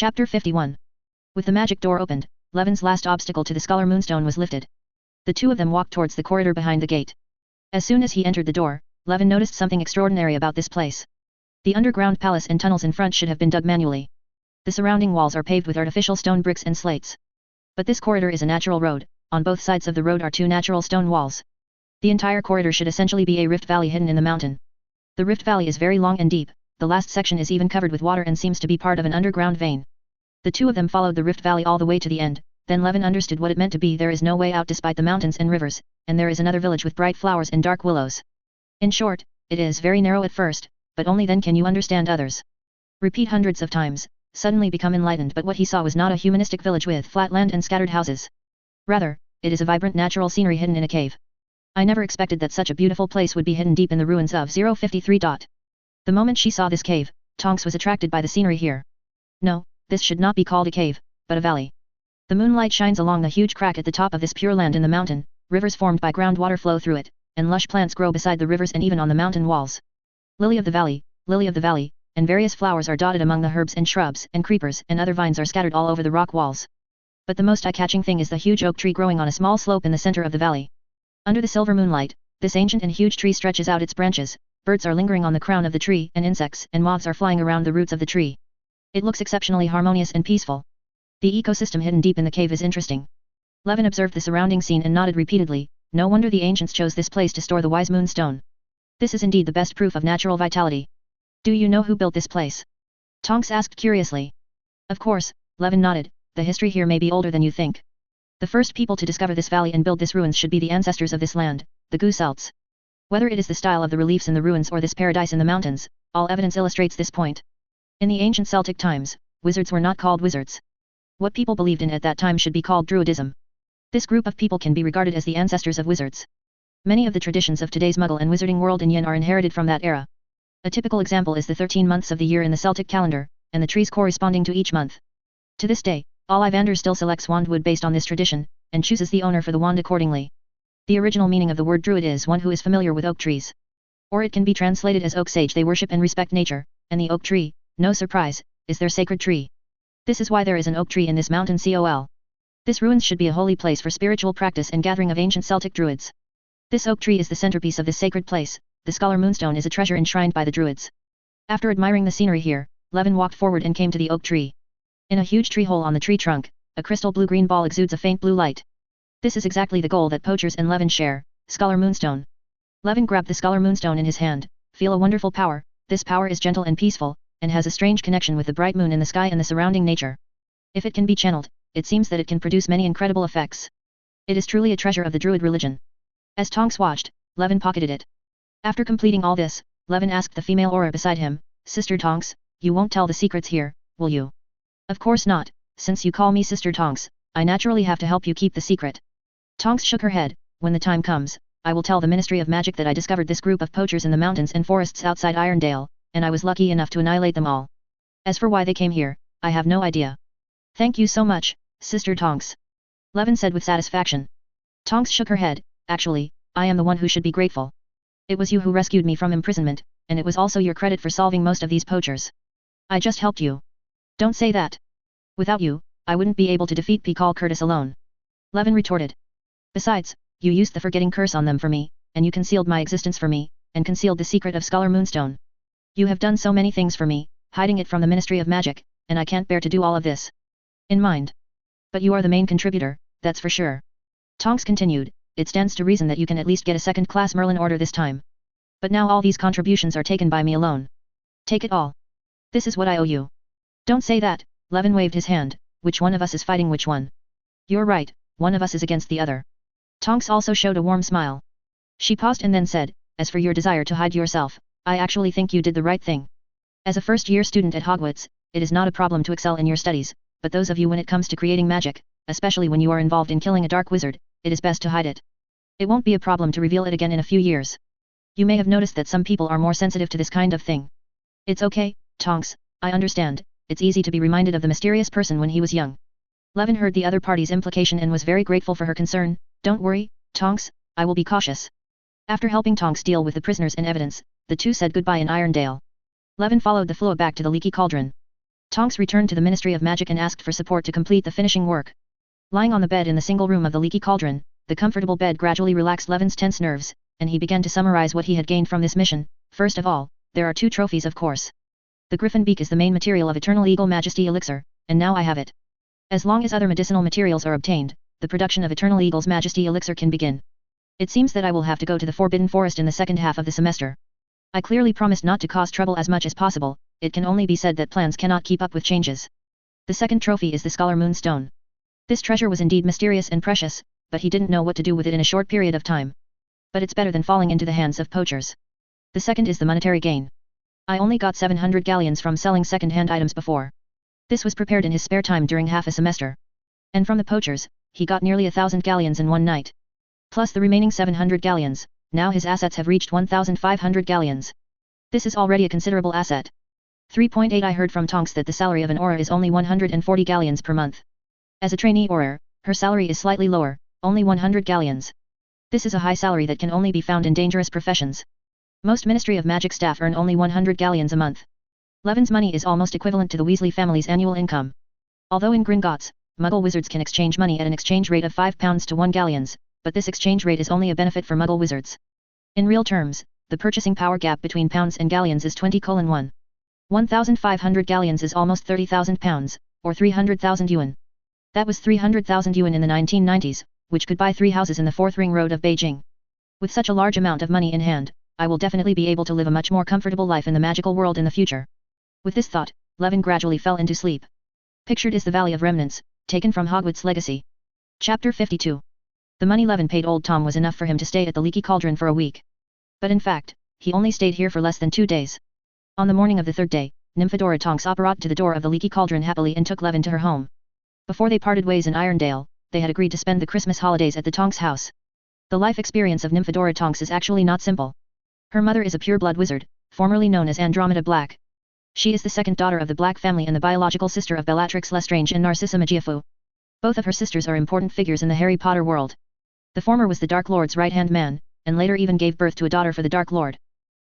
Chapter 51. With the magic door opened, Levin's last obstacle to the Scholar Moonstone was lifted. The two of them walked towards the corridor behind the gate. As soon as he entered the door, Levin noticed something extraordinary about this place. The underground palace and tunnels in front should have been dug manually. The surrounding walls are paved with artificial stone bricks and slates. But this corridor is a natural road, on both sides of the road are two natural stone walls. The entire corridor should essentially be a rift valley hidden in the mountain. The rift valley is very long and deep, the last section is even covered with water and seems to be part of an underground vein. The two of them followed the rift valley all the way to the end, then Levin understood what it meant to be there is no way out despite the mountains and rivers, and there is another village with bright flowers and dark willows. In short, it is very narrow at first, but only then can you understand others. Repeat hundreds of times, suddenly become enlightened, but what he saw was not a humanistic village with flat land and scattered houses. Rather, it is a vibrant natural scenery hidden in a cave. I never expected that such a beautiful place would be hidden deep in the ruins of 053. The moment she saw this cave, Tonks was attracted by the scenery here. No, this should not be called a cave, but a valley. The moonlight shines along the huge crack at the top of this pure land in the mountain, rivers formed by groundwater flow through it, and lush plants grow beside the rivers and even on the mountain walls. Lily of the valley, and various flowers are dotted among the herbs and shrubs, and creepers and other vines are scattered all over the rock walls. But the most eye-catching thing is the huge oak tree growing on a small slope in the center of the valley. Under the silver moonlight, this ancient and huge tree stretches out its branches, birds are lingering on the crown of the tree and insects and moths are flying around the roots of the tree. It looks exceptionally harmonious and peaceful. The ecosystem hidden deep in the cave is interesting. Levin observed the surrounding scene and nodded repeatedly, no wonder the ancients chose this place to store the wise moonstone. This is indeed the best proof of natural vitality. Do you know who built this place? Tonks asked curiously. Of course, Levin nodded, the history here may be older than you think. The first people to discover this valley and build this ruins should be the ancestors of this land, the Gooselts. Whether it is the style of the reliefs in the ruins or this paradise in the mountains, all evidence illustrates this point. In the ancient Celtic times, wizards were not called wizards. What people believed in at that time should be called druidism. This group of people can be regarded as the ancestors of wizards. Many of the traditions of today's Muggle and wizarding world in Yin are inherited from that era. A typical example is the 13 months of the year in the Celtic calendar, and the trees corresponding to each month. To this day, Ollivander still selects wandwood based on this tradition, and chooses the owner for the wand accordingly. The original meaning of the word druid is one who is familiar with oak trees. Or it can be translated as oak sage. They worship and respect nature, and the oak tree, no surprise, is their sacred tree. This is why there is an oak tree in this mountain col. This ruins should be a holy place for spiritual practice and gathering of ancient Celtic druids. This oak tree is the centerpiece of this sacred place, the Scholar Moonstone is a treasure enshrined by the druids. After admiring the scenery here, Levin walked forward and came to the oak tree. In a huge tree hole on the tree trunk, a crystal blue-green ball exudes a faint blue light. This is exactly the goal that poachers and Levin share, Scholar Moonstone. Levin grabbed the Scholar Moonstone in his hand, feel a wonderful power, this power is gentle and peaceful, and has a strange connection with the bright moon in the sky and the surrounding nature. If it can be channeled, it seems that it can produce many incredible effects. It is truly a treasure of the Druid religion. As Tonks watched, Levin pocketed it. After completing all this, Levin asked the female aura beside him, Sister Tonks, you won't tell the secrets here, will you? Of course not, since you call me Sister Tonks, I naturally have to help you keep the secret. Tonks shook her head, when the time comes, I will tell the Ministry of Magic that I discovered this group of poachers in the mountains and forests outside Irondale, and I was lucky enough to annihilate them all. As for why they came here, I have no idea. Thank you so much, Sister Tonks. Levin said with satisfaction. Tonks shook her head, actually, I am the one who should be grateful. It was you who rescued me from imprisonment, and it was also your credit for solving most of these poachers. I just helped you. Don't say that. Without you, I wouldn't be able to defeat Pikal Curtis alone. Levin retorted. Besides, you used the forgetting curse on them for me, and you concealed my existence for me, and concealed the secret of Scholar Moonstone. You have done so many things for me, hiding it from the Ministry of Magic, and I can't bear to do all of this. In mind. But you are the main contributor, that's for sure. Tonks continued, it stands to reason that you can at least get a second-class Merlin order this time. But now all these contributions are taken by me alone. Take it all. This is what I owe you. Don't say that, Levin waved his hand, which one of us is fighting which one? You're right, one of us is against the other. Tonks also showed a warm smile. She paused and then said, as for your desire to hide yourself, I actually think you did the right thing. As a first-year student at Hogwarts, it is not a problem to excel in your studies, but those of you when it comes to creating magic, especially when you are involved in killing a dark wizard, it is best to hide it. It won't be a problem to reveal it again in a few years. You may have noticed that some people are more sensitive to this kind of thing. It's okay, Tonks, I understand, it's easy to be reminded of the mysterious person when he was young. Levin heard the other party's implication and was very grateful for her concern. Don't worry, Tonks, I will be cautious. After helping Tonks deal with the prisoners and evidence, the two said goodbye in Irondale. Levin followed the flow back to the leaky cauldron. Tonks returned to the Ministry of Magic and asked for support to complete the finishing work. Lying on the bed in the single room of the leaky cauldron, the comfortable bed gradually relaxed Levin's tense nerves, and he began to summarize what he had gained from this mission. First of all, there are 2 trophies of course. The griffin beak is the main material of Eternal Eagle Majesty Elixir, and now I have it. As long as other medicinal materials are obtained, the production of Eternal Eagle's Majesty Elixir can begin. It seems that I will have to go to the Forbidden Forest in the second half of the semester. I clearly promised not to cause trouble as much as possible. It can only be said that plans cannot keep up with changes. The second trophy is the Scholar Moonstone. This treasure was indeed mysterious and precious, but he didn't know what to do with it in a short period of time. But it's better than falling into the hands of poachers. The second is the monetary gain. I only got 700 galleons from selling second-hand items before. This was prepared in his spare time during half a semester. And from the poachers, he got nearly 1,000 galleons in one night. Plus the remaining 700 galleons, now his assets have reached 1,500 galleons. This is already a considerable asset. 3.8 I heard from Tonks that the salary of an auror is only 140 galleons per month. As a trainee auror, her salary is slightly lower, only 100 galleons. This is a high salary that can only be found in dangerous professions. Most Ministry of Magic staff earn only 100 galleons a month. Levin's money is almost equivalent to the Weasley family's annual income. Although in Gringotts, Muggle wizards can exchange money at an exchange rate of 5 pounds to 1 galleons, but this exchange rate is only a benefit for Muggle wizards. In real terms, the purchasing power gap between pounds and galleons is 20:1. 1,500 galleons is almost 30,000 pounds, or 300,000 yuan. That was 300,000 yuan in the 1990s, which could buy 3 houses in the 4th ring road of Beijing. With such a large amount of money in hand, I will definitely be able to live a much more comfortable life in the magical world in the future. With this thought, Levin gradually fell into sleep. Pictured is the Valley of Remnants, taken from Hogwarts Legacy. Chapter 52. The money Levin paid old Tom was enough for him to stay at the Leaky Cauldron for a week. But in fact, he only stayed here for less than 2 days. On the morning of the 3rd day, Nymphadora Tonks apparat to the door of the Leaky Cauldron happily and took Levin to her home. Before they parted ways in Irondale, they had agreed to spend the Christmas holidays at the Tonks house. The life experience of Nymphadora Tonks is actually not simple. Her mother is a pure-blood wizard, formerly known as Andromeda Black. She is the second daughter of the Black family and the biological sister of Bellatrix Lestrange and Narcissa Magiafu. Both of her sisters are important figures in the Harry Potter world. The former was the Dark Lord's right-hand man, and later even gave birth to a daughter for the Dark Lord.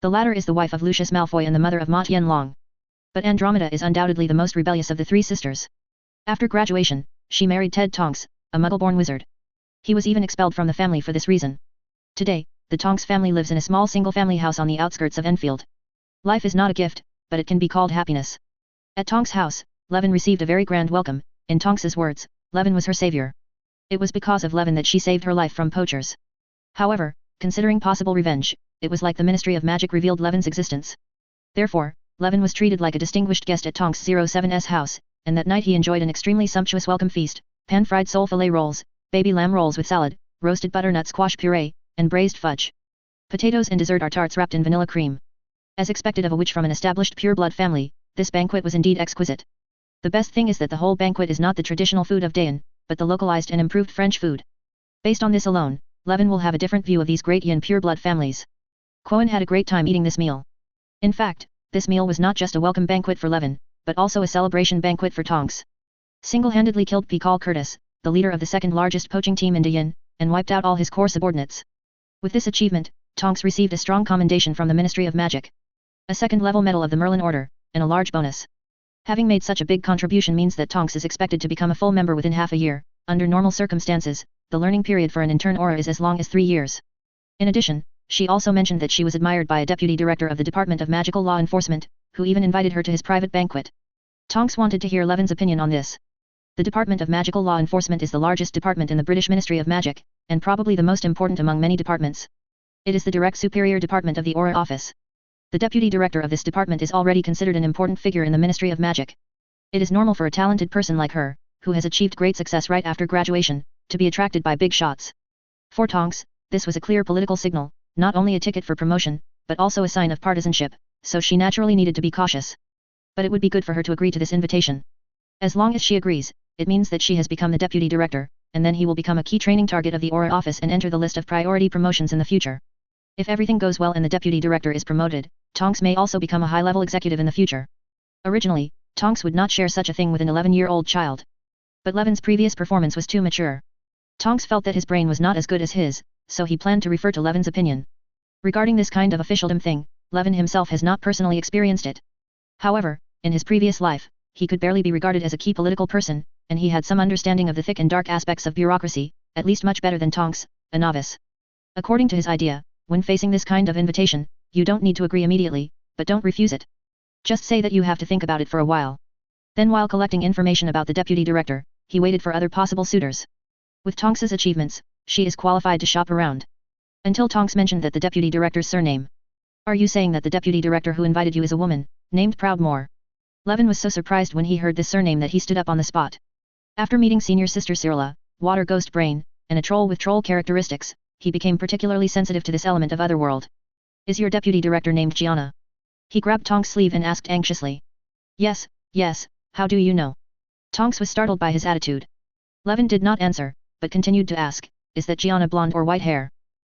The latter is the wife of Lucius Malfoy and the mother of Ma Tianlong. But Andromeda is undoubtedly the most rebellious of the 3 sisters. After graduation, she married Ted Tonks, a Muggle-born wizard. He was even expelled from the family for this reason. Today, the Tonks family lives in a small single-family house on the outskirts of Enfield. Life is not a gift, but it can be called happiness. At Tonks' house, Levin received a very grand welcome. In Tonks's words, Levin was her savior. It was because of Levin that she saved her life from poachers. However, considering possible revenge, it was like the Ministry of Magic revealed Levin's existence. Therefore, Levin was treated like a distinguished guest at Tonks 07's house, and that night he enjoyed an extremely sumptuous welcome feast: pan-fried sole fillet rolls, baby lamb rolls with salad, roasted butternut squash puree, and braised fudge. Potatoes and dessert are tarts wrapped in vanilla cream. As expected of a witch from an established pure-blood family, this banquet was indeed exquisite. The best thing is that the whole banquet is not the traditional food of Dayan, but the localized and improved French food. Based on this alone, Levin will have a different view of these great Yan pure-blood families. Cohen had a great time eating this meal. In fact, this meal was not just a welcome banquet for Levin, but also a celebration banquet for Tonks. Single-handedly killed Pikal Curtis, the leader of the second-largest poaching team in Dayan, and wiped out all his core subordinates. With this achievement, Tonks received a strong commendation from the Ministry of Magic. A second-level medal of the Merlin Order, and a large bonus. Having made such a big contribution means that Tonks is expected to become a full member within half a year. Under normal circumstances, the learning period for an intern aura is as long as 3 years. In addition, she also mentioned that she was admired by a deputy director of the Department of Magical Law Enforcement, who even invited her to his private banquet. Tonks wanted to hear Levin's opinion on this. The Department of Magical Law Enforcement is the largest department in the British Ministry of Magic, and probably the most important among many departments. It is the direct superior department of the Aura Office. The deputy director of this department is already considered an important figure in the Ministry of Magic. It is normal for a talented person like her, who has achieved great success right after graduation, to be attracted by big shots. For Tonks, this was a clear political signal, not only a ticket for promotion, but also a sign of partisanship, so she naturally needed to be cautious. But it would be good for her to agree to this invitation. As long as she agrees, it means that she has become the deputy director, and then he will become a key training target of the Aura Office and enter the list of priority promotions in the future. If everything goes well and the deputy director is promoted, Tonks may also become a high-level executive in the future. Originally, Tonks would not share such a thing with an 11-year-old child. But Levin's previous performance was too mature. Tonks felt that his brain was not as good as his, so he planned to refer to Levin's opinion. Regarding this kind of officialdom thing, Levin himself has not personally experienced it. However, in his previous life, he could barely be regarded as a key political person, and he had some understanding of the thick and dark aspects of bureaucracy, at least much better than Tonks, a novice. According to his idea, when facing this kind of invitation, you don't need to agree immediately, but don't refuse it. Just say that you have to think about it for a while. Then while collecting information about the deputy director, he waited for other possible suitors. With Tonks's achievements, she is qualified to shop around. Until Tonks mentioned that the deputy director's surname. Are you saying that the deputy director who invited you is a woman, named Proudmoore? Levin was so surprised when he heard this surname that he stood up on the spot. After meeting senior sister Cyrilla, water ghost brain, and a troll with troll characteristics, he became particularly sensitive to this element of otherworld. Is your deputy director named Gianna? He grabbed Tonks' sleeve and asked anxiously. Yes, yes, how do you know? Tonks was startled by his attitude. Levin did not answer, but continued to ask, is that Gianna blonde or white hair?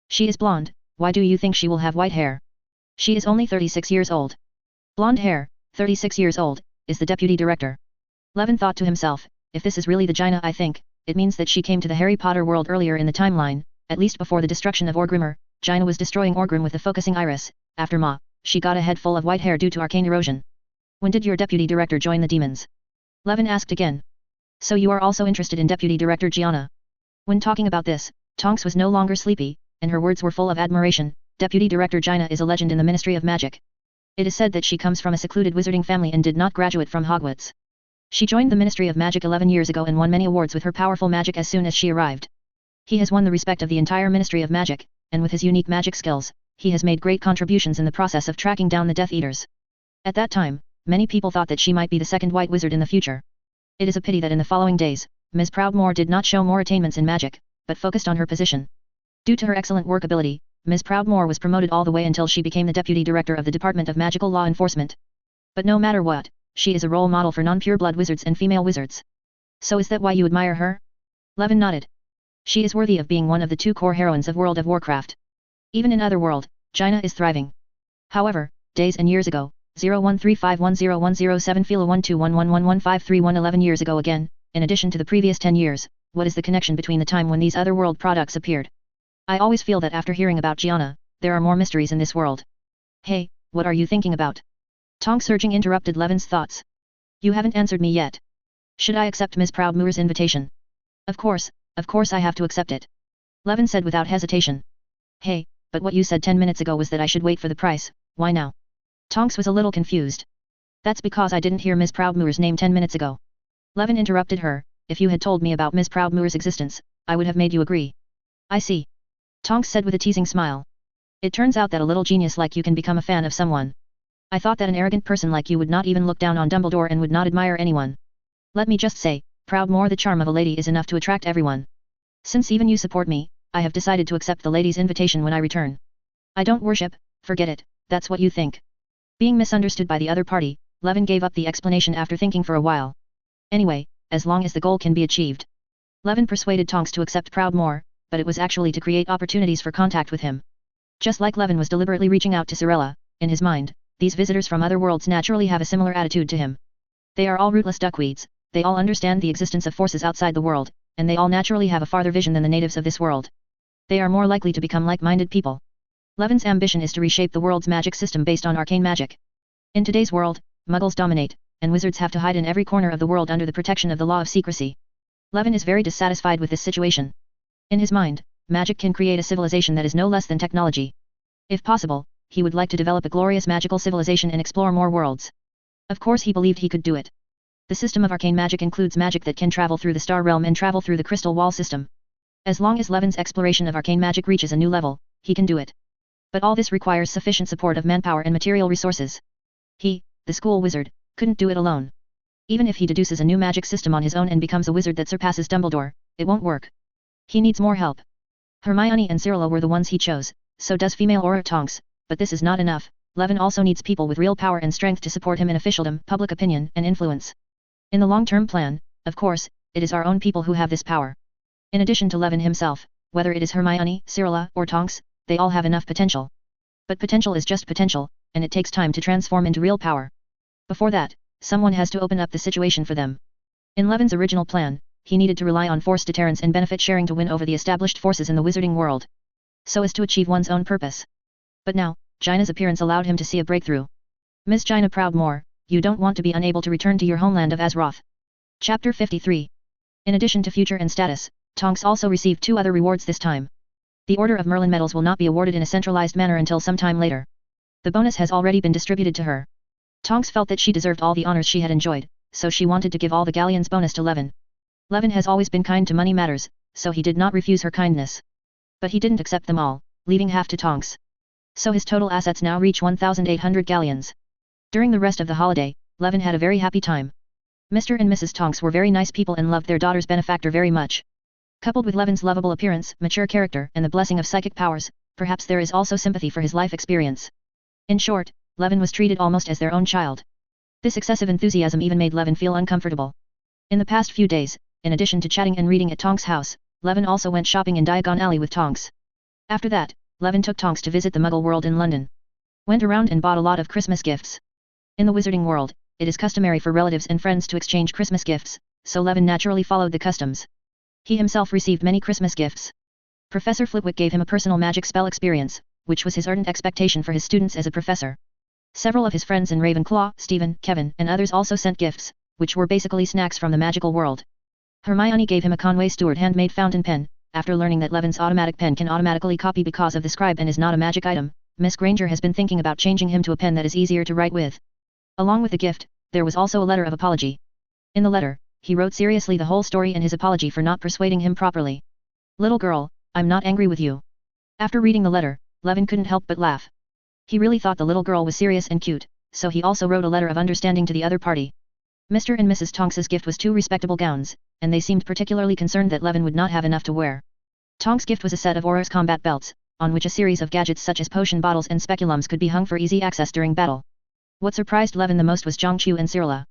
She is blonde, why do you think she will have white hair? She is only 36 years old. Blonde hair, 36 years old, is the deputy director. Levin thought to himself, if this is really the Gianna I think, it means that she came to the Harry Potter world earlier in the timeline, at least before the destruction of Orgrimmar. Gianna was destroying Orgrimm with the focusing iris, after Ma, she got a head full of white hair due to arcane erosion. When did your deputy director join the demons? Levin asked again. So you are also interested in deputy director Gianna? When talking about this, Tonks was no longer sleepy, and her words were full of admiration. Deputy director Gianna is a legend in the Ministry of Magic. It is said that she comes from a secluded wizarding family and did not graduate from Hogwarts. She joined the Ministry of Magic 11 years ago and won many awards with her powerful magic as soon as she arrived. He has won the respect of the entire Ministry of Magic, and with his unique magic skills, he has made great contributions in the process of tracking down the Death Eaters. At that time, many people thought that she might be the second white wizard in the future. It is a pity that in the following days, Ms. Proudmoore did not show more attainments in magic, but focused on her position. Due to her excellent work ability, Ms. Proudmoore was promoted all the way until she became the Deputy Director of the Department of Magical Law Enforcement. But no matter what, she is a role model for non-pureblood wizards and female wizards. So is that why you admire her? Levin nodded. She is worthy of being one of the two core heroines of World of Warcraft. Even in Otherworld, Gianna is thriving. However, days and years ago, 0135101007 Fila 12111531 11 years ago again, in addition to the previous 10 years, what is the connection between the time when these Otherworld products appeared? I always feel that after hearing about Gianna, there are more mysteries in this world. Hey, what are you thinking about? Tonks urging interrupted Levin's thoughts. You haven't answered me yet. Should I accept Ms. Proudmoore's invitation? Of course I have to accept it. Levin said without hesitation. Hey, but what you said 10 minutes ago was that I should wait for the price, why now? Tonks was a little confused. That's because I didn't hear Ms. Proudmoore's name 10 minutes ago. Levin interrupted her, if you had told me about Ms. Proudmoore's existence, I would have made you agree. I see. Tonks said with a teasing smile. It turns out that a little genius like you can become a fan of someone. I thought that an arrogant person like you would not even look down on Dumbledore and would not admire anyone. Let me just say, Proudmoore, the charm of a lady is enough to attract everyone. Since even you support me, I have decided to accept the lady's invitation when I return. I don't worship, forget it, that's what you think. Being misunderstood by the other party, Levin gave up the explanation after thinking for a while. Anyway, as long as the goal can be achieved. Levin persuaded Tonks to accept Proudmoore, but it was actually to create opportunities for contact with him. Just like Levin was deliberately reaching out to Cyrilla, in his mind, these visitors from other worlds naturally have a similar attitude to him. They are all rootless duckweeds, they all understand the existence of forces outside the world, and they all naturally have a farther vision than the natives of this world. They are more likely to become like-minded people. Levin's ambition is to reshape the world's magic system based on arcane magic. In today's world, muggles dominate, and wizards have to hide in every corner of the world under the protection of the law of secrecy. Levin is very dissatisfied with this situation. In his mind, magic can create a civilization that is no less than technology. If possible, he would like to develop a glorious magical civilization and explore more worlds. Of course he believed he could do it. The system of arcane magic includes magic that can travel through the star realm and travel through the crystal wall system. As long as Levin's exploration of arcane magic reaches a new level, he can do it. But all this requires sufficient support of manpower and material resources. He, the school wizard, couldn't do it alone. Even if he deduces a new magic system on his own and becomes a wizard that surpasses Dumbledore, it won't work. He needs more help. Hermione and Cyrilla were the ones he chose, so does female Aura Tonks, but this is not enough. Levin also needs people with real power and strength to support him in officialdom, public opinion, and influence. In the long-term plan, of course, it is our own people who have this power. In addition to Levin himself, whether it is Hermione, Cyrilla, or Tonks, they all have enough potential. But potential is just potential, and it takes time to transform into real power. Before that, someone has to open up the situation for them. In Levin's original plan, he needed to rely on force deterrence and benefit sharing to win over the established forces in the wizarding world, so as to achieve one's own purpose. But now, Gianna's appearance allowed him to see a breakthrough. Ms. Gianna Proudmoore, you don't want to be unable to return to your homeland of Azeroth. Chapter 53. In addition to future and status, Tonks also received 2 other rewards this time. The Order of Merlin medals will not be awarded in a centralized manner until some time later. The bonus has already been distributed to her. Tonks felt that she deserved all the honors she had enjoyed, so she wanted to give all the galleons bonus to Levin. Levin has always been kind to money matters, so he did not refuse her kindness. But he didn't accept them all, leaving half to Tonks. So his total assets now reach 1,800 galleons. During the rest of the holiday, Levin had a very happy time. Mr. and Mrs. Tonks were very nice people and loved their daughter's benefactor very much. Coupled with Levin's lovable appearance, mature character, and the blessing of psychic powers, perhaps there is also sympathy for his life experience. In short, Levin was treated almost as their own child. This excessive enthusiasm even made Levin feel uncomfortable. In the past few days, in addition to chatting and reading at Tonks' house, Levin also went shopping in Diagon Alley with Tonks. After that, Levin took Tonks to visit the Muggle world in London. Went around and bought a lot of Christmas gifts. In the wizarding world, it is customary for relatives and friends to exchange Christmas gifts, so Levin naturally followed the customs. He himself received many Christmas gifts. Professor Flitwick gave him a personal magic spell experience, which was his ardent expectation for his students as a professor. Several of his friends in Ravenclaw, Stephen, Kevin, and others also sent gifts, which were basically snacks from the magical world. Hermione gave him a Conway Stewart handmade fountain pen. After learning that Levin's automatic pen can automatically copy because of the scribe and is not a magic item, Miss Granger has been thinking about changing him to a pen that is easier to write with. Along with the gift, there was also a letter of apology. In the letter, he wrote seriously the whole story and his apology for not persuading him properly. Little girl, I'm not angry with you. After reading the letter, Levin couldn't help but laugh. He really thought the little girl was serious and cute, so he also wrote a letter of understanding to the other party. Mr. and Mrs. Tonks's gift was 2 respectable gowns, and they seemed particularly concerned that Levin would not have enough to wear. Tonks' gift was a set of Auror's combat belts, on which a series of gadgets such as potion bottles and speculums could be hung for easy access during battle. What surprised Levin the most was Zhongqiu and Cyrilla.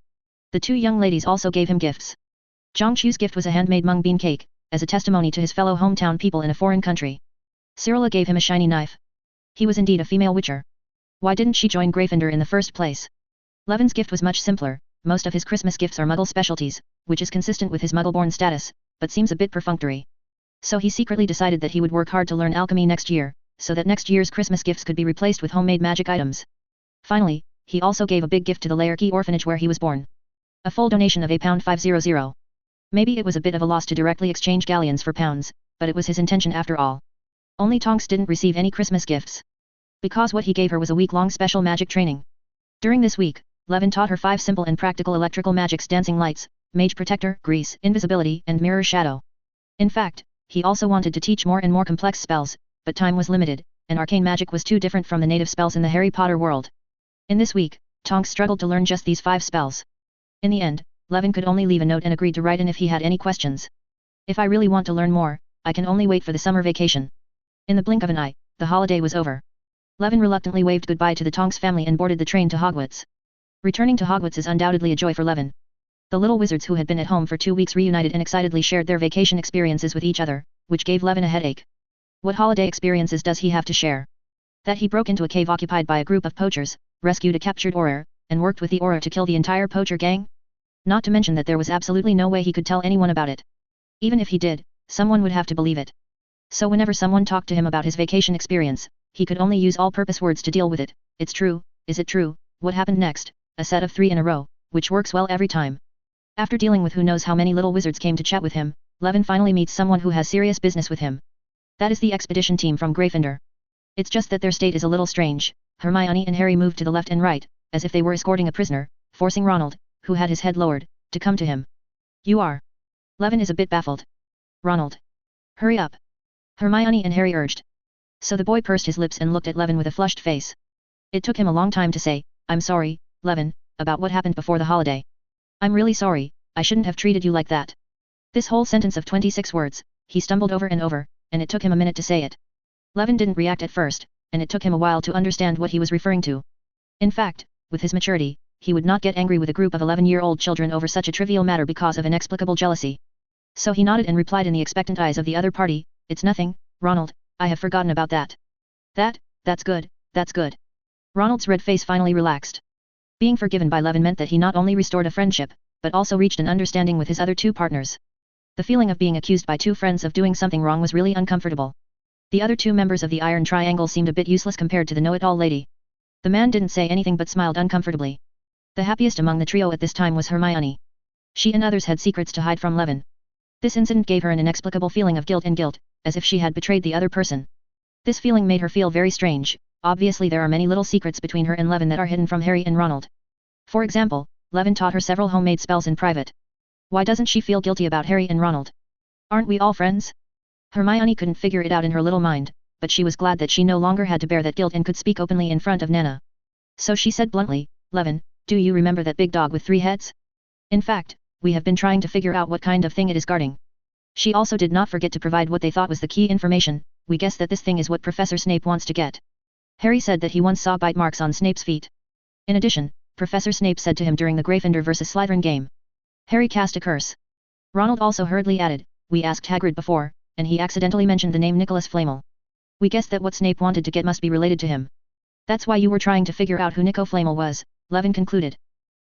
The 2 young ladies also gave him gifts. Zhongqiu's gift was a handmade mung bean cake, as a testimony to his fellow hometown people in a foreign country. Cyrilla gave him a shiny knife. He was indeed a female witcher. Why didn't she join Gryffindor in the first place? Levin's gift was much simpler. Most of his Christmas gifts are Muggle specialties, which is consistent with his Muggle-born status, but seems a bit perfunctory. So he secretly decided that he would work hard to learn alchemy next year, so that next year's Christmas gifts could be replaced with homemade magic items. Finally, he also gave a big gift to the Laerke orphanage where he was born. A full donation of £500. Maybe it was a bit of a loss to directly exchange galleons for pounds, but it was his intention after all. Only Tonks didn't receive any Christmas gifts. Because what he gave her was a week-long special magic training. During this week, Levin taught her 5 simple and practical electrical magics: dancing lights, mage protector, grease, invisibility, and mirror shadow. In fact, he also wanted to teach more and more complex spells, but time was limited, and arcane magic was too different from the native spells in the Harry Potter world. In this week, Tonks struggled to learn just these 5 spells. In the end, Levin could only leave a note and agreed to write in if he had any questions. If I really want to learn more, I can only wait for the summer vacation. In the blink of an eye, the holiday was over. Levin reluctantly waved goodbye to the Tonks family and boarded the train to Hogwarts. Returning to Hogwarts is undoubtedly a joy for Levin. The little wizards who had been at home for 2 weeks reunited and excitedly shared their vacation experiences with each other, which gave Levin a headache. What holiday experiences does he have to share? That he broke into a cave occupied by a group of poachers, rescued a captured Auror, and worked with the Auror to kill the entire poacher gang? Not to mention that there was absolutely no way he could tell anyone about it. Even if he did, someone would have to believe it. So whenever someone talked to him about his vacation experience, he could only use all-purpose words to deal with it. It's true, is it true, what happened next? A set of 3 in a row, which works well every time. After dealing with who knows how many little wizards came to chat with him, Levin finally meets someone who has serious business with him. That is the expedition team from Gryffindor. It's just that their state is a little strange. Hermione and Harry moved to the left and right, as if they were escorting a prisoner, forcing Ronald, who had his head lowered, to come to him. You are. Levin is a bit baffled. Ronald. Hurry up. Hermione and Harry urged. So the boy pursed his lips and looked at Levin with a flushed face. It took him a long time to say, I'm sorry, Levin, about what happened before the holiday. I'm really sorry, I shouldn't have treated you like that. This whole sentence of 26 words, he stumbled over and over, and it took him a minute to say it. Levin didn't react at first, and it took him a while to understand what he was referring to. In fact, with his maturity, he would not get angry with a group of 11-year-old children over such a trivial matter because of inexplicable jealousy. So he nodded and replied in the expectant eyes of the other party, It's nothing, Ronald, I have forgotten about that. That's good, that's good. Ronald's red face finally relaxed. Being forgiven by Levin meant that he not only restored a friendship, but also reached an understanding with his other 2 partners. The feeling of being accused by 2 friends of doing something wrong was really uncomfortable. The other 2 members of the Iron Triangle seemed a bit useless compared to the know-it-all lady. The man didn't say anything but smiled uncomfortably. The happiest among the trio at this time was Hermione. She and others had secrets to hide from Levin. This incident gave her an inexplicable feeling of guilt, as if she had betrayed the other person. This feeling made her feel very strange. Obviously there are many little secrets between her and Levin that are hidden from Harry and Ronald. For example, Levin taught her several homemade spells in private. Why doesn't she feel guilty about Harry and Ronald? Aren't we all friends? Hermione couldn't figure it out in her little mind, but she was glad that she no longer had to bear that guilt and could speak openly in front of Nana. So she said bluntly, Levin, do you remember that big dog with 3 heads? In fact, we have been trying to figure out what kind of thing it is guarding. She also did not forget to provide what they thought was the key information. We guess that this thing is what Professor Snape wants to get. Harry said that he once saw bite marks on Snape's feet. In addition, Professor Snape said to him during the Gryffindor vs Slytherin game. Harry cast a curse. Ronald also hurriedly added, we asked Hagrid before, and he accidentally mentioned the name Nicholas Flamel. We guessed that what Snape wanted to get must be related to him. That's why you were trying to figure out who Nico Flamel was, Levin concluded.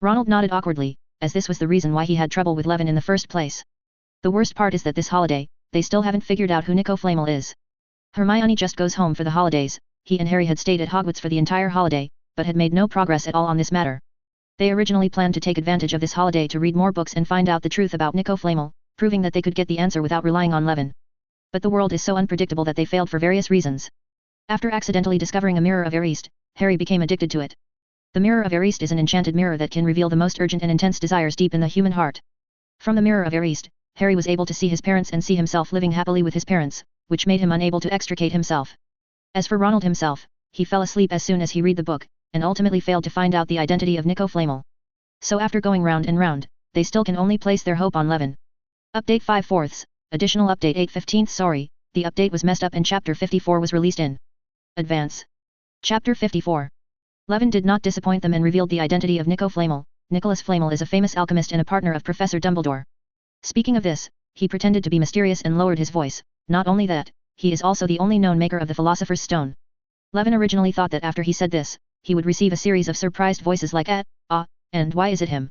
Ronald nodded awkwardly, as this was the reason why he had trouble with Levin in the first place. The worst part is that this holiday, they still haven't figured out who Nico Flamel is. Hermione just goes home for the holidays. He and Harry had stayed at Hogwarts for the entire holiday, but had made no progress at all on this matter. They originally planned to take advantage of this holiday to read more books and find out the truth about Nico Flamel, proving that they could get the answer without relying on Levin. But the world is so unpredictable that they failed for various reasons. After accidentally discovering a mirror of Ariste, Harry became addicted to it. The mirror of Ariste is an enchanted mirror that can reveal the most urgent and intense desires deep in the human heart. From the mirror of Ariste, Harry was able to see his parents and see himself living happily with his parents, which made him unable to extricate himself. As for Ronald himself, he fell asleep as soon as he read the book, and ultimately failed to find out the identity of Nico Flamel. So after going round and round, they still can only place their hope on Levin. Update 5/4, additional update 8/15. Sorry, the update was messed up and chapter 54 was released in advance. Chapter 54. Levin did not disappoint them and revealed the identity of Nico Flamel. Nicholas Flamel is a famous alchemist and a partner of Professor Dumbledore. Speaking of this, he pretended to be mysterious and lowered his voice. Not only that, he is also the only known maker of the Philosopher's Stone. Levin originally thought that after he said this, he would receive a series of surprised voices like and why is it him?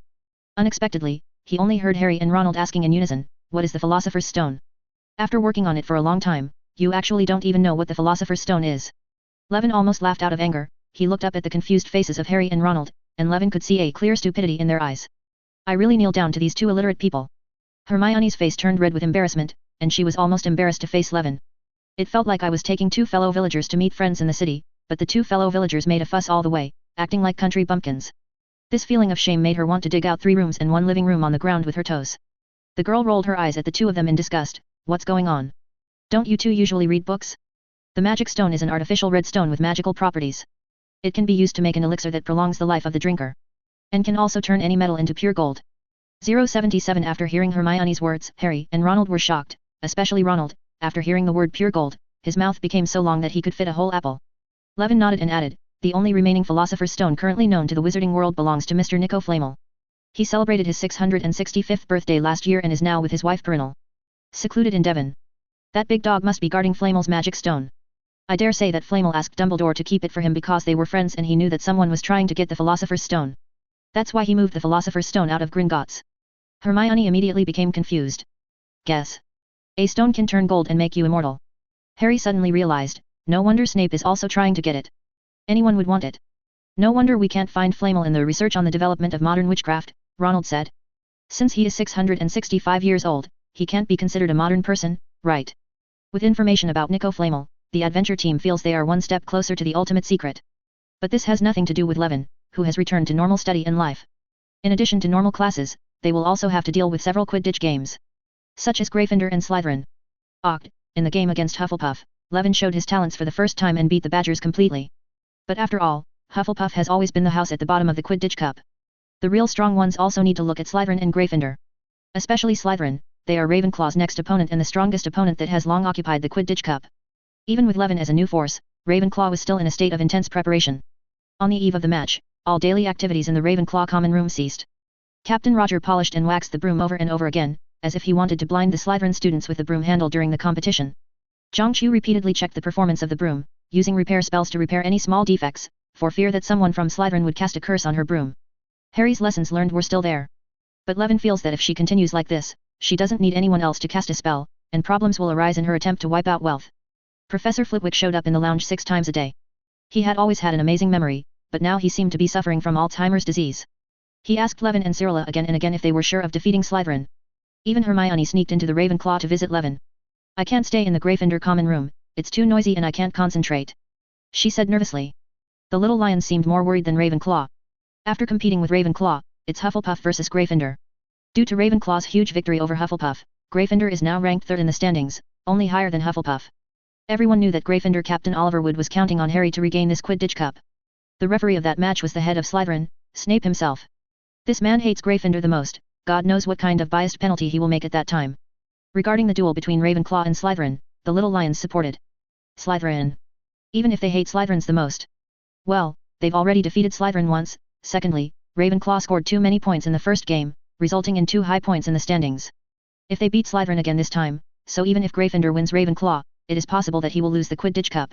Unexpectedly, he only heard Harry and Ronald asking in unison, what is the Philosopher's Stone? After working on it for a long time, you actually don't even know what the Philosopher's Stone is. Levin almost laughed out of anger. He looked up at the confused faces of Harry and Ronald, and Levin could see a clear stupidity in their eyes. I really kneel down to these two illiterate people. Hermione's face turned red with embarrassment, and she was almost embarrassed to face Levin. It felt like I was taking 2 fellow villagers to meet friends in the city, but the 2 fellow villagers made a fuss all the way, acting like country bumpkins. This feeling of shame made her want to dig out 3 rooms and 1 living room on the ground with her toes. The girl rolled her eyes at the 2 of them in disgust. What's going on? Don't you 2 usually read books? The magic stone is an artificial red stone with magical properties. It can be used to make an elixir that prolongs the life of the drinker. And can also turn any metal into pure gold. 077. After hearing Hermione's words, Harry and Ronald were shocked, especially Ronald. After hearing the word pure gold, his mouth became so long that he could fit a whole apple. Levin nodded and added, the only remaining Philosopher's Stone currently known to the wizarding world belongs to Mr. Nico Flamel. He celebrated his 665th birthday last year and is now with his wife Perinal, secluded in Devon. That big dog must be guarding Flamel's magic stone. I dare say that Flamel asked Dumbledore to keep it for him because they were friends and he knew that someone was trying to get the Philosopher's Stone. That's why he moved the Philosopher's Stone out of Gringotts. Hermione immediately became confused. Guess. A stone can turn gold and make you immortal. Harry suddenly realized, no wonder Snape is also trying to get it. Anyone would want it. No wonder we can't find Flamel in the research on the development of modern witchcraft, Ronald said. Since he is 665 years old, he can't be considered a modern person, right? With information about Nico Flamel, the adventure team feels they are one step closer to the ultimate secret. But this has nothing to do with Levin, who has returned to normal study and life. In addition to normal classes, they will also have to deal with several Quidditch games, such as Gryffindor and Slytherin. In the game against Hufflepuff, Levin showed his talents for the first time and beat the Badgers completely. But after all, Hufflepuff has always been the house at the bottom of the Quidditch Cup. The real strong ones also need to look at Slytherin and Gryffindor. Especially Slytherin, they are Ravenclaw's next opponent and the strongest opponent that has long occupied the Quidditch Cup. Even with Levin as a new force, Ravenclaw was still in a state of intense preparation. On the eve of the match, all daily activities in the Ravenclaw common room ceased. Captain Roger polished and waxed the broom over and over again, as if he wanted to blind the Slytherin students with the broom handle during the competition. Zhang Chu repeatedly checked the performance of the broom, using repair spells to repair any small defects, for fear that someone from Slytherin would cast a curse on her broom. Harry's lessons learned were still there. But Levin feels that if she continues like this, she doesn't need anyone else to cast a spell, and problems will arise in her attempt to wipe out wealth. Professor Flitwick showed up in the lounge 6 times a day. He had always had an amazing memory, but now he seemed to be suffering from Alzheimer's disease. He asked Levin and Cyrilla again and again if they were sure of defeating Slytherin. Even Hermione sneaked into the Ravenclaw to visit Levin. I can't stay in the Gryffindor common room, it's too noisy and I can't concentrate, she said nervously. The little lion seemed more worried than Ravenclaw. After competing with Ravenclaw, it's Hufflepuff versus Gryffindor. Due to Ravenclaw's huge victory over Hufflepuff, Gryffindor is now ranked third in the standings, only higher than Hufflepuff. Everyone knew that Gryffindor captain Oliver Wood was counting on Harry to regain this Quidditch Cup. The referee of that match was the head of Slytherin, Snape himself. This man hates Gryffindor the most, God knows what kind of biased penalty he will make at that time. Regarding the duel between Ravenclaw and Slytherin, the little lions supported Slytherin. Even if they hate Slytherins the most. Well, they've already defeated Slytherin once. Secondly, Ravenclaw scored too many points in the first game, resulting in 2 high points in the standings. If they beat Slytherin again this time, so even if Gryffindor wins Ravenclaw, it is possible that he will lose the Quidditch Cup.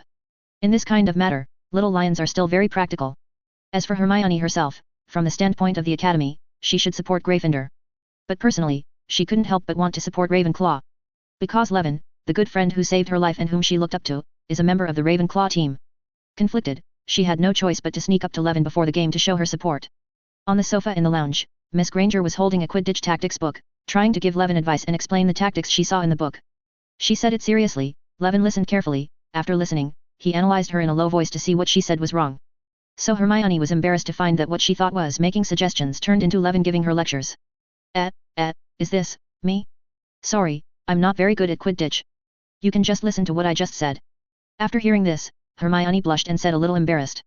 In this kind of matter, little lions are still very practical. As for Hermione herself, from the standpoint of the Academy, she should support Gryffindor. But personally, she couldn't help but want to support Ravenclaw. Because Levin, the good friend who saved her life and whom she looked up to, is a member of the Ravenclaw team. Conflicted, she had no choice but to sneak up to Levin before the game to show her support. On the sofa in the lounge, Miss Granger was holding a Quidditch tactics book, trying to give Levin advice and explain the tactics she saw in the book. She said it seriously. Levin listened carefully. After listening, he analyzed her in a low voice to see what she said was wrong. So Hermione was embarrassed to find that what she thought was making suggestions turned into Levin giving her lectures. Is this, me? Sorry, I'm not very good at Quidditch. You can just listen to what I just said. After hearing this, Hermione blushed and said a little embarrassed.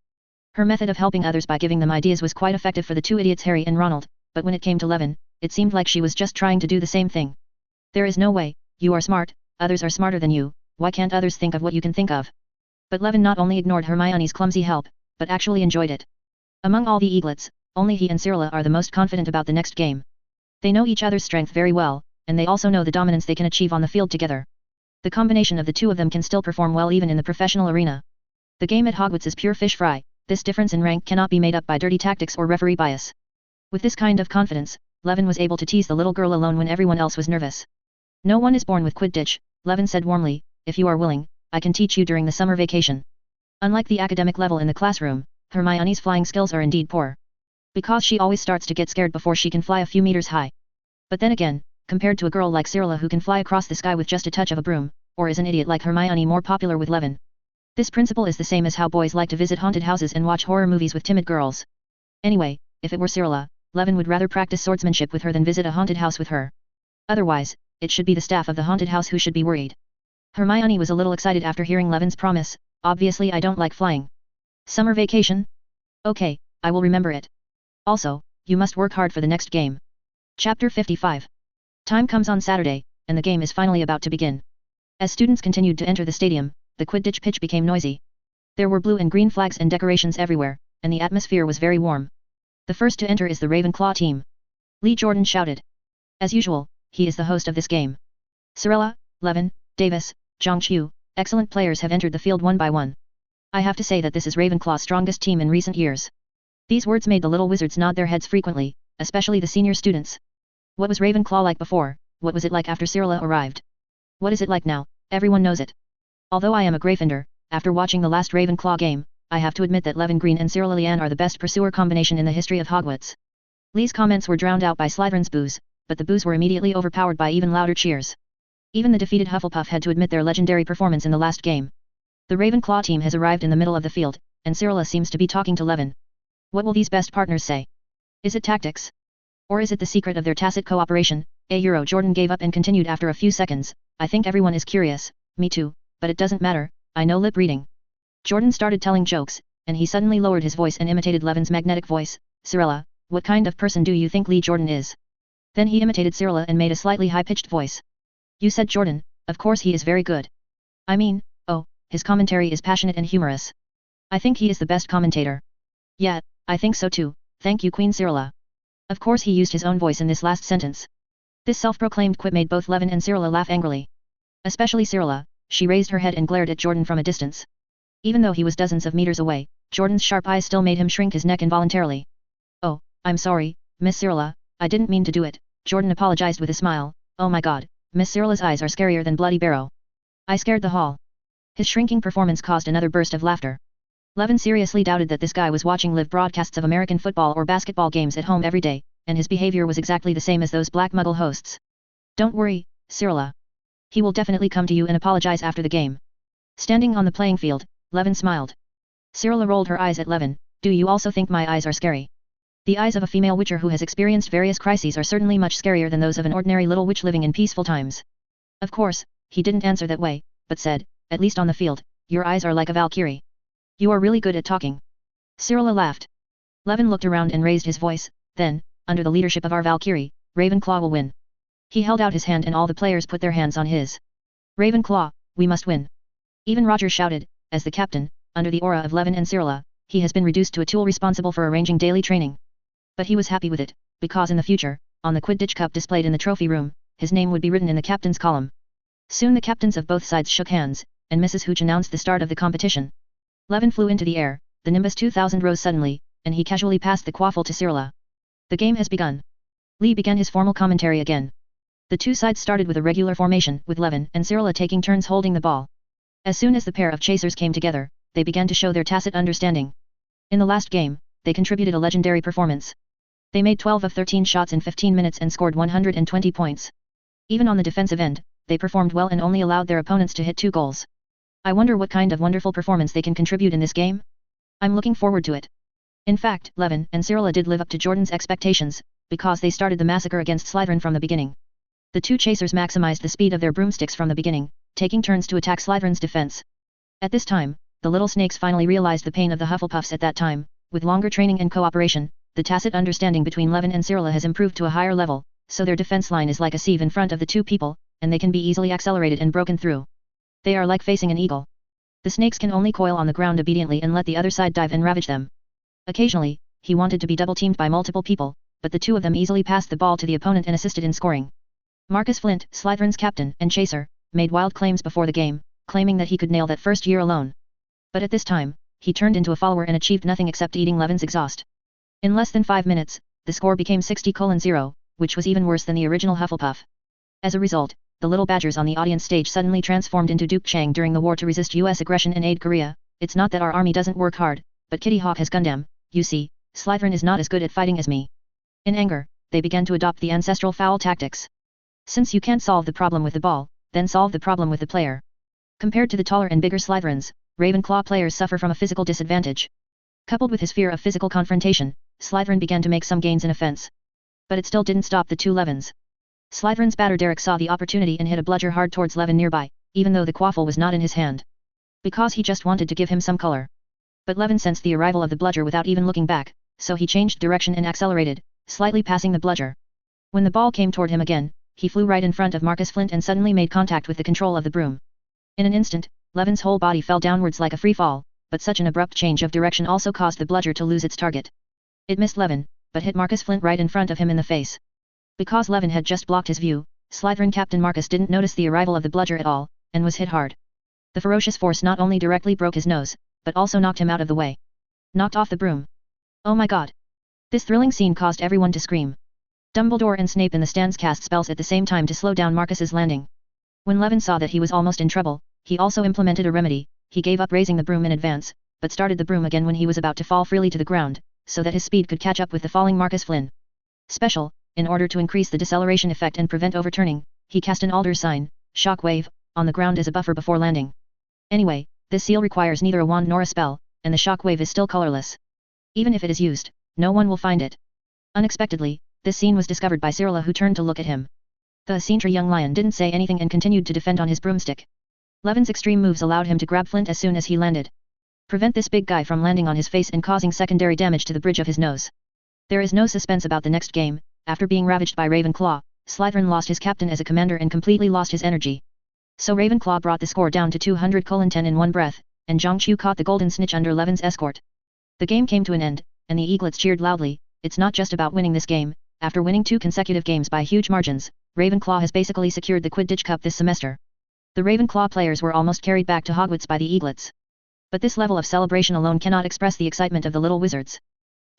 Her method of helping others by giving them ideas was quite effective for the 2 idiots Harry and Ronald, but when it came to Levin, it seemed like she was just trying to do the same thing. There is no way, you are smart, others are smarter than you, why can't others think of what you can think of? But Levin not only ignored Hermione's clumsy help, but actually enjoyed it. Among all the eaglets, only he and Cyrilla are the most confident about the next game. They know each other's strength very well, and they also know the dominance they can achieve on the field together. The combination of the 2 of them can still perform well even in the professional arena. The game at Hogwarts is pure fish fry, this difference in rank cannot be made up by dirty tactics or referee bias. With this kind of confidence, Levin was able to tease the little girl alone when everyone else was nervous. No one is born with Quidditch, Levin said warmly, if you are willing, I can teach you during the summer vacation. Unlike the academic level in the classroom, Hermione's flying skills are indeed poor. Because she always starts to get scared before she can fly a few meters high. But then again, compared to a girl like Cyrilla who can fly across the sky with just a touch of a broom, or is an idiot like Hermione more popular with Levin. This principle is the same as how boys like to visit haunted houses and watch horror movies with timid girls. Anyway, if it were Cyrilla, Levin would rather practice swordsmanship with her than visit a haunted house with her. Otherwise, it should be the staff of the haunted house who should be worried. Hermione was a little excited after hearing Levin's promise. Obviously I don't like flying. Summer vacation? Okay, I will remember it. Also, you must work hard for the next game. Chapter 55. Time comes on Saturday, and the game is finally about to begin. As students continued to enter the stadium, the Quidditch pitch became noisy. There were blue and green flags and decorations everywhere, and the atmosphere was very warm. The first to enter is the Ravenclaw team. Lee Jordan shouted. As usual, he is the host of this game. Cyrilla, Levin, Davis, Zhongqiu, excellent players have entered the field one by one. I have to say that this is Ravenclaw's strongest team in recent years. These words made the little wizards nod their heads frequently, especially the senior students. What was Ravenclaw like before? What was it like after Cyrilla arrived? What is it like now? Everyone knows it. Although I am a Gryffindor, after watching the last Ravenclaw game, I have to admit that Levin Green and Cyrilla Lian are the best pursuer combination in the history of Hogwarts. Lee's comments were drowned out by Slytherin's boos, but the boos were immediately overpowered by even louder cheers. Even the defeated Hufflepuff had to admit their legendary performance in the last game. The Ravenclaw team has arrived in the middle of the field, and Cyrilla seems to be talking to Levin. What will these best partners say? Is it tactics? Or is it the secret of their tacit cooperation? Jordan gave up and continued after a few seconds. I think everyone is curious, me too, but it doesn't matter, I know lip reading. Jordan started telling jokes, and he suddenly lowered his voice and imitated Levin's magnetic voice. Cyrilla, what kind of person do you think Lee Jordan is? Then he imitated Cyrilla and made a slightly high-pitched voice. You said Jordan, of course he is very good. I mean, oh, his commentary is passionate and humorous. I think he is the best commentator. Yeah, I think so too, thank you Queen Cyrilla. Of course he used his own voice in this last sentence. This self-proclaimed quip made both Levin and Cyrilla laugh angrily. Especially Cyrilla, she raised her head and glared at Jordan from a distance. Even though he was dozens of meters away, Jordan's sharp eyes still made him shrink his neck involuntarily. Oh, I'm sorry, Miss Cyrilla, I didn't mean to do it, Jordan apologized with a smile. Oh my god, Miss Cyrilla's eyes are scarier than Bloody Barrow. I scared the hall. His shrinking performance caused another burst of laughter. Levin seriously doubted that this guy was watching live broadcasts of American football or basketball games at home every day, and his behavior was exactly the same as those black muggle hosts. Don't worry, Cyrilla. He will definitely come to you and apologize after the game. Standing on the playing field, Levin smiled. Cyrilla rolled her eyes at Levin. Do you also think my eyes are scary? The eyes of a female witcher who has experienced various crises are certainly much scarier than those of an ordinary little witch living in peaceful times. Of course, he didn't answer that way, but said, at least on the field, your eyes are like a Valkyrie. You are really good at talking. Cyrilla laughed. Levin looked around and raised his voice, then, under the leadership of our Valkyrie, Ravenclaw will win. He held out his hand and all the players put their hands on his. Ravenclaw, we must win. Even Roger shouted, as the captain, under the aura of Levin and Cyrilla, he has been reduced to a tool responsible for arranging daily training. But he was happy with it, because in the future, on the Quidditch Cup displayed in the trophy room, his name would be written in the captain's column. Soon the captains of both sides shook hands, and Mrs. Hooch announced the start of the competition. Levin flew into the air, the Nimbus 2000 rose suddenly, and he casually passed the quaffle to Cyrilla. The game has begun. Lee began his formal commentary again. The two sides started with a regular formation, with Levin and Cyrilla taking turns holding the ball. As soon as the pair of chasers came together, they began to show their tacit understanding. In the last game, they contributed a legendary performance. They made 12 of 13 shots in 15 minutes and scored 120 points. Even on the defensive end, they performed well and only allowed their opponents to hit 2 goals. I wonder what kind of wonderful performance they can contribute in this game? I'm looking forward to it. In fact, Levin and Cyrilla did live up to Jordan's expectations, because they started the massacre against Slytherin from the beginning. The two chasers maximized the speed of their broomsticks from the beginning, taking turns to attack Slytherin's defense. At this time, the little snakes finally realized the pain of the Hufflepuffs at that time. With longer training and cooperation, the tacit understanding between Levin and Cyrilla has improved to a higher level, so their defense line is like a sieve in front of the two people, and they can be easily accelerated and broken through. They are like facing an eagle. The snakes can only coil on the ground obediently and let the other side dive and ravage them. Occasionally, he wanted to be double-teamed by multiple people, but the two of them easily passed the ball to the opponent and assisted in scoring. Marcus Flint, Slytherin's captain and chaser, made wild claims before the game, claiming that he could nail that first year alone. But at this time, he turned into a follower and achieved nothing except eating Levin's exhaust. In less than 5 minutes, the score became 60-0, which was even worse than the original Hufflepuff. As a result, the little badgers on the audience stage suddenly transformed into Duke Chang during the war to resist US aggression and aid Korea. It's not that our army doesn't work hard, but Kitty Hawk has Gundam. You see, Slytherin is not as good at fighting as me. In anger, they began to adopt the ancestral foul tactics. Since you can't solve the problem with the ball, then solve the problem with the player. Compared to the taller and bigger Slytherins, Ravenclaw players suffer from a physical disadvantage. Coupled with his fear of physical confrontation, Slytherin began to make some gains in offense. But it still didn't stop the two Levins. Slytherin's batter Derek saw the opportunity and hit a bludger hard towards Levin nearby, even though the quaffle was not in his hand. Because he just wanted to give him some color. But Levin sensed the arrival of the bludger without even looking back, so he changed direction and accelerated, slightly passing the bludger. When the ball came toward him again, he flew right in front of Marcus Flint and suddenly made contact with the control of the broom. In an instant, Levin's whole body fell downwards like a free fall, but such an abrupt change of direction also caused the bludger to lose its target. It missed Levin, but hit Marcus Flint right in front of him in the face. Because Levin had just blocked his view, Slytherin Captain Marcus didn't notice the arrival of the bludger at all, and was hit hard. The ferocious force not only directly broke his nose, but also knocked him out of the way. Knocked off the broom. Oh my god! This thrilling scene caused everyone to scream. Dumbledore and Snape in the stands cast spells at the same time to slow down Marcus's landing. When Levin saw that he was almost in trouble, he also implemented a remedy. He gave up raising the broom in advance, but started the broom again when he was about to fall freely to the ground, so that his speed could catch up with the falling Marcus Flynn. Special, in order to increase the deceleration effect and prevent overturning, he cast an alder sign, shock wave, on the ground as a buffer before landing. Anyway, this seal requires neither a wand nor a spell, and the shock wave is still colorless. Even if it is used, no one will find it. Unexpectedly, this scene was discovered by Cyrilla, who turned to look at him. The eccentric young lion didn't say anything and continued to defend on his broomstick. Levin's extreme moves allowed him to grab Flint as soon as he landed. Prevent this big guy from landing on his face and causing secondary damage to the bridge of his nose. There is no suspense about the next game. After being ravaged by Ravenclaw, Slytherin lost his captain as a commander and completely lost his energy. So Ravenclaw brought the score down to 200-10 in one breath, and Zhang Chu caught the golden snitch under Levin's escort. The game came to an end, and the eaglets cheered loudly. It's not just about winning this game. After winning 2 consecutive games by huge margins, Ravenclaw has basically secured the Quidditch Cup this semester. The Ravenclaw players were almost carried back to Hogwarts by the eaglets. But this level of celebration alone cannot express the excitement of the little wizards.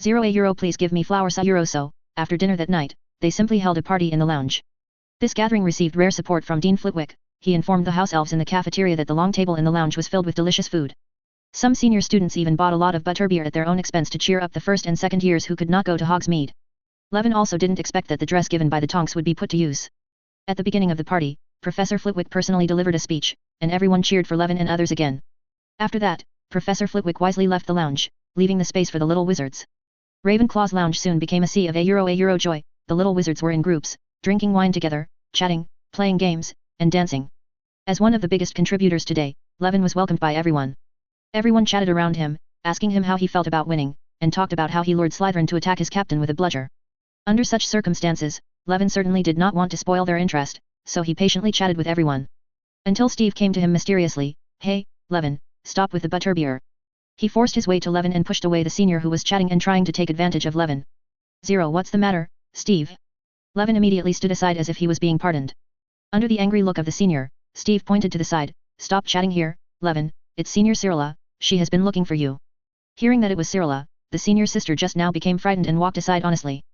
€0 please give me flowers €. So, after dinner that night, they simply held a party in the lounge. This gathering received rare support from Dean Flitwick. He informed the house elves in the cafeteria that the long table in the lounge was filled with delicious food. Some senior students even bought a lot of butterbeer at their own expense to cheer up the first and second years who could not go to Hogsmeade. Levin also didn't expect that the dress given by the Tonks would be put to use. At the beginning of the party, Professor Flitwick personally delivered a speech, and everyone cheered for Levin and others again. After that, Professor Flitwick wisely left the lounge, leaving the space for the little wizards. Ravenclaw's lounge soon became a sea of a euro joy. The little wizards were in groups, drinking wine together, chatting, playing games, and dancing. As one of the biggest contributors today, Levin was welcomed by everyone. Everyone chatted around him, asking him how he felt about winning, and talked about how he lured Slytherin to attack his captain with a bludger. Under such circumstances, Levin certainly did not want to spoil their interest, so he patiently chatted with everyone. Until Steve came to him mysteriously. Hey, Levin, stop with the butterbeer. He forced his way to Levin and pushed away the senior who was chatting and trying to take advantage of Levin. Zero, what's the matter, Steve? Levin immediately stood aside as if he was being pardoned. Under the angry look of the senior, Steve pointed to the side. Stop chatting here, Levin, it's Senior Cyrilla, she has been looking for you. Hearing that it was Cyrilla, the senior sister just now became frightened and walked aside honestly.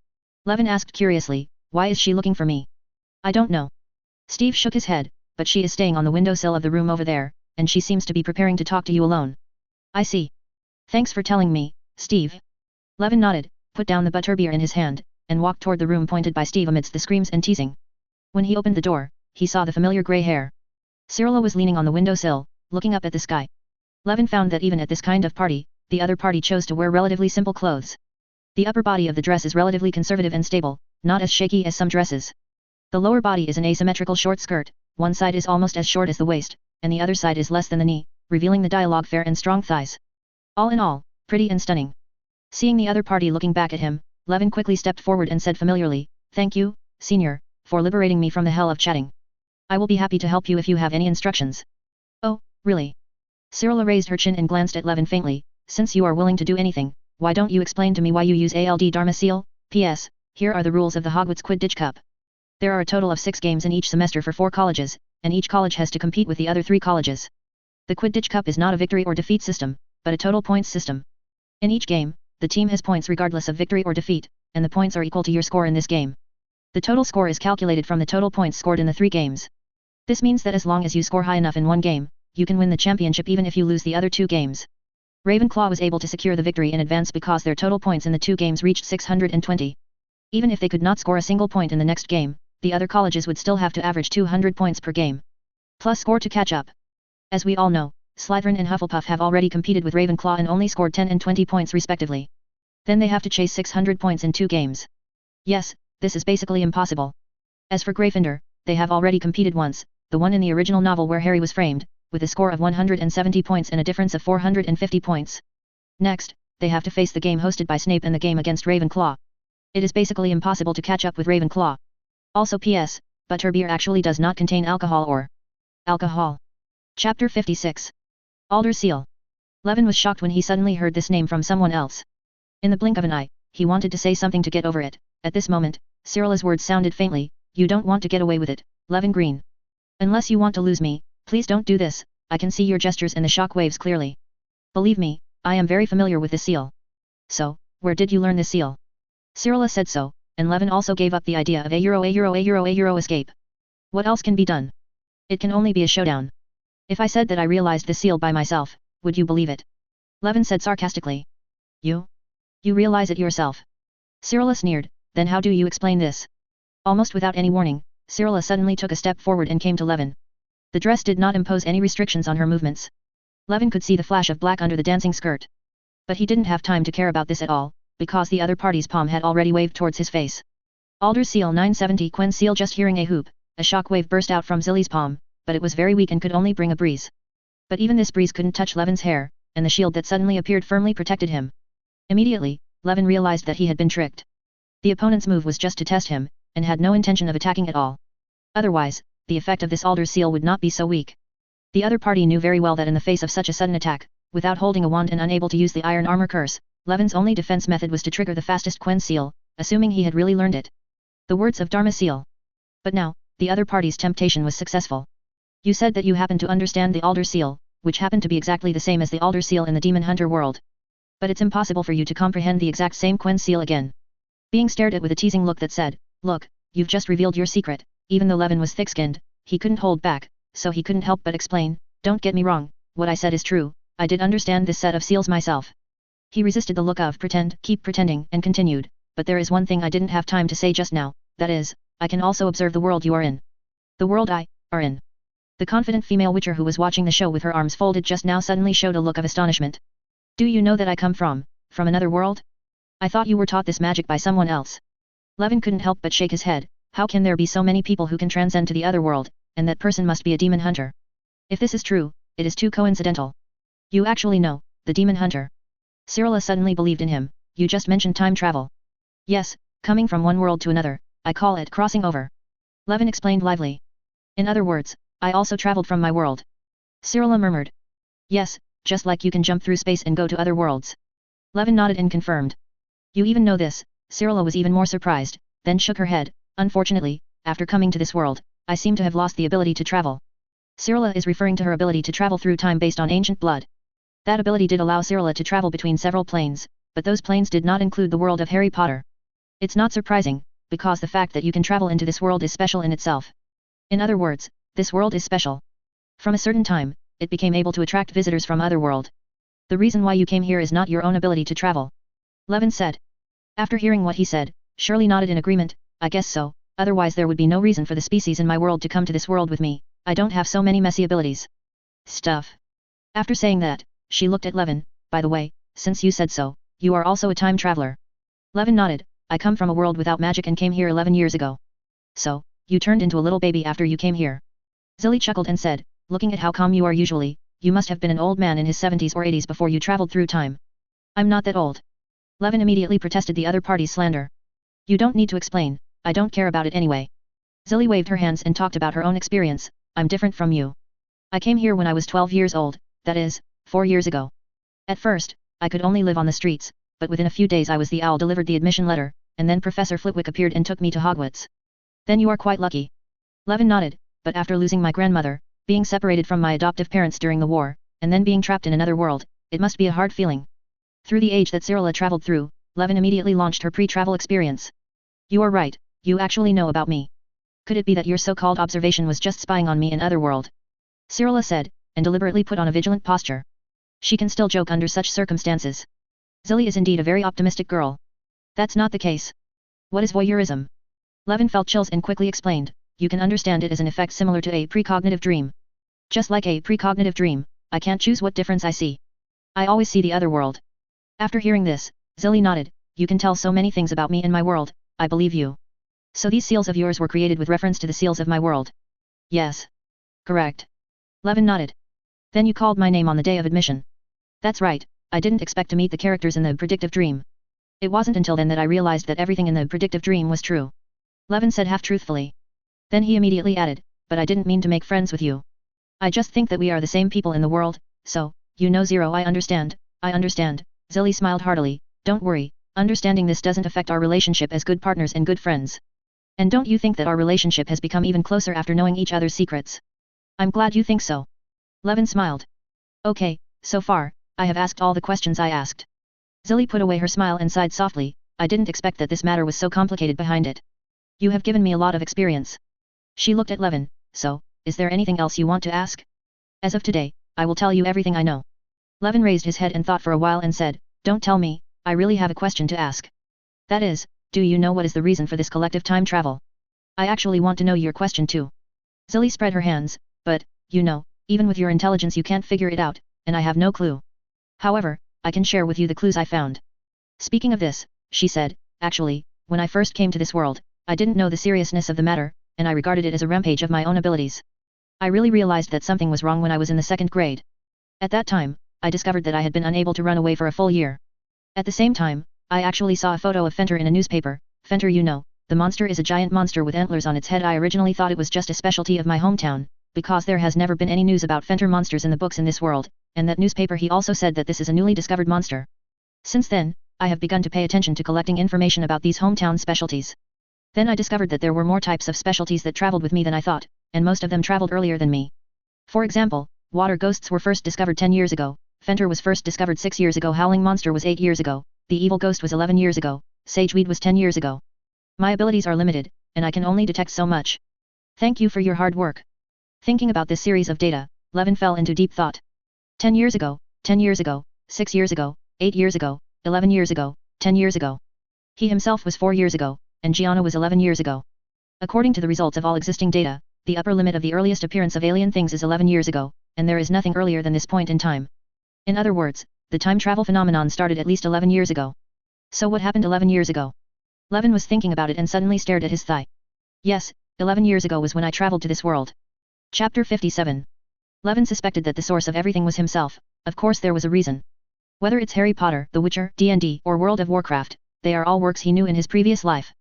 Levin asked curiously, why is she looking for me? I don't know. Steve shook his head, but she is staying on the windowsill of the room over there, and she seems to be preparing to talk to you alone. I see. Thanks for telling me, Steve. Levin nodded, put down the butterbeer in his hand, and walked toward the room pointed by Steve amidst the screams and teasing. When he opened the door, he saw the familiar grey hair. Cyrilla was leaning on the windowsill, looking up at the sky. Levin found that even at this kind of party, the other party chose to wear relatively simple clothes. The upper body of the dress is relatively conservative and stable, not as shaky as some dresses. The lower body is an asymmetrical short skirt, one side is almost as short as the waist, and the other side is less than the knee, revealing the dialogue fair and strong thighs. All in all, pretty and stunning. Seeing the other party looking back at him, Levin quickly stepped forward and said familiarly, Thank you, Senior, for liberating me from the hell of chatting. I will be happy to help you if you have any instructions. Oh, really? Cyrilla raised her chin and glanced at Levin faintly. Since you are willing to do anything, why don't you explain to me why you use ALD Dharma Seal? P.S. Here are the rules of the Hogwarts Quidditch Cup. There are a total of 6 games in each semester for 4 colleges, and each college has to compete with the other 3 colleges. The Quidditch Cup is not a victory or defeat system, but a total points system. In each game, the team has points regardless of victory or defeat, and the points are equal to your score in this game. The total score is calculated from the total points scored in the 3 games. This means that as long as you score high enough in one game, you can win the championship even if you lose the other 2 games. Ravenclaw was able to secure the victory in advance because their total points in the 2 games reached 620. Even if they could not score a single point in the next game, the other colleges would still have to average 200 points per game, plus score to catch up. As we all know, Slytherin and Hufflepuff have already competed with Ravenclaw and only scored 10 and 20 points respectively. Then they have to chase 600 points in 2 games. Yes, this is basically impossible. As for Gryffindor, they have already competed once, the one in the original novel where Harry was framed, with a score of 170 points and a difference of 450 points. Next, they have to face the game hosted by Snape and the game against Ravenclaw. It is basically impossible to catch up with Ravenclaw. Also P.S. Butterbeer actually does not contain alcohol or alcohol. Chapter 56. Alder Seal. Levin was shocked when he suddenly heard this name from someone else. In the blink of an eye, he wanted to say something to get over it. At this moment, Cyrilla's words sounded faintly, You don't want to get away with it, Levin Green. Unless you want to lose me, please don't do this, I can see your gestures and the shock waves clearly. Believe me, I am very familiar with this seal. So, where did you learn this seal? Cyrilla said so, and Levin also gave up the idea of a euro escape. What else can be done? It can only be a showdown. If I said that I realized this seal by myself, would you believe it? Levin said sarcastically. You realize it yourself. Cyrilla sneered, then how do you explain this? Almost without any warning, Cyrilla suddenly took a step forward and came to Levin. The dress did not impose any restrictions on her movements. Levin could see the flash of black under the dancing skirt. But he didn't have time to care about this at all, because the other party's palm had already waved towards his face. Alder Seal 970 Quen Seal. Just hearing a whoop, a shock wave burst out from Zilly's palm, but it was very weak and could only bring a breeze. But even this breeze couldn't touch Levin's hair, and the shield that suddenly appeared firmly protected him. Immediately, Levin realized that he had been tricked. The opponent's move was just to test him, and had no intention of attacking at all. Otherwise, the effect of this Alder Seal would not be so weak. The other party knew very well that in the face of such a sudden attack, without holding a wand and unable to use the iron armor curse, Levin's only defense method was to trigger the fastest Quen Seal, assuming he had really learned it. The words of Dharma Seal. But now, the other party's temptation was successful. You said that you happened to understand the Alder Seal, which happened to be exactly the same as the Alder Seal in the Demon Hunter world. But it's impossible for you to comprehend the exact same Quen Seal again. Being stared at with a teasing look that said, Look, you've just revealed your secret. Even though Levin was thick-skinned, he couldn't hold back, so he couldn't help but explain, Don't get me wrong, what I said is true, I did understand this set of seals myself. He resisted the look of keep pretending, and continued, but there is one thing I didn't have time to say just now, that is, I can also observe the world you are in. The world I are in. The confident female witcher who was watching the show with her arms folded just now suddenly showed a look of astonishment. Do you know that I come from another world? I thought you were taught this magic by someone else. Levin couldn't help but shake his head. How can there be so many people who can transcend to the other world, and that person must be a demon hunter? If this is true, it is too coincidental. You actually know, the demon hunter. Cyrilla suddenly believed in him. You just mentioned time travel. Yes, coming from one world to another, I call it crossing over. Levin explained lively. In other words, I also traveled from my world. Cyrilla murmured. Yes, just like you can jump through space and go to other worlds. Levin nodded and confirmed. You even know this. Cyrilla was even more surprised, then shook her head. Unfortunately, after coming to this world, I seem to have lost the ability to travel. Cyrilla is referring to her ability to travel through time based on ancient blood. That ability did allow Cyrilla to travel between several planes, but those planes did not include the world of Harry Potter. It's not surprising, because the fact that you can travel into this world is special in itself. In other words, this world is special. From a certain time, it became able to attract visitors from other world. The reason why you came here is not your own ability to travel. Levin said. After hearing what he said, Shirley nodded in agreement. I guess so, otherwise there would be no reason for the species in my world to come to this world with me. I don't have so many messy abilities. Stuff. After saying that, she looked at Levin. By the way, since you said so, you are also a time traveler. Levin nodded. I come from a world without magic and came here 11 years ago. So, you turned into a little baby after you came here. Zilly chuckled and said, looking at how calm you are usually, you must have been an old man in his 70s or 80s before you traveled through time. I'm not that old. Levin immediately protested the other party's slander. You don't need to explain, I don't care about it anyway. Zilly waved her hands and talked about her own experience. I'm different from you. I came here when I was 12 years old, that is, 4 years ago. At first, I could only live on the streets, but within a few days I was the owl delivered the admission letter, and then Professor Flitwick appeared and took me to Hogwarts. Then you are quite lucky. Levin nodded, but after losing my grandmother, being separated from my adoptive parents during the war, and then being trapped in another world, it must be a hard feeling. Through the age that Cyrilla traveled through, Levin immediately launched her pre-travel experience. You are right, you actually know about me. Could it be that your so-called observation was just spying on me in other world? Cyrilla said, and deliberately put on a vigilant posture. She can still joke under such circumstances. Zilly is indeed a very optimistic girl. That's not the case. What is voyeurism? Levin felt chills and quickly explained, you can understand it as an effect similar to a precognitive dream. Just like a precognitive dream, I can't choose what difference I see. I always see the other world. After hearing this, Zilly nodded, you can tell so many things about me and my world, I believe you. So these seals of yours were created with reference to the seals of my world. Yes. Correct. Levin nodded. Then you called my name on the day of admission. That's right, I didn't expect to meet the characters in the predictive dream. It wasn't until then that I realized that everything in the predictive dream was true. Levin said half-truthfully. Then he immediately added, but I didn't mean to make friends with you. I just think that we are the same people in the world, so, you know Zero I understand. Zilly smiled heartily, don't worry, understanding this doesn't affect our relationship as good partners and good friends. And don't you think that our relationship has become even closer after knowing each other's secrets? I'm glad you think so. Levin smiled. Okay, so far, I have asked all the questions I asked. Zilly put away her smile and sighed softly, I didn't expect that this matter was so complicated behind it. You have given me a lot of experience. She looked at Levin, so, is there anything else you want to ask? As of today, I will tell you everything I know. Levin raised his head and thought for a while and said, don't tell me, I really have a question to ask. That is, do you know what is the reason for this collective time travel? I actually want to know your question too. Zilly spread her hands, but, you know, even with your intelligence you can't figure it out, and I have no clue. However, I can share with you the clues I found. Speaking of this, she said, actually, when I first came to this world, I didn't know the seriousness of the matter, and I regarded it as a rampage of my own abilities. I really realized that something was wrong when I was in the 2nd grade. At that time, I discovered that I had been unable to run away for a full year. At the same time, I actually saw a photo of Fenter in a newspaper. Fenter, you know, the monster is a giant monster with antlers on its head. I originally thought it was just a specialty of my hometown, because there has never been any news about Fenter monsters in the books in this world, and that newspaper he also said that this is a newly discovered monster. Since then, I have begun to pay attention to collecting information about these hometown specialties. Then I discovered that there were more types of specialties that traveled with me than I thought, and most of them traveled earlier than me. For example, water ghosts were first discovered 10 years ago, Fenter was first discovered 6 years ago, Howling Monster was 8 years ago, the Evil Ghost was 11 years ago, Sageweed was 10 years ago. My abilities are limited, and I can only detect so much. Thank you for your hard work. Thinking about this series of data, Levin fell into deep thought. 10 years ago, 10 years ago, 6 years ago, 8 years ago, 11 years ago, 10 years ago. He himself was 4 years ago, and Gianna was 11 years ago. According to the results of all existing data, the upper limit of the earliest appearance of alien things is 11 years ago, and there is nothing earlier than this point in time. In other words, the time travel phenomenon started at least 11 years ago. So what happened 11 years ago? Levin was thinking about it and suddenly stared at his thigh. Yes, 11 years ago was when I traveled to this world. Chapter 57. Levin suspected that the source of everything was himself. Of course there was a reason. Whether it's Harry Potter, The Witcher, D&D, or World of Warcraft, they are all works he knew in his previous life.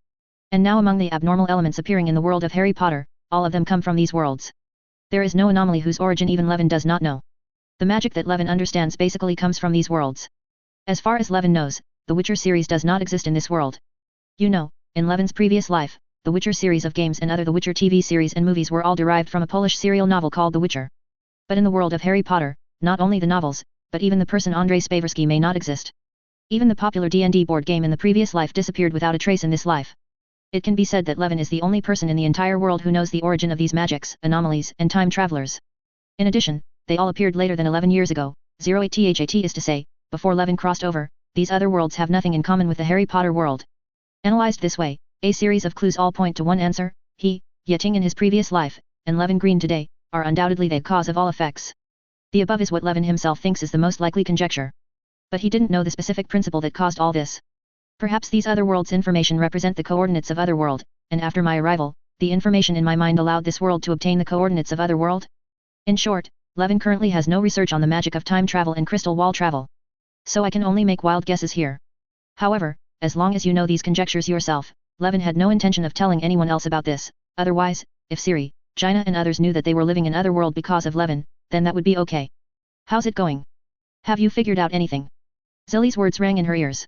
And now among the abnormal elements appearing in the world of Harry Potter, all of them come from these worlds. There is no anomaly whose origin even Levin does not know. The magic that Levin understands basically comes from these worlds. As far as Levin knows, the Witcher series does not exist in this world. You know, in Levin's previous life, the Witcher series of games and the Witcher TV series and movies were all derived from a Polish serial novel called The Witcher. But in the world of Harry Potter, not only the novels, but even the person Andrzej Spaversky may not exist. Even the popular D&D board game in the previous life disappeared without a trace in this life. It can be said that Levin is the only person in the entire world who knows the origin of these magics, anomalies, and time travelers. In addition, they all appeared later than 11 years ago, 08that is to say, before Levin crossed over. These other worlds have nothing in common with the Harry Potter world. Analyzed this way, a series of clues all point to one answer: he, Yeting in his previous life, and Levin Green today, are undoubtedly the cause of all effects. The above is what Levin himself thinks is the most likely conjecture. But he didn't know the specific principle that caused all this. Perhaps these other worlds' information represent the coordinates of Otherworld, and after my arrival, the information in my mind allowed this world to obtain the coordinates of Otherworld? In short, Levin currently has no research on the magic of time travel and crystal wall travel. So I can only make wild guesses here. However, as long as you know these conjectures yourself, Levin had no intention of telling anyone else about this. Otherwise, if Siri, Gina and others knew that they were living in Otherworld because of Levin, then that would be okay. How's it going? Have you figured out anything? Zilly's words rang in her ears.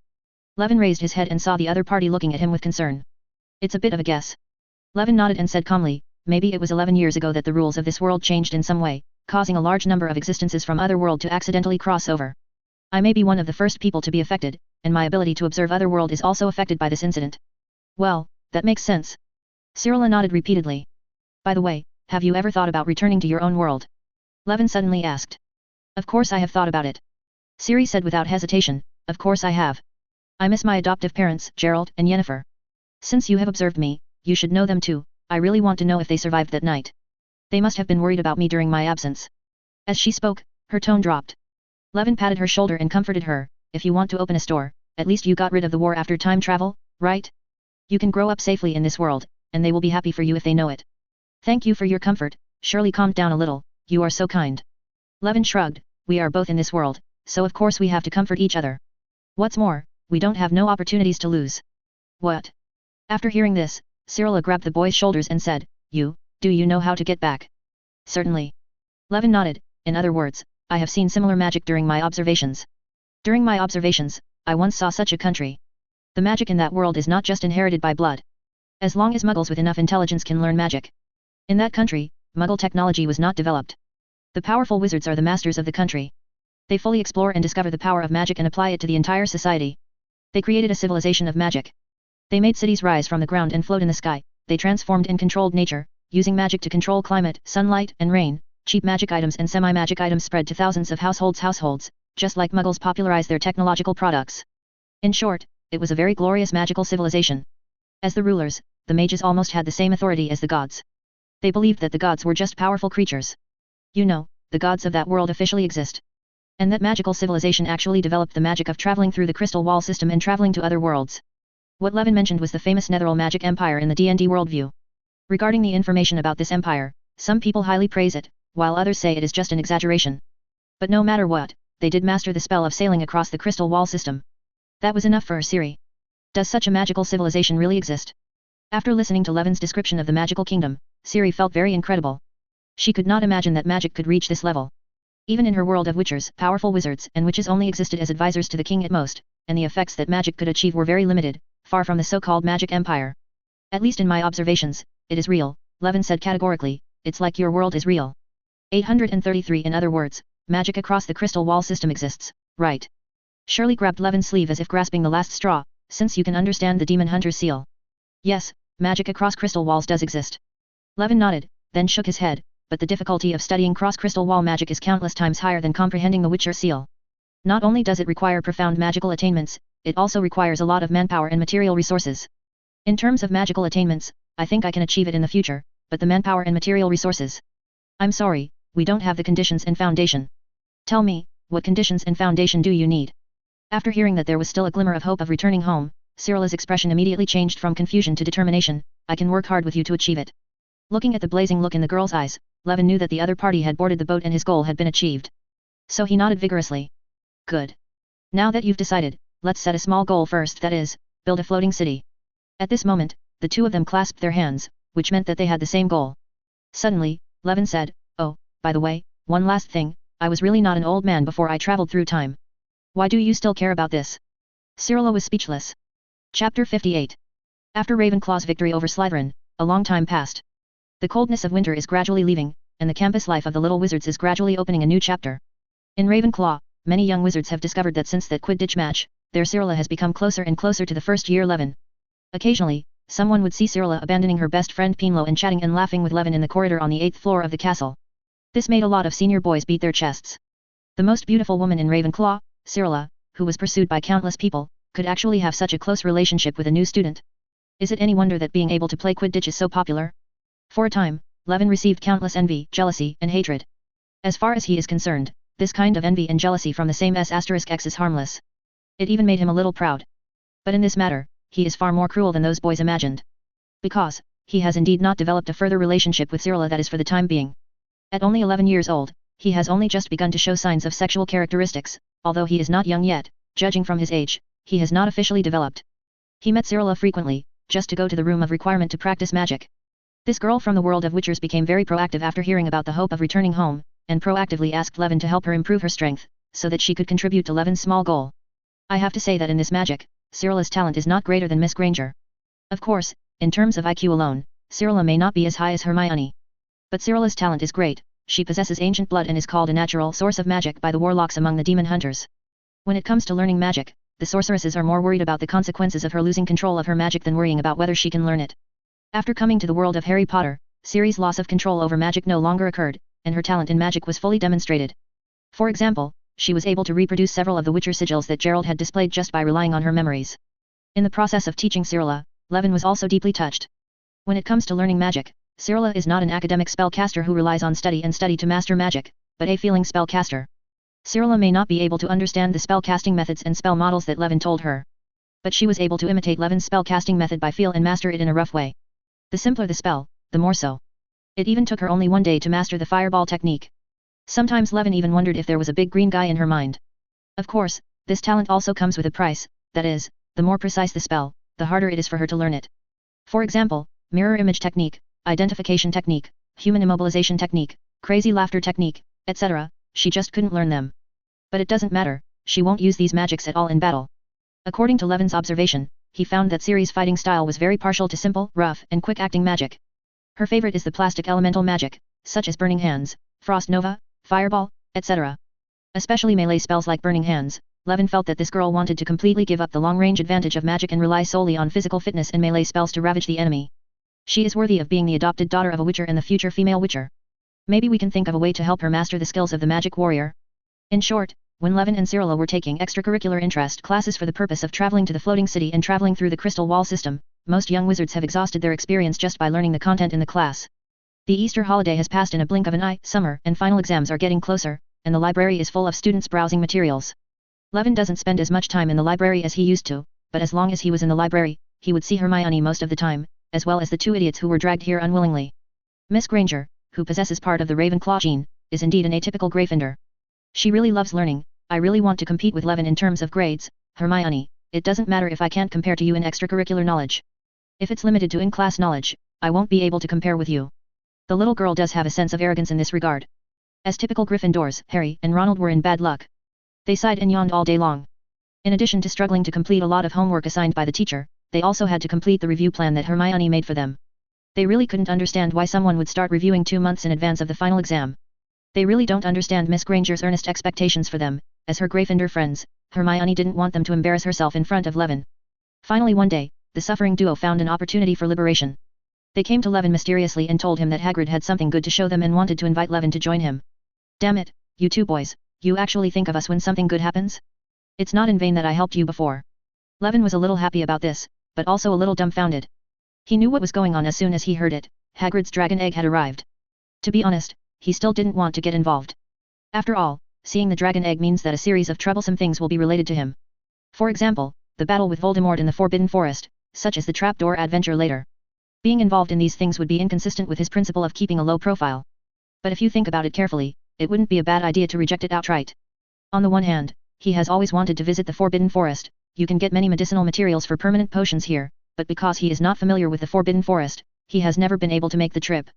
Levin raised his head and saw the other party looking at him with concern. It's a bit of a guess. Levin nodded and said calmly, maybe it was 11 years ago that the rules of this world changed in some way, causing a large number of existences from Otherworld to accidentally cross over. I may be one of the first people to be affected, and my ability to observe Otherworld is also affected by this incident. Well, that makes sense. Cyrilla nodded repeatedly. By the way, have you ever thought about returning to your own world? Levin suddenly asked. Of course I have thought about it. Siri said without hesitation, of course I have. I miss my adoptive parents, Gerald and Yennefer. Since you have observed me, you should know them too. I really want to know if they survived that night. They must have been worried about me during my absence. As she spoke, her tone dropped. Levin patted her shoulder and comforted her. If you want to open a store, at least you got rid of the war after time travel, right? You can grow up safely in this world, and they will be happy for you if they know it. Thank you for your comfort. Shirley calmed down a little. You are so kind. Levin shrugged. We are both in this world, so of course we have to comfort each other. What's more, we don't have no opportunities to lose. What? After hearing this, Cyrilla grabbed the boy's shoulders and said, do you know how to get back? Certainly. Levin nodded. In other words, I have seen similar magic during my observations. During my observations, I once saw such a country. The magic in that world is not just inherited by blood. As long as muggles with enough intelligence can learn magic. In that country, muggle technology was not developed. The powerful wizards are the masters of the country. They fully explore and discover the power of magic and apply it to the entire society. They created a civilization of magic. They made cities rise from the ground and float in the sky. They transformed and controlled nature, using magic to control climate, sunlight, and rain. Cheap magic items and semi-magic items spread to thousands of households, just like muggles popularize their technological products. In short, it was a very glorious magical civilization. As the rulers, the mages almost had the same authority as the gods. They believed that the gods were just powerful creatures. You know, the gods of that world officially exist. And that magical civilization actually developed the magic of traveling through the crystal wall system and traveling to other worlds. What Levin mentioned was the famous Netheril magic empire in the D&D worldview. Regarding the information about this empire, some people highly praise it, while others say it is just an exaggeration. But no matter what, they did master the spell of sailing across the crystal wall system. That was enough for Siri. Does such a magical civilization really exist? After listening to Levin's description of the magical kingdom, Siri felt very incredible. She could not imagine that magic could reach this level. Even in her world of witchers, powerful wizards and witches only existed as advisors to the king at most, and the effects that magic could achieve were very limited, far from the so-called magic empire. At least in my observations, it is real, Levin said categorically. It's like your world is real. 833 In other words, magic across the crystal wall system exists, right? Shirley grabbed Levin's sleeve as if grasping the last straw, since you can understand the demon hunter's seal. Yes, magic across crystal walls does exist. Levin nodded, then shook his head, but the difficulty of studying cross-crystal wall magic is countless times higher than comprehending the Witcher seal. Not only does it require profound magical attainments, it also requires a lot of manpower and material resources. In terms of magical attainments, I think I can achieve it in the future, but the manpower and material resources. I'm sorry, we don't have the conditions and foundation. Tell me, what conditions and foundation do you need? After hearing that there was still a glimmer of hope of returning home, Cyrilla's expression immediately changed from confusion to determination. I can work hard with you to achieve it. Looking at the blazing look in the girl's eyes, Levin knew that the other party had boarded the boat and his goal had been achieved. So he nodded vigorously. Good. Now that you've decided, let's set a small goal first, that is, build a floating city. At this moment, the two of them clasped their hands, which meant that they had the same goal. Suddenly, Levin said, "Oh, by the way, one last thing, I was really not an old man before I traveled through time. Why do you still care about this?" Cyrilla was speechless. Chapter 58. After Ravenclaw's victory over Slytherin, a long time passed. The coldness of winter is gradually leaving, and the campus life of the Little Wizards is gradually opening a new chapter. In Ravenclaw, many young wizards have discovered that since that Quidditch match, their Cyrilla has become closer and closer to the first-year Levin. Occasionally, someone would see Cyrilla abandoning her best friend Pinlo and chatting and laughing with Levin in the corridor on the 8th floor of the castle. This made a lot of senior boys beat their chests. The most beautiful woman in Ravenclaw, Cyrilla, who was pursued by countless people, could actually have such a close relationship with a new student. Is it any wonder that being able to play Quidditch is so popular? For a time, Levin received countless envy, jealousy, and hatred. As far as he is concerned, this kind of envy and jealousy from the same S**X is harmless. It even made him a little proud. But in this matter, he is far more cruel than those boys imagined. Because, he has indeed not developed a further relationship with Cyrilla, that is for the time being. At only 11 years old, he has only just begun to show signs of sexual characteristics, although he is not young yet, judging from his age, he has not officially developed. He met Cyrilla frequently, just to go to the room of requirement to practice magic. This girl from the world of witchers became very proactive after hearing about the hope of returning home, and proactively asked Levin to help her improve her strength, so that she could contribute to Levin's small goal. I have to say that in this magic, Cyrilla's talent is not greater than Miss Granger. Of course, in terms of IQ alone, Cyrilla may not be as high as Hermione. But Cyrilla's talent is great. She possesses ancient blood and is called a natural source of magic by the warlocks among the demon hunters. When it comes to learning magic, the sorceresses are more worried about the consequences of her losing control of her magic than worrying about whether she can learn it. After coming to the world of Harry Potter, Ciri's loss of control over magic no longer occurred, and her talent in magic was fully demonstrated. For example, she was able to reproduce several of the Witcher sigils that Gerald had displayed just by relying on her memories. In the process of teaching Cyrilla, Levin was also deeply touched. When it comes to learning magic, Cyrilla is not an academic spellcaster who relies on study to master magic, but a feeling spellcaster. Cyrilla may not be able to understand the spellcasting methods and spell models that Levin told her. But she was able to imitate Levin's spellcasting method by feel and master it in a rough way. The simpler the spell, the more so. It even took her only one day to master the fireball technique. Sometimes Levin even wondered if there was a big green guy in her mind. Of course, this talent also comes with a price, that is, the more precise the spell, the harder it is for her to learn it. For example, mirror image technique, identification technique, human immobilization technique, crazy laughter technique, etc., she just couldn't learn them. But it doesn't matter, she won't use these magics at all in battle. According to Levin's observation, he found that Ciri's fighting style was very partial to simple, rough, and quick-acting magic. Her favorite is the plastic elemental magic, such as Burning Hands, Frost Nova, Fireball, etc. Especially melee spells like Burning Hands. Levin felt that this girl wanted to completely give up the long-range advantage of magic and rely solely on physical fitness and melee spells to ravage the enemy. She is worthy of being the adopted daughter of a Witcher and the future female Witcher. Maybe we can think of a way to help her master the skills of the magic warrior. In short, when Levin and Cyrilla were taking extracurricular interest classes for the purpose of traveling to the floating city and traveling through the crystal wall system, most young wizards have exhausted their experience just by learning the content in the class. The Easter holiday has passed in a blink of an eye, summer and final exams are getting closer, and the library is full of students browsing materials. Levin doesn't spend as much time in the library as he used to, but as long as he was in the library, he would see Hermione most of the time, as well as the two idiots who were dragged here unwillingly. Miss Granger, who possesses part of the Ravenclaw gene, is indeed an atypical Gryffindor. She really loves learning. I really want to compete with Levin in terms of grades. Hermione, it doesn't matter if I can't compare to you in extracurricular knowledge. If it's limited to in-class knowledge, I won't be able to compare with you. The little girl does have a sense of arrogance in this regard. As typical Gryffindors, Harry and Ronald were in bad luck. They sighed and yawned all day long. In addition to struggling to complete a lot of homework assigned by the teacher, they also had to complete the review plan that Hermione made for them. They really couldn't understand why someone would start reviewing 2 months in advance of the final exam. They really don't understand Miss Granger's earnest expectations for them. As her Gryffindor friends, Hermione didn't want them to embarrass herself in front of Levin. Finally one day, the suffering duo found an opportunity for liberation. They came to Levin mysteriously and told him that Hagrid had something good to show them and wanted to invite Levin to join him. Damn it, you two boys, you actually think of us when something good happens? It's not in vain that I helped you before. Levin was a little happy about this, but also a little dumbfounded. He knew what was going on as soon as he heard it. Hagrid's dragon egg had arrived. To be honest, he still didn't want to get involved. After all, seeing the dragon egg means that a series of troublesome things will be related to him. For example, the battle with Voldemort in the Forbidden Forest, such as the trapdoor adventure later. Being involved in these things would be inconsistent with his principle of keeping a low profile. But if you think about it carefully, it wouldn't be a bad idea to reject it outright. On the one hand, he has always wanted to visit the Forbidden Forest. You can get many medicinal materials for permanent potions here, but because he is not familiar with the Forbidden Forest, he has never been able to make the trip.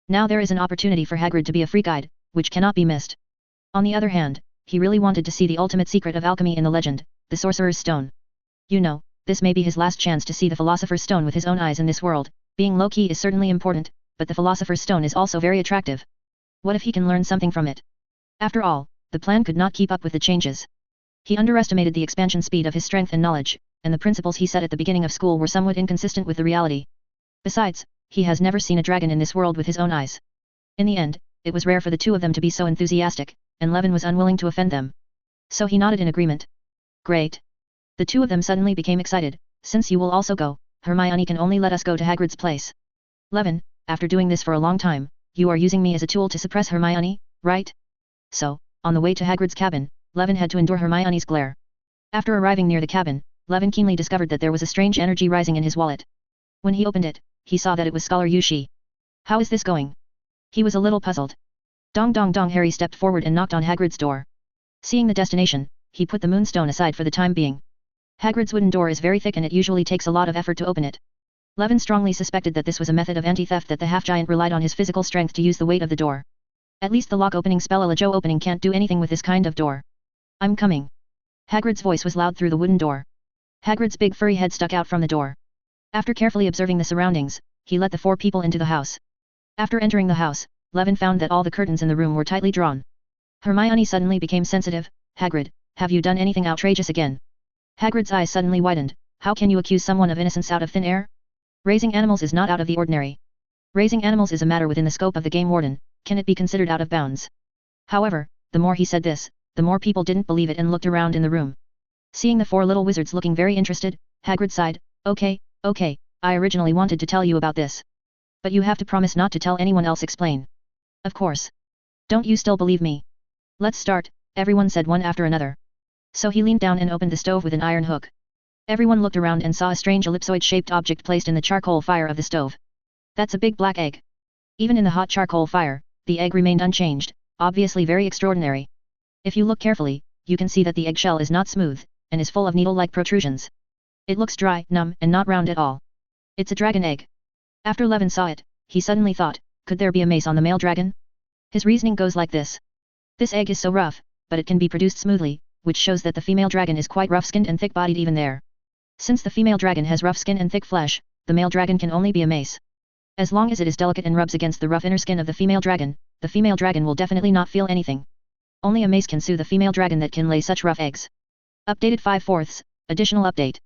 Now there is an opportunity for Hagrid to be a free guide, which cannot be missed. On the other hand, he really wanted to see the ultimate secret of alchemy in the legend, the Sorcerer's Stone. You know, this may be his last chance to see the Philosopher's Stone with his own eyes in this world. Being low-key is certainly important, but the Philosopher's Stone is also very attractive. What if he can learn something from it? After all, the plan could not keep up with the changes. He underestimated the expansion speed of his strength and knowledge, and the principles he set at the beginning of school were somewhat inconsistent with the reality. Besides, he has never seen a dragon in this world with his own eyes. In the end, it was rare for the two of them to be so enthusiastic, and Levin was unwilling to offend them. So he nodded in agreement. Great. The two of them suddenly became excited. Since you will also go, Hermione can only let us go to Hagrid's place. Levin, after doing this for a long time, you are using me as a tool to suppress Hermione, right? So, on the way to Hagrid's cabin, Levin had to endure Hermione's glare. After arriving near the cabin, Levin keenly discovered that there was a strange energy rising in his wallet. When he opened it, he saw that it was Scholar Yushi. How is this going? He was a little puzzled. Dong dong dong. Harry stepped forward and knocked on Hagrid's door. Seeing the destination, he put the moonstone aside for the time being. Hagrid's wooden door is very thick and it usually takes a lot of effort to open it. Levin strongly suspected that this was a method of anti-theft, that the half-giant relied on his physical strength to use the weight of the door. At least the lock-opening spell Elajo opening can't do anything with this kind of door. I'm coming. Hagrid's voice was loud through the wooden door. Hagrid's big furry head stuck out from the door. After carefully observing the surroundings, he let the four people into the house. After entering the house, Levin found that all the curtains in the room were tightly drawn. Hermione suddenly became sensitive. Hagrid, have you done anything outrageous again? Hagrid's eyes suddenly widened. How can you accuse someone of innocence out of thin air? Raising animals is not out of the ordinary. Raising animals is a matter within the scope of the game warden. Can it be considered out of bounds? However, the more he said this, the more people didn't believe it and looked around in the room. Seeing the four little wizards looking very interested, Hagrid sighed. Okay, I originally wanted to tell you about this. But you have to promise not to tell anyone else. Explain. Of course. Don't you still believe me? Let's start, everyone said one after another. So he leaned down and opened the stove with an iron hook. Everyone looked around and saw a strange ellipsoid-shaped object placed in the charcoal fire of the stove. That's a big black egg. Even in the hot charcoal fire, the egg remained unchanged, obviously very extraordinary. If you look carefully, you can see that the eggshell is not smooth, and is full of needle-like protrusions. It looks dry, numb, and not round at all. It's a dragon egg. After Levin saw it, he suddenly thought, could there be a mace on the male dragon? His reasoning goes like this. This egg is so rough, but it can be produced smoothly, which shows that the female dragon is quite rough-skinned and thick-bodied even there. Since the female dragon has rough skin and thick flesh, the male dragon can only be a mace. As long as it is delicate and rubs against the rough inner skin of the female dragon will definitely not feel anything. Only a mace can soothe a female dragon that can lay such rough eggs. Updated 5/4, additional update.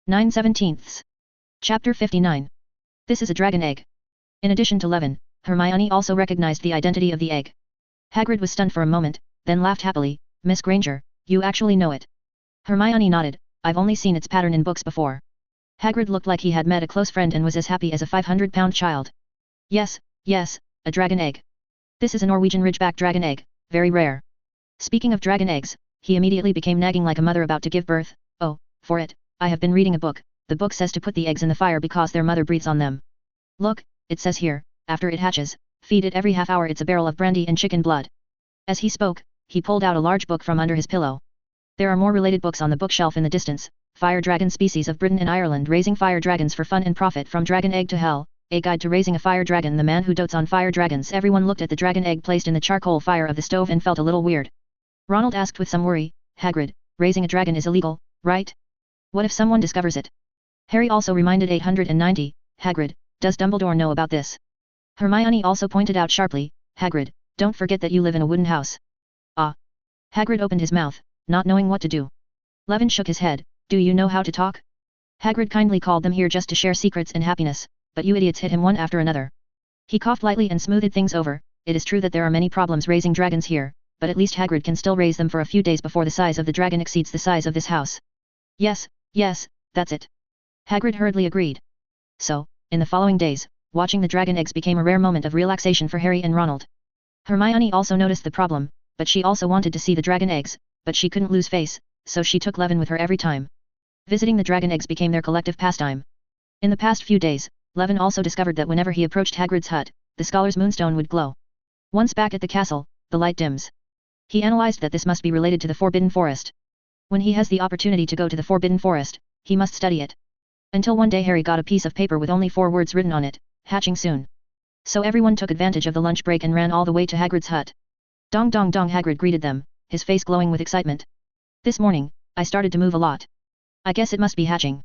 9/17. Chapter 59. This is a dragon egg. In addition to Levin, Hermione also recognized the identity of the egg. Hagrid was stunned for a moment, then laughed happily. Miss Granger, you actually know it. Hermione nodded. I've only seen its pattern in books before. Hagrid looked like he had met a close friend and was as happy as a 500-pound child. Yes, a dragon egg. This is a Norwegian ridgeback dragon egg, very rare. Speaking of dragon eggs, he immediately became nagging like a mother about to give birth. Oh, for it, I have been reading a book. The book says to put the eggs in the fire because their mother breathes on them. Look, it says here, after it hatches, feed it every half hour. It's a barrel of brandy and chicken blood. As he spoke, he pulled out a large book from under his pillow. There are more related books on the bookshelf in the distance. Fire Dragon Species of Britain and Ireland, Raising Fire Dragons for Fun and Profit, From Dragon Egg to Hell, A Guide to Raising a Fire Dragon, The Man Who Dotes on Fire Dragons. Everyone looked at the dragon egg placed in the charcoal fire of the stove and felt a little weird. Ronald asked with some worry, Hagrid, raising a dragon is illegal, right? What if someone discovers it? Harry also reminded 890, Hagrid, does Dumbledore know about this? Hermione also pointed out sharply, Hagrid, don't forget that you live in a wooden house. Ah. Hagrid opened his mouth, not knowing what to do. Levin shook his head. Do you know how to talk? Hagrid kindly called them here just to share secrets and happiness, but you idiots hit him one after another. He coughed lightly and smoothed things over. It is true that there are many problems raising dragons here, but at least Hagrid can still raise them for a few days before the size of the dragon exceeds the size of this house. Yes, yes, that's it. Hagrid hurriedly agreed. So, in the following days, watching the dragon eggs became a rare moment of relaxation for Harry and Ronald. Hermione also noticed the problem, but she also wanted to see the dragon eggs, but she couldn't lose face, so she took Levin with her every time. Visiting the dragon eggs became their collective pastime. In the past few days, Levin also discovered that whenever he approached Hagrid's hut, the scholar's moonstone would glow. Once back at the castle, the light dims. He analyzed that this must be related to the Forbidden Forest. When he has the opportunity to go to the Forbidden Forest, he must study it. Until one day Harry got a piece of paper with only 4 words written on it, hatching soon. So everyone took advantage of the lunch break and ran all the way to Hagrid's hut. Dong dong dong, Hagrid greeted them, his face glowing with excitement. This morning, I started to move a lot. I guess it must be hatching.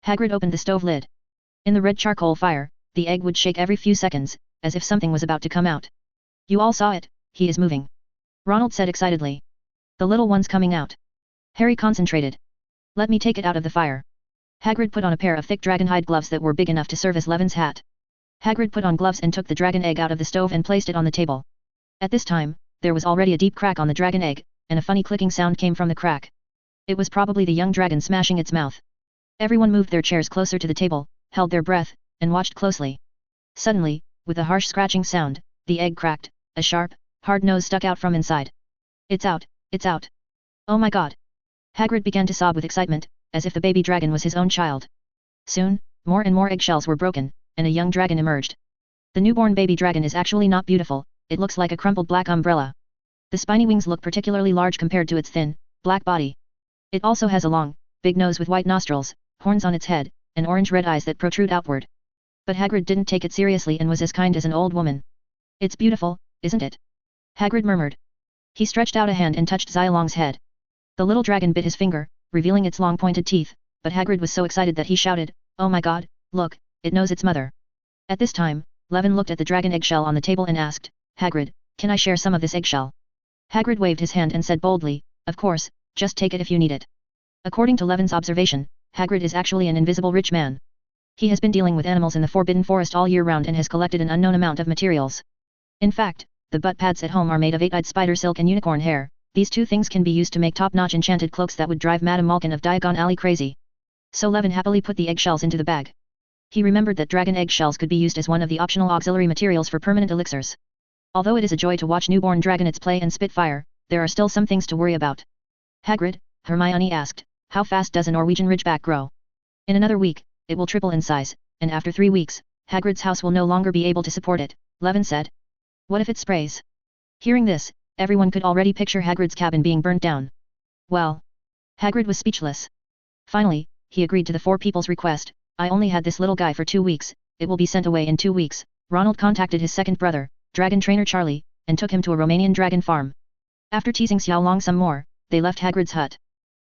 Hagrid opened the stove lid. In the red charcoal fire, the egg would shake every few seconds, as if something was about to come out. You all saw it, he is moving. Ronald said excitedly. The little one's coming out. Harry concentrated. Let me take it out of the fire. Hagrid put on a pair of thick dragonhide gloves that were big enough to serve as Levin's hat. Hagrid put on gloves and took the dragon egg out of the stove and placed it on the table. At this time, there was already a deep crack on the dragon egg, and a funny clicking sound came from the crack. It was probably the young dragon smashing its mouth. Everyone moved their chairs closer to the table, held their breath, and watched closely. Suddenly, with a harsh scratching sound, the egg cracked, a sharp, hard nose stuck out from inside. It's out, it's out. Oh my god. Hagrid began to sob with excitement, as if the baby dragon was his own child. Soon, more and more eggshells were broken, and a young dragon emerged. The newborn baby dragon is actually not beautiful, it looks like a crumpled black umbrella. The spiny wings look particularly large compared to its thin, black body. It also has a long, big nose with white nostrils, horns on its head, and orange-red eyes that protrude outward. But Hagrid didn't take it seriously and was as kind as an old woman. It's beautiful, isn't it? Hagrid murmured. He stretched out a hand and touched Xiaolong's head. The little dragon bit his finger, revealing its long pointed teeth, but Hagrid was so excited that he shouted, "Oh my god, look, it knows its mother." At this time, Levin looked at the dragon eggshell on the table and asked, "Hagrid, can I share some of this eggshell?" Hagrid waved his hand and said boldly, "Of course, just take it if you need it." According to Levin's observation, Hagrid is actually an invisible rich man. He has been dealing with animals in the Forbidden Forest all year round and has collected an unknown amount of materials. In fact, the butt pads at home are made of 8-eyed spider silk and unicorn hair. These two things can be used to make top-notch enchanted cloaks that would drive Madame Malkin of Diagon Alley crazy. So Levin happily put the eggshells into the bag. He remembered that dragon eggshells could be used as one of the optional auxiliary materials for permanent elixirs. Although it is a joy to watch newborn dragonets play and spit fire, there are still some things to worry about. Hagrid, Hermione asked, how fast does a Norwegian ridgeback grow? In another week, it will triple in size, and after 3 weeks, Hagrid's house will no longer be able to support it, Levin said. What if it sprays? Hearing this, everyone could already picture Hagrid's cabin being burnt down. Well. Hagrid was speechless. Finally, he agreed to the 4 people's request. I only had this little guy for 2 weeks, it will be sent away in 2 weeks. Ronald contacted his second brother, dragon trainer Charlie, and took him to a Romanian dragon farm. After teasing Xiaolong some more, they left Hagrid's hut.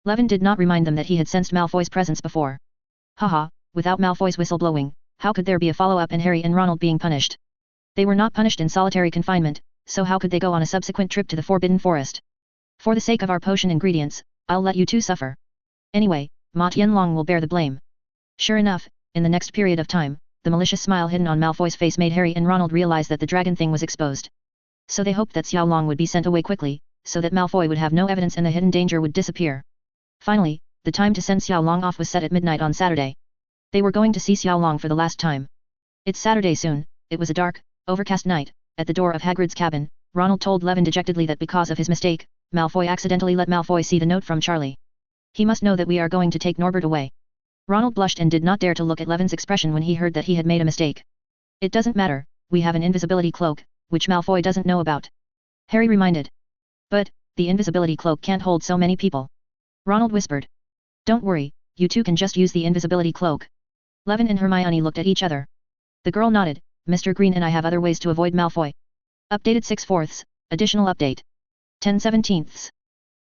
Levin did not remind them that he had sensed Malfoy's presence before. Haha, without Malfoy's whistle blowing, how could there be a follow-up and Harry and Ronald being punished? They were not punished in solitary confinement, so how could they go on a subsequent trip to the Forbidden Forest? For the sake of our potion ingredients, I'll let you two suffer. Anyway, Ma Tianlong will bear the blame. Sure enough, in the next period of time, the malicious smile hidden on Malfoy's face made Harry and Ronald realize that the dragon thing was exposed. So they hoped that Xiaolong would be sent away quickly, so that Malfoy would have no evidence and the hidden danger would disappear. Finally, the time to send Xiaolong off was set at midnight on Saturday. They were going to see Xiaolong for the last time. It's Saturday soon, it was a dark, overcast night. At the door of Hagrid's cabin, Ronald told Levin dejectedly that because of his mistake, Malfoy accidentally let Malfoy see the note from Charlie. He must know that we are going to take Norbert away. Ronald blushed and did not dare to look at Levin's expression when he heard that he had made a mistake. It doesn't matter, we have an invisibility cloak, which Malfoy doesn't know about. Harry reminded. But, the invisibility cloak can't hold so many people. Ronald whispered. Don't worry, you two can just use the invisibility cloak. Levin and Hermione looked at each other. The girl nodded. Mr. Green and I have other ways to avoid Malfoy. Updated 6/4, additional update. 10/17.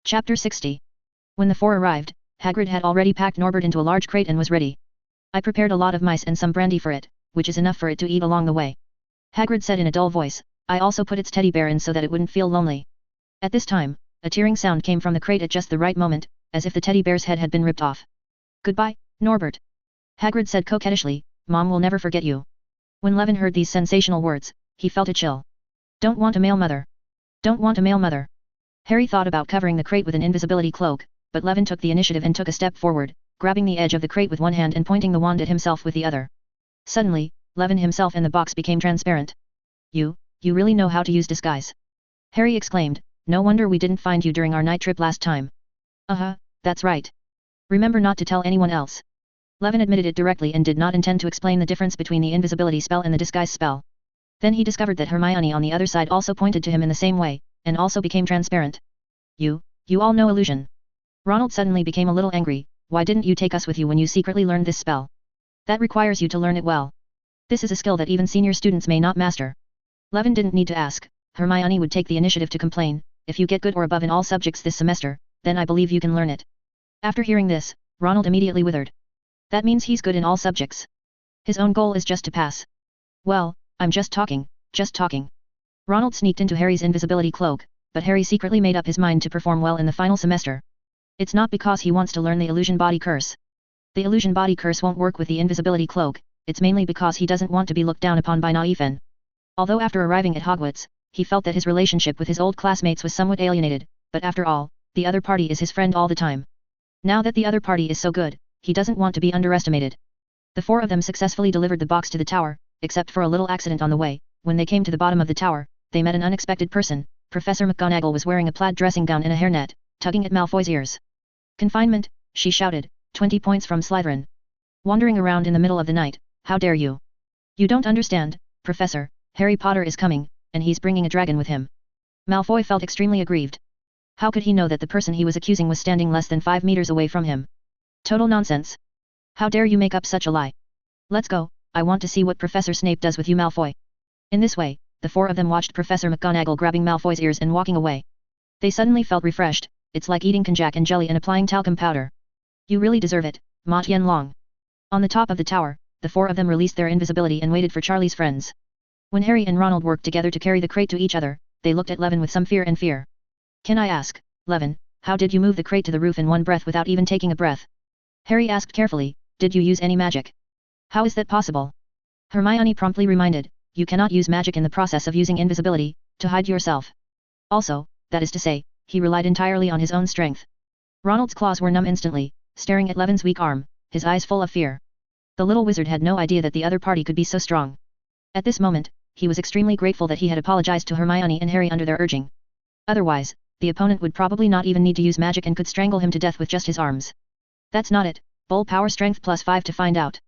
Chapter 60. When the 4 arrived, Hagrid had already packed Norbert into a large crate and was ready. I prepared a lot of mice and some brandy for it, which is enough for it to eat along the way. Hagrid said in a dull voice. I also put its teddy bear in so that it wouldn't feel lonely. At this time, a tearing sound came from the crate at just the right moment, as if the teddy bear's head had been ripped off. Goodbye, Norbert. Hagrid said coquettishly, Mom will never forget you. When Levin heard these sensational words, he felt a chill. Don't want a male mother. Don't want a male mother. Harry thought about covering the crate with an invisibility cloak, but Levin took the initiative and took a step forward, grabbing the edge of the crate with one hand and pointing the wand at himself with the other. Suddenly, Levin himself and the box became transparent. You really know how to use disguise. Harry exclaimed, no wonder we didn't find you during our night trip last time. That's right. Remember not to tell anyone else. Levin admitted it directly and did not intend to explain the difference between the invisibility spell and the disguise spell. Then he discovered that Hermione on the other side also pointed to him in the same way, and also became transparent. You all know illusion. Ronald suddenly became a little angry. Why didn't you take us with you when you secretly learned this spell? That requires you to learn it well. This is a skill that even senior students may not master. Levin didn't need to ask. Hermione would take the initiative to complain, if you get good or above in all subjects this semester, then I believe you can learn it. After hearing this, Ronald immediately withered. That means he's good in all subjects. His own goal is just to pass. Well, I'm just talking. Ronald sneaked into Harry's invisibility cloak, but Harry secretly made up his mind to perform well in the final semester. It's not because he wants to learn the illusion body curse. The illusion body curse won't work with the invisibility cloak, it's mainly because he doesn't want to be looked down upon by naive. Although after arriving at Hogwarts, he felt that his relationship with his old classmates was somewhat alienated, but after all, the other party is his friend all the time. Now that the other party is so good, he doesn't want to be underestimated. The four of them successfully delivered the box to the tower, except for a little accident on the way. When they came to the bottom of the tower, they met an unexpected person. Professor McGonagall was wearing a plaid dressing gown and a hairnet, tugging at Malfoy's ears. Confinement, she shouted, 20 points from Slytherin. Wandering around in the middle of the night, how dare you? You don't understand, Professor, Harry Potter is coming, and he's bringing a dragon with him. Malfoy felt extremely aggrieved. How could he know that the person he was accusing was standing less than 5 meters away from him? Total nonsense. How dare you make up such a lie? Let's go, I want to see what Professor Snape does with you, Malfoy. In this way, the four of them watched Professor McGonagall grabbing Malfoy's ears and walking away. They suddenly felt refreshed. It's like eating konjac and jelly and applying talcum powder. You really deserve it, Ma Tianlong. On the top of the tower, the four of them released their invisibility and waited for Charlie's friends. When Harry and Ronald worked together to carry the crate to each other, they looked at Levin with some fear. Can I ask, Levin, how did you move the crate to the roof in one breath without even taking a breath? Harry asked carefully, did you use any magic? How is that possible? Hermione promptly reminded, you cannot use magic in the process of using invisibility, to hide yourself. Also, that is to say, he relied entirely on his own strength. Ronald's claws were numb instantly, staring at Levin's weak arm, his eyes full of fear. The little wizard had no idea that the other party could be so strong. At this moment, he was extremely grateful that he had apologized to Hermione and Harry under their urging. Otherwise, the opponent would probably not even need to use magic and could strangle him to death with just his arms. That's not it, Bull Power Strength +5 to find out.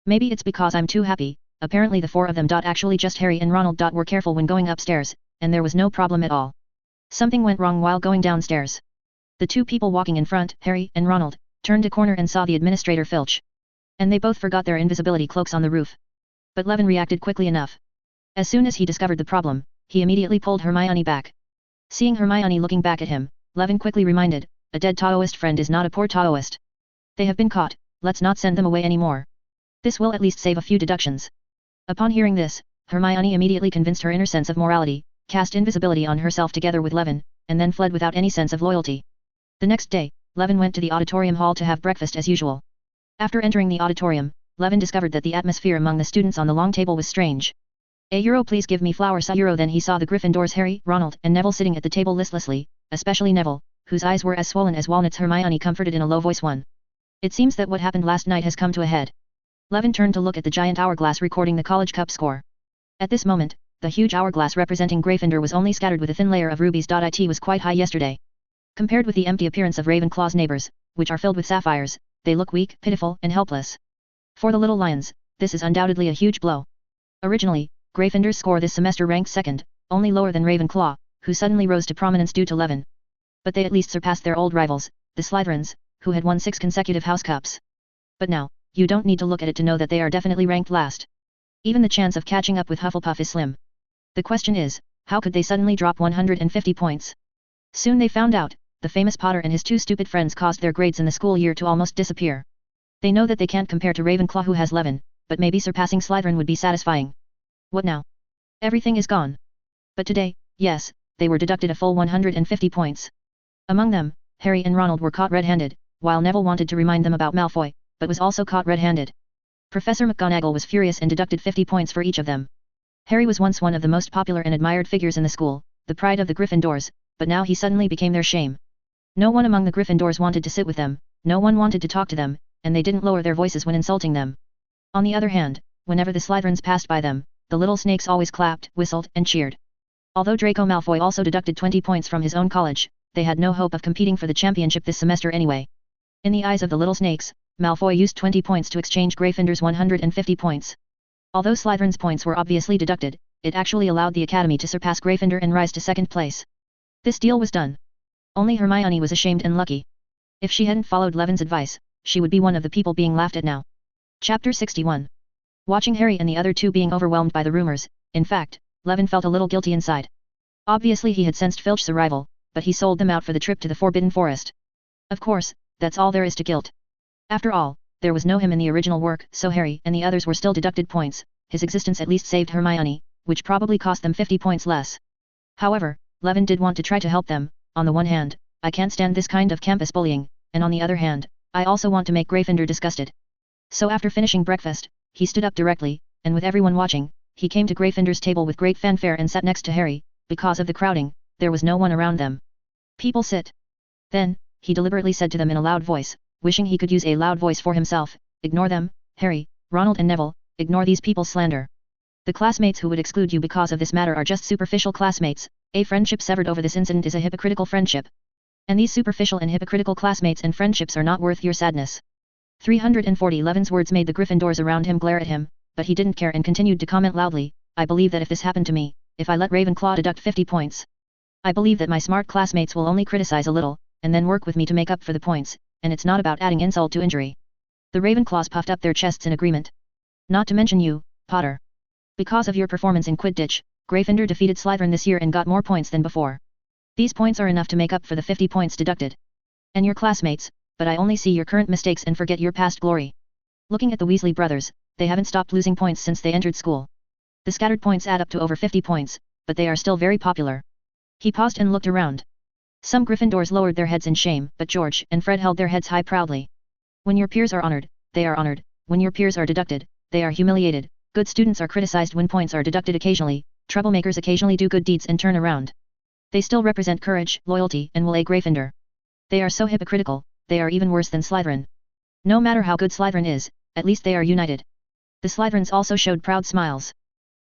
Maybe it's because I'm too happy. Apparently the four of them. Actually just Harry and Ronald. Were careful when going upstairs, and there was no problem at all. Something went wrong while going downstairs. The two people walking in front, Harry and Ronald, turned a corner and saw the administrator Filch. And they both forgot their invisibility cloaks on the roof. But Levin reacted quickly enough. As soon as he discovered the problem, he immediately pulled Hermione back. Seeing Hermione looking back at him, Levin quickly reminded, a dead Taoist friend is not a poor Taoist. They have been caught, let's not send them away anymore. This will at least save a few deductions. Upon hearing this, Hermione immediately convinced her inner sense of morality, cast invisibility on herself together with Levin, and then fled without any sense of loyalty. The next day, Levin went to the auditorium hall to have breakfast as usual. After entering the auditorium, Levin discovered that the atmosphere among the students on the long table was strange. €, please give me flour €. Then he saw the Gryffindors Harry, Ronald, and Neville sitting at the table listlessly, especially Neville, whose eyes were as swollen as walnuts. Hermione comforted in a low voice. It seems that what happened last night has come to a head. Levin turned to look at the giant hourglass recording the college cup score. At this moment, the huge hourglass representing Gryffindor was only scattered with a thin layer of rubies. It was quite high yesterday. Compared with the empty appearance of Ravenclaw's neighbors, which are filled with sapphires, they look weak, pitiful, and helpless. For the little lions, this is undoubtedly a huge blow. Originally, Gryffindor's score this semester ranked second, only lower than Ravenclaw, who suddenly rose to prominence due to Levin. But they at least surpassed their old rivals, the Slytherins, who had won 6 consecutive house cups. But now, you don't need to look at it to know that they are definitely ranked last. Even the chance of catching up with Hufflepuff is slim. The question is, how could they suddenly drop 150 points? Soon they found out, the famous Potter and his 2 stupid friends caused their grades in the school year to almost disappear. They know that they can't compare to Ravenclaw who has 11, but maybe surpassing Slytherin would be satisfying. What now? Everything is gone. But today, yes, they were deducted a full 150 points. Among them, Harry and Ronald were caught red-handed, while Neville wanted to remind them about Malfoy, but was also caught red-handed. Professor McGonagall was furious and deducted 50 points for each of them. Harry was once one of the most popular and admired figures in the school, the pride of the Gryffindors, but now he suddenly became their shame. No one among the Gryffindors wanted to sit with them, no one wanted to talk to them, and they didn't lower their voices when insulting them. On the other hand, whenever the Slytherins passed by them, the little snakes always clapped, whistled, and cheered. Although Draco Malfoy also deducted 20 points from his own college, they had no hope of competing for the championship this semester anyway. In the eyes of the little snakes, Malfoy used 20 points to exchange Gryffindor's 150 points. Although Slytherin's points were obviously deducted, it actually allowed the Academy to surpass Gryffindor and rise to second place. This deal was done. Only Hermione was ashamed and lucky. If she hadn't followed Levin's advice, she would be one of the people being laughed at now. Chapter 61. Watching Harry and the other two being overwhelmed by the rumors, in fact, Levin felt a little guilty inside. Obviously he had sensed Filch's arrival, but he sold them out for the trip to the Forbidden Forest. Of course, that's all there is to guilt. After all, there was no him in the original work, so Harry and the others were still deducted points. His existence at least saved Hermione, which probably cost them 50 points less. However, Levin did want to try to help them. On the one hand, I can't stand this kind of campus bullying, and on the other hand, I also want to make Gryffindor disgusted. So after finishing breakfast, he stood up directly, and with everyone watching, he came to Gryffindor's table with great fanfare and sat next to Harry. Because of the crowding, there was no one around them. People sit. Then, he deliberately said to them in a loud voice, wishing he could use a loud voice for himself, ignore them, Harry, Ronald and Neville, ignore these people's slander. The classmates who would exclude you because of this matter are just superficial classmates. A friendship severed over this incident is a hypocritical friendship. And these superficial and hypocritical classmates and friendships are not worth your sadness. 340 Levin's words made the Gryffindors around him glare at him, but he didn't care and continued to comment loudly, I believe that if this happened to me, if I let Ravenclaw deduct 50 points. I believe that my smart classmates will only criticize a little, and then work with me to make up for the points, and it's not about adding insult to injury. The Ravenclaws puffed up their chests in agreement. Not to mention you, Potter. Because of your performance in Quidditch, Gryffindor defeated Slytherin this year and got more points than before. These points are enough to make up for the 50 points deducted. And your classmates, but I only see your current mistakes and forget your past glory. Looking at the Weasley brothers, they haven't stopped losing points since they entered school. The scattered points add up to over 50 points, but they are still very popular. He paused and looked around. Some Gryffindors lowered their heads in shame, but George and Fred held their heads high proudly. When your peers are honored, they are honored. When your peers are deducted, they are humiliated. Good students are criticized when points are deducted occasionally. Troublemakers occasionally do good deeds and turn around. They still represent courage, loyalty, and will a Gryffindor. They are so hypocritical, they are even worse than Slytherin. No matter how good Slytherin is, at least they are united. The Slytherins also showed proud smiles.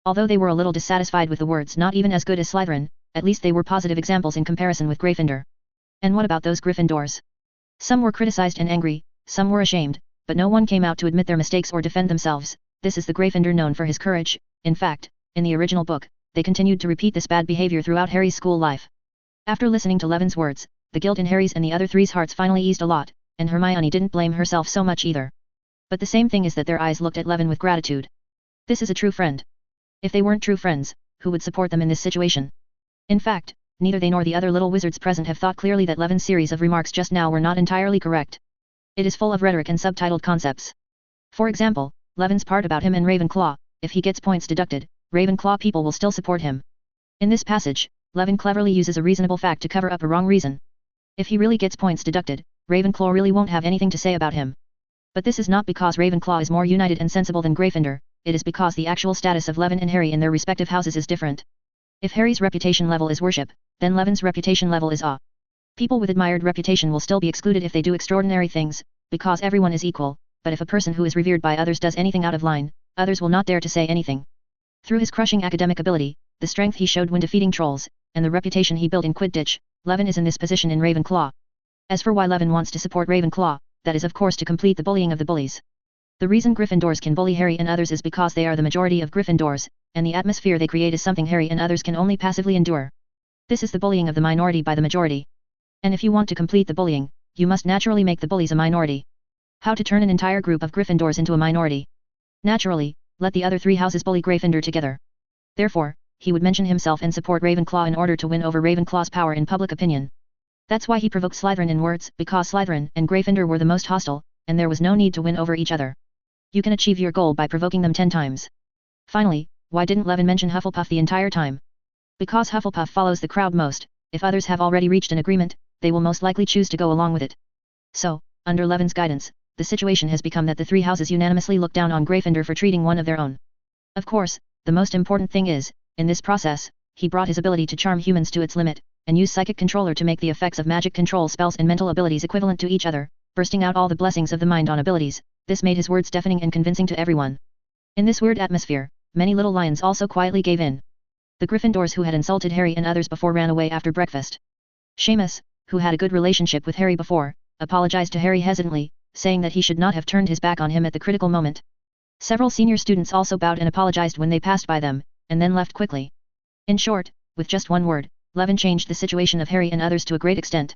Although they were a little dissatisfied with the words not even as good as Slytherin, at least they were positive examples in comparison with Gryffindor. And what about those Gryffindors? Some were criticized and angry, some were ashamed, but no one came out to admit their mistakes or defend themselves. This is the Gryffindor known for his courage. In fact, in the original book, they continued to repeat this bad behavior throughout Harry's school life. After listening to Levin's words, the guilt in Harry's and the other three's hearts finally eased a lot, and Hermione didn't blame herself so much either. But the same thing is that their eyes looked at Levin with gratitude. This is a true friend. If they weren't true friends, who would support them in this situation? In fact, neither they nor the other little wizards present have thought clearly that Levin's series of remarks just now were not entirely correct. It is full of rhetoric and subtitled concepts. For example, Levin's part about him and Ravenclaw, if he gets points deducted, Ravenclaw people will still support him. In this passage, Levin cleverly uses a reasonable fact to cover up a wrong reason. If he really gets points deducted, Ravenclaw really won't have anything to say about him. But this is not because Ravenclaw is more united and sensible than Gryffindor, it is because the actual status of Levin and Harry in their respective houses is different. If Harry's reputation level is worship, then Levin's reputation level is awe. People with admired reputation will still be excluded if they do extraordinary things, because everyone is equal, but if a person who is revered by others does anything out of line, others will not dare to say anything. Through his crushing academic ability, the strength he showed when defeating trolls, and the reputation he built in Quidditch, Levin is in this position in Ravenclaw. As for why Levin wants to support Ravenclaw, that is of course to complete the bullying of the bullies. The reason Gryffindors can bully Harry and others is because they are the majority of Gryffindors, and the atmosphere they create is something Harry and others can only passively endure. This is the bullying of the minority by the majority. And if you want to complete the bullying, you must naturally make the bullies a minority. How to turn an entire group of Gryffindors into a minority? Naturally, let the other three houses bully Gryffindor together. Therefore, he would mention himself and support Ravenclaw in order to win over Ravenclaw's power in public opinion. That's why he provoked Slytherin in words, because Slytherin and Gryffindor were the most hostile, and there was no need to win over each other. You can achieve your goal by provoking them 10 times. Finally, why didn't Levin mention Hufflepuff the entire time? Because Hufflepuff follows the crowd most. If others have already reached an agreement, they will most likely choose to go along with it. So, under Levin's guidance, the situation has become that the three houses unanimously look down on Gryffindor for treating one of their own. Of course, the most important thing is, in this process, he brought his ability to charm humans to its limit, and use psychic controller to make the effects of magic control spells and mental abilities equivalent to each other, bursting out all the blessings of the mind on abilities. This made his words deafening and convincing to everyone. In this weird atmosphere, many little lions also quietly gave in. The Gryffindors who had insulted Harry and others before ran away after breakfast. Seamus, who had a good relationship with Harry before, apologized to Harry hesitantly, saying that he should not have turned his back on him at the critical moment. Several senior students also bowed and apologized when they passed by them, and then left quickly. In short, with just one word, Levin changed the situation of Harry and others to a great extent.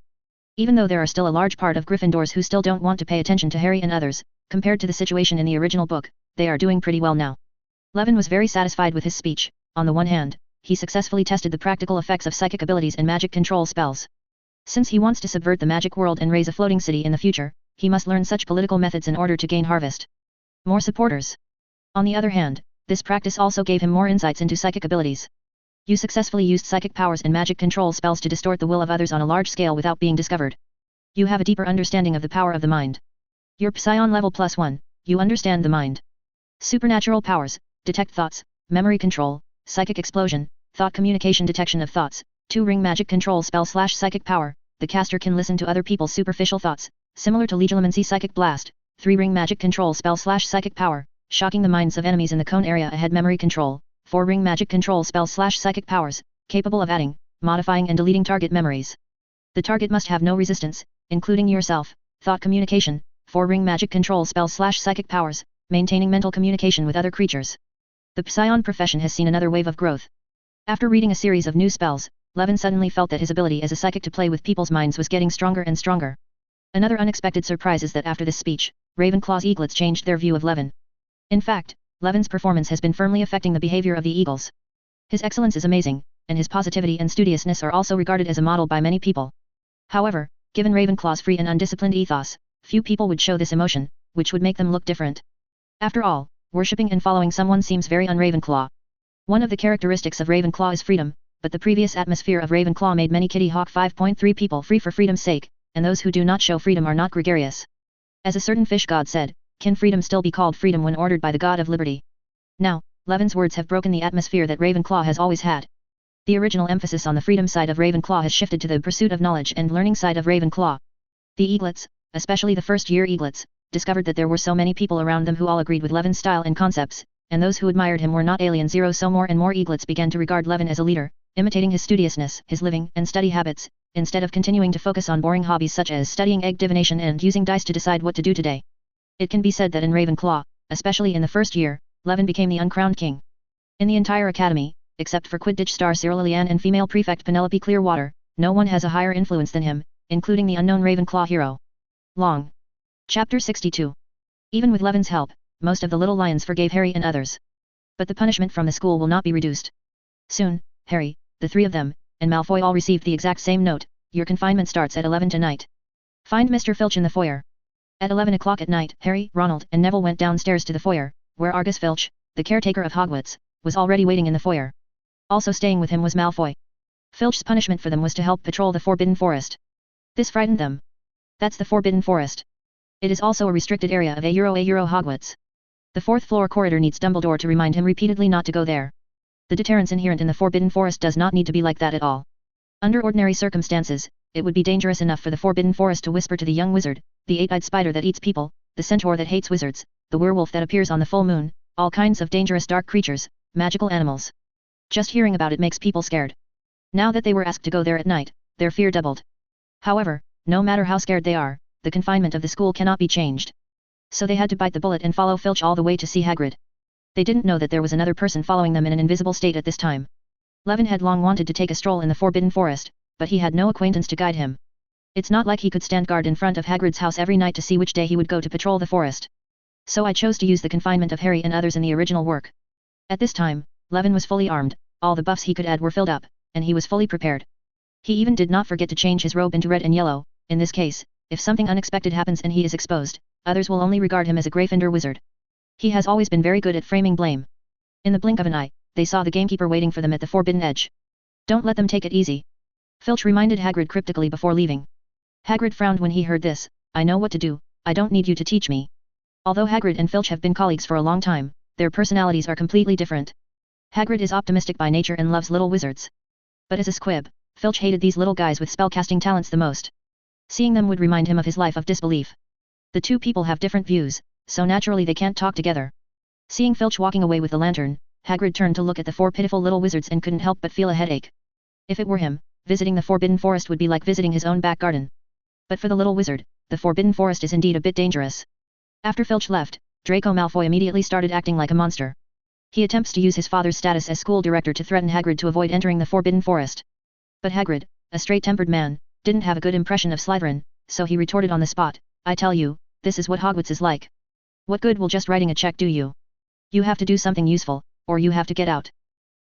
Even though there are still a large part of Gryffindors who still don't want to pay attention to Harry and others, compared to the situation in the original book, they are doing pretty well now. Levin was very satisfied with his speech. On the one hand, he successfully tested the practical effects of psychic abilities and magic control spells. Since he wants to subvert the magic world and raise a floating city in the future, he must learn such political methods in order to gain more supporters. On the other hand, this practice also gave him more insights into psychic abilities. You successfully used psychic powers and magic control spells to distort the will of others on a large scale without being discovered. You have a deeper understanding of the power of the mind. Your Psion level +1, you understand the mind. Supernatural powers, detect thoughts, memory control, psychic explosion, thought communication detection of thoughts, 2-ring magic control spell / psychic power, the caster can listen to other people's superficial thoughts, similar to legilimency psychic blast, 3-ring magic control spell / psychic power, shocking the minds of enemies in the cone area ahead memory control, 4-ring magic control spell / psychic powers, capable of adding, modifying and deleting target memories. The target must have no resistance, including yourself, thought communication, 4-ring magic control spell / psychic powers, maintaining mental communication with other creatures. The Psion profession has seen another wave of growth. After reading a series of new spells, Levin suddenly felt that his ability as a psychic to play with people's minds was getting stronger and stronger. Another unexpected surprise is that after this speech, Ravenclaw's eaglets changed their view of Levin. In fact, Levin's performance has been firmly affecting the behavior of the eagles. His excellence is amazing, and his positivity and studiousness are also regarded as a model by many people. However, given Ravenclaw's free and undisciplined ethos, few people would show this emotion, which would make them look different. After all, worshipping and following someone seems very un-Ravenclaw. One of the characteristics of Ravenclaw is freedom, but the previous atmosphere of Ravenclaw made many Kitty Hawk 5.3 people free for freedom's sake, and those who do not show freedom are not gregarious. As a certain fish god said, can freedom still be called freedom when ordered by the god of liberty? Now, Levin's words have broken the atmosphere that Ravenclaw has always had. The original emphasis on the freedom side of Ravenclaw has shifted to the pursuit of knowledge and learning side of Ravenclaw. The eaglets, especially the first-year eaglets, discovered that there were so many people around them who all agreed with Levin's style and concepts, and those who admired him were not alien. So more and more eaglets began to regard Levin as a leader, imitating his studiousness, his living and study habits, instead of continuing to focus on boring hobbies such as studying egg divination and using dice to decide what to do today. It can be said that in Ravenclaw, especially in the first year, Levin became the uncrowned king. In the entire academy, except for Quidditch star Cyril Lillian and female prefect Penelope Clearwater, no one has a higher influence than him, including the unknown Ravenclaw hero. Long. Chapter 62. Even with Levin's help, most of the little lions forgave Harry and others. But the punishment from the school will not be reduced. Soon, Harry, the three of them, and Malfoy all received the exact same note: your confinement starts at 11 tonight. Find Mr. Filch in the foyer. At 11 o'clock at night, Harry, Ronald, and Neville went downstairs to the foyer, where Argus Filch, the caretaker of Hogwarts, was already waiting in the foyer. Also staying with him was Malfoy. Filch's punishment for them was to help patrol the Forbidden Forest. This frightened them. That's the Forbidden Forest. It is also a restricted area of a Euro Hogwarts. The fourth-floor corridor needs Dumbledore to remind him repeatedly not to go there. The deterrence inherent in the Forbidden Forest does not need to be like that at all. Under ordinary circumstances, it would be dangerous enough for the Forbidden Forest to whisper to the young wizard, the eight-eyed spider that eats people, the centaur that hates wizards, the werewolf that appears on the full moon, all kinds of dangerous dark creatures, magical animals. Just hearing about it makes people scared. Now that they were asked to go there at night, their fear doubled. However, no matter how scared they are, the confinement of the school cannot be changed. So they had to bite the bullet and follow Filch all the way to see Hagrid. They didn't know that there was another person following them in an invisible state at this time. Levin had long wanted to take a stroll in the Forbidden Forest, but he had no acquaintance to guide him. It's not like he could stand guard in front of Hagrid's house every night to see which day he would go to patrol the forest. So I chose to use the confinement of Harry and others in the original work. At this time, Levin was fully armed, all the buffs he could add were filled up, and he was fully prepared. He even did not forget to change his robe into red and yellow. In this case, if something unexpected happens and he is exposed, others will only regard him as a Gryffindor wizard. He has always been very good at framing blame. In the blink of an eye, they saw the gamekeeper waiting for them at the forbidden edge. Don't let them take it easy. Filch reminded Hagrid cryptically before leaving. Hagrid frowned when he heard this. I know what to do, I don't need you to teach me. Although Hagrid and Filch have been colleagues for a long time, their personalities are completely different. Hagrid is optimistic by nature and loves little wizards. But as a squib, Filch hated these little guys with spellcasting talents the most. Seeing them would remind him of his life of disbelief. The two people have different views, so naturally they can't talk together. Seeing Filch walking away with the lantern, Hagrid turned to look at the four pitiful little wizards and couldn't help but feel a headache. If it were him, visiting the Forbidden Forest would be like visiting his own back garden. But for the little wizard, the Forbidden Forest is indeed a bit dangerous. After Filch left, Draco Malfoy immediately started acting like a monster. He attempts to use his father's status as school director to threaten Hagrid to avoid entering the Forbidden Forest. But Hagrid, a straight-tempered man, didn't have a good impression of Slytherin, so he retorted on the spot, "I tell you, this is what Hogwarts is like. What good will just writing a check do you? You have to do something useful, or you have to get out.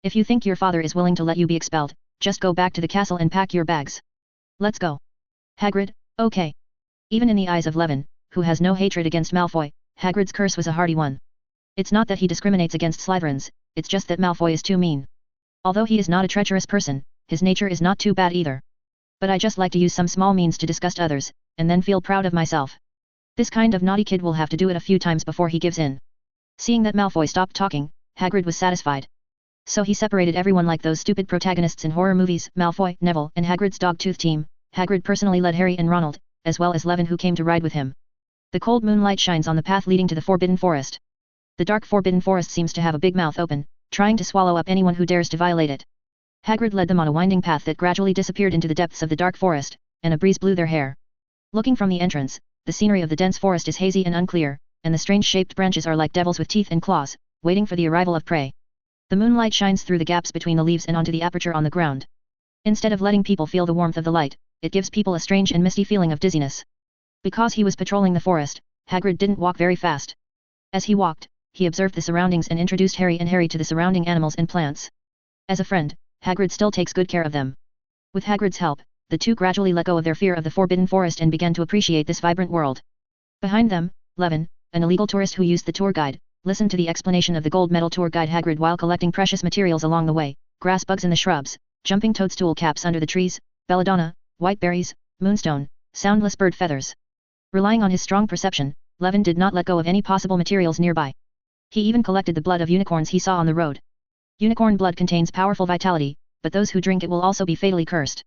If you think your father is willing to let you be expelled, just go back to the castle and pack your bags. Let's go." Hagrid, okay. Even in the eyes of Levin, who has no hatred against Malfoy, Hagrid's curse was a hearty one. It's not that he discriminates against Slytherins, it's just that Malfoy is too mean. Although he is not a treacherous person, his nature is not too bad either. But I just like to use some small means to disgust others, and then feel proud of myself. This kind of naughty kid will have to do it a few times before he gives in. Seeing that Malfoy stopped talking, Hagrid was satisfied. So he separated everyone like those stupid protagonists in horror movies, Malfoy, Neville, and Hagrid's dog-tooth team. Hagrid personally led Harry and Ronald, as well as Levin who came to ride with him. The cold moonlight shines on the path leading to the Forbidden Forest. The dark Forbidden Forest seems to have a big mouth open, trying to swallow up anyone who dares to violate it. Hagrid led them on a winding path that gradually disappeared into the depths of the dark forest, and a breeze blew their hair. Looking from the entrance, the scenery of the dense forest is hazy and unclear, and the strange-shaped branches are like devils with teeth and claws, waiting for the arrival of prey. The moonlight shines through the gaps between the leaves and onto the aperture on the ground. Instead of letting people feel the warmth of the light, it gives people a strange and misty feeling of dizziness. Because he was patrolling the forest, Hagrid didn't walk very fast. As he walked, he observed the surroundings and introduced Harry to the surrounding animals and plants. As a friend, Hagrid still takes good care of them. With Hagrid's help, the two gradually let go of their fear of the Forbidden Forest and began to appreciate this vibrant world. Behind them, Levin, an illegal tourist who used the tour guide, listened to the explanation of the gold medal tour guide Hagrid while collecting precious materials along the way, grass bugs in the shrubs, jumping toadstool caps under the trees, belladonna, white berries, moonstone, soundless bird feathers. Relying on his strong perception, Levin did not let go of any possible materials nearby. He even collected the blood of unicorns he saw on the road. Unicorn blood contains powerful vitality, but those who drink it will also be fatally cursed.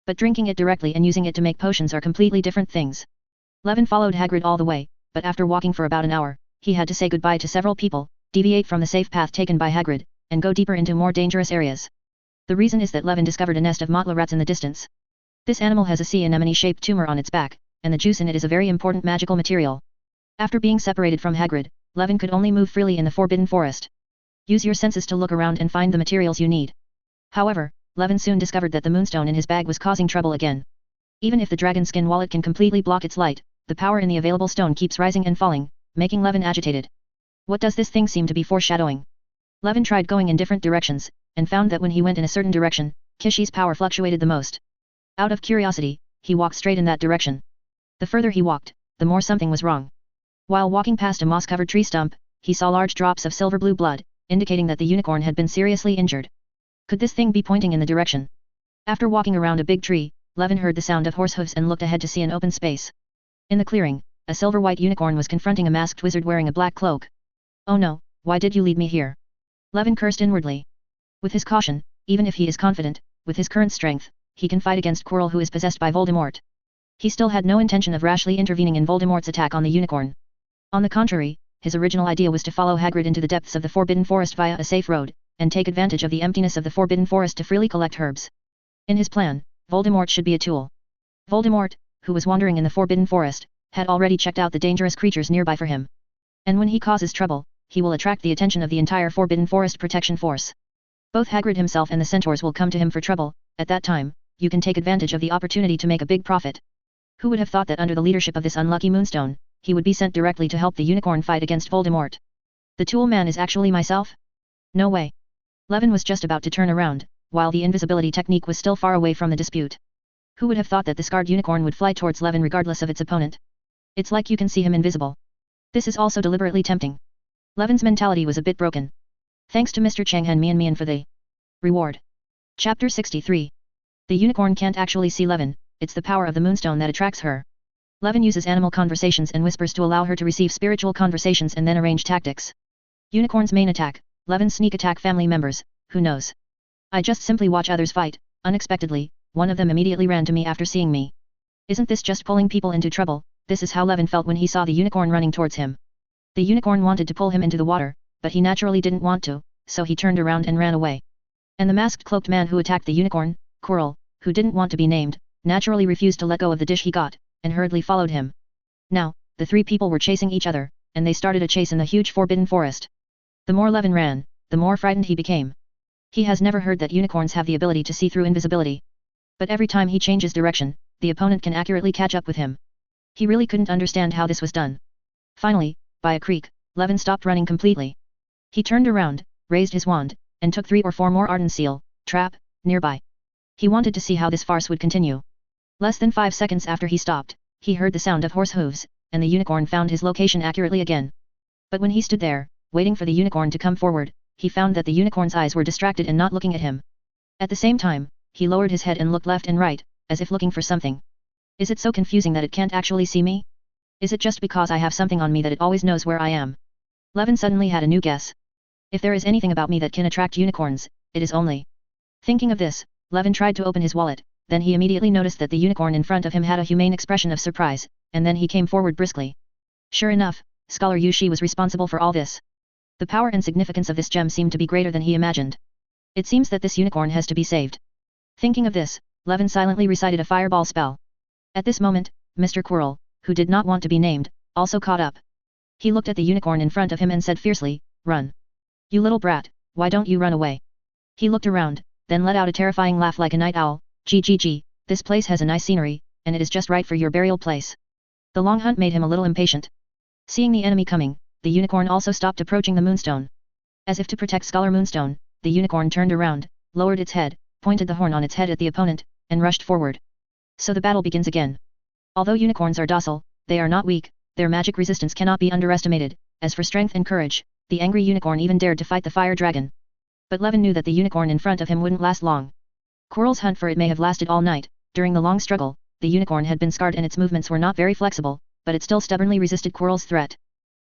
But drinking it directly and using it to make potions are completely different things. Levin followed Hagrid all the way, but after walking for about an hour, he had to say goodbye to several people, deviate from the safe path taken by Hagrid, and go deeper into more dangerous areas. The reason is that Levin discovered a nest of motla rats in the distance. This animal has a sea anemone-shaped tumor on its back, and the juice in it is a very important magical material. After being separated from Hagrid, Levin could only move freely in the Forbidden Forest. Use your senses to look around and find the materials you need. However, Levin soon discovered that the moonstone in his bag was causing trouble again. Even if the dragon skin wallet can completely block its light, the power in the available stone keeps rising and falling, making Levin agitated. What does this thing seem to be foreshadowing? Levin tried going in different directions, and found that when he went in a certain direction, Kishi's power fluctuated the most. Out of curiosity, he walked straight in that direction. The further he walked, the more something was wrong. While walking past a moss-covered tree stump, he saw large drops of silver-blue blood, indicating that the unicorn had been seriously injured. Could this thing be pointing in the direction? After walking around a big tree, Levin heard the sound of horse hooves and looked ahead to see an open space. In the clearing, a silver-white unicorn was confronting a masked wizard wearing a black cloak. "Oh no, why did you lead me here?" Levin cursed inwardly. With his caution, even if he is confident, with his current strength, he can fight against Quirrell who is possessed by Voldemort. He still had no intention of rashly intervening in Voldemort's attack on the unicorn. On the contrary, his original idea was to follow Hagrid into the depths of the Forbidden Forest via a safe road, and take advantage of the emptiness of the Forbidden Forest to freely collect herbs. In his plan, Voldemort should be a tool. Voldemort, who was wandering in the Forbidden Forest, had already checked out the dangerous creatures nearby for him. And when he causes trouble, he will attract the attention of the entire Forbidden Forest protection force. Both Hagrid himself and the centaurs will come to him for trouble. At that time, you can take advantage of the opportunity to make a big profit. Who would have thought that under the leadership of this unlucky moonstone, he would be sent directly to help the unicorn fight against Voldemort? The tool man is actually myself? No way. Levin was just about to turn around, while the invisibility technique was still far away from the dispute. Who would have thought that the scarred unicorn would fly towards Levin regardless of its opponent? It's like you can see him invisible. This is also deliberately tempting. Levin's mentality was a bit broken. Thanks to Mr. Changhen Mian for the reward. Chapter 63. The unicorn can't actually see Levin, it's the power of the moonstone that attracts her. Levin uses animal conversations and whispers to allow her to receive spiritual conversations and then arrange tactics. Unicorn's main attack, Levin's sneak attack family members, who knows? I just simply watch others fight. Unexpectedly, one of them immediately ran to me after seeing me. Isn't this just pulling people into trouble? This is how Levin felt when he saw the unicorn running towards him. The unicorn wanted to pull him into the water, but he naturally didn't want to, so he turned around and ran away. And the masked cloaked man who attacked the unicorn, Quirrell, who didn't want to be named, naturally refused to let go of the dish he got, and hurriedly followed him. Now, the three people were chasing each other, and they started a chase in the huge forbidden forest. The more Levin ran, the more frightened he became. He has never heard that unicorns have the ability to see through invisibility. But every time he changes direction, the opponent can accurately catch up with him. He really couldn't understand how this was done. Finally, by a creek, Levin stopped running completely. He turned around, raised his wand, and took 3 or 4 more ardent seal, trap, nearby. He wanted to see how this farce would continue. Less than 5 seconds after he stopped, he heard the sound of horse hooves, and the unicorn found his location accurately again. But when he stood there, waiting for the unicorn to come forward, he found that the unicorn's eyes were distracted and not looking at him. At the same time, he lowered his head and looked left and right, as if looking for something. Is it so confusing that it can't actually see me? Is it just because I have something on me that it always knows where I am? Levin suddenly had a new guess. If there is anything about me that can attract unicorns, it is only. Thinking of this, Levin tried to open his wallet, then he immediately noticed that the unicorn in front of him had a humane expression of surprise, and then he came forward briskly. Sure enough, Scholar Yu Shi was responsible for all this. The power and significance of this gem seemed to be greater than he imagined. It seems that this unicorn has to be saved. Thinking of this, Levin silently recited a fireball spell. At this moment, Mr. Quirrell, who did not want to be named, also caught up. He looked at the unicorn in front of him and said fiercely, "Run! You little brat, why don't you run away?" He looked around, then let out a terrifying laugh like a night owl. "Gee, this place has a nice scenery, and it is just right for your burial place." The long hunt made him a little impatient. Seeing the enemy coming, the unicorn also stopped approaching the moonstone. As if to protect Scholar Moonstone, the unicorn turned around, lowered its head, pointed the horn on its head at the opponent, and rushed forward. So the battle begins again. Although unicorns are docile, they are not weak, their magic resistance cannot be underestimated. As for strength and courage, the angry unicorn even dared to fight the fire dragon. But Levin knew that the unicorn in front of him wouldn't last long. Quirrell's hunt for it may have lasted all night. During the long struggle, the unicorn had been scarred and its movements were not very flexible, but it still stubbornly resisted Quirrell's threat.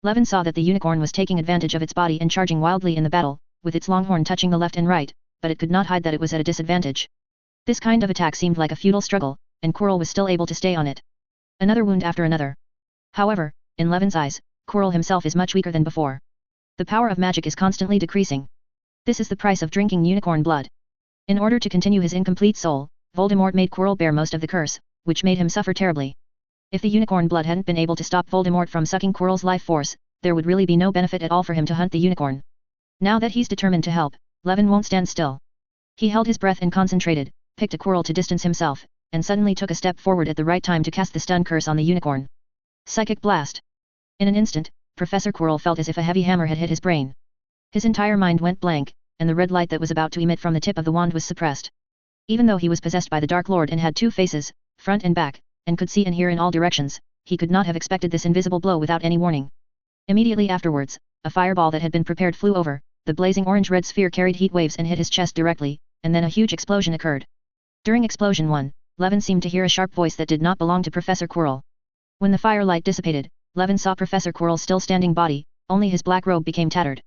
Levin saw that the unicorn was taking advantage of its body and charging wildly in the battle, with its long horn touching the left and right, but it could not hide that it was at a disadvantage. This kind of attack seemed like a futile struggle, and Quirrell was still able to stay on it. Another wound after another. However, in Levin's eyes, Quirrell himself is much weaker than before. The power of magic is constantly decreasing. This is the price of drinking unicorn blood. In order to continue his incomplete soul, Voldemort made Quirrell bear most of the curse, which made him suffer terribly. If the unicorn blood hadn't been able to stop Voldemort from sucking Quirrell's life force, there would really be no benefit at all for him to hunt the unicorn. Now that he's determined to help, Levin won't stand still. He held his breath and concentrated, picked a Quirrell to distance himself, and suddenly took a step forward at the right time to cast the stun curse on the unicorn. Psychic blast. In an instant, Professor Quirrell felt as if a heavy hammer had hit his brain. His entire mind went blank, and the red light that was about to emit from the tip of the wand was suppressed. Even though he was possessed by the Dark Lord and had 2 faces, front and back, and could see and hear in all directions, he could not have expected this invisible blow without any warning. Immediately afterwards, a fireball that had been prepared flew over, the blazing orange-red sphere carried heat waves and hit his chest directly, and then a huge explosion occurred. During explosion 1, Levin seemed to hear a sharp voice that did not belong to Professor Quirrell. When the firelight dissipated, Levin saw Professor Quirrell's still standing body, only his black robe became tattered.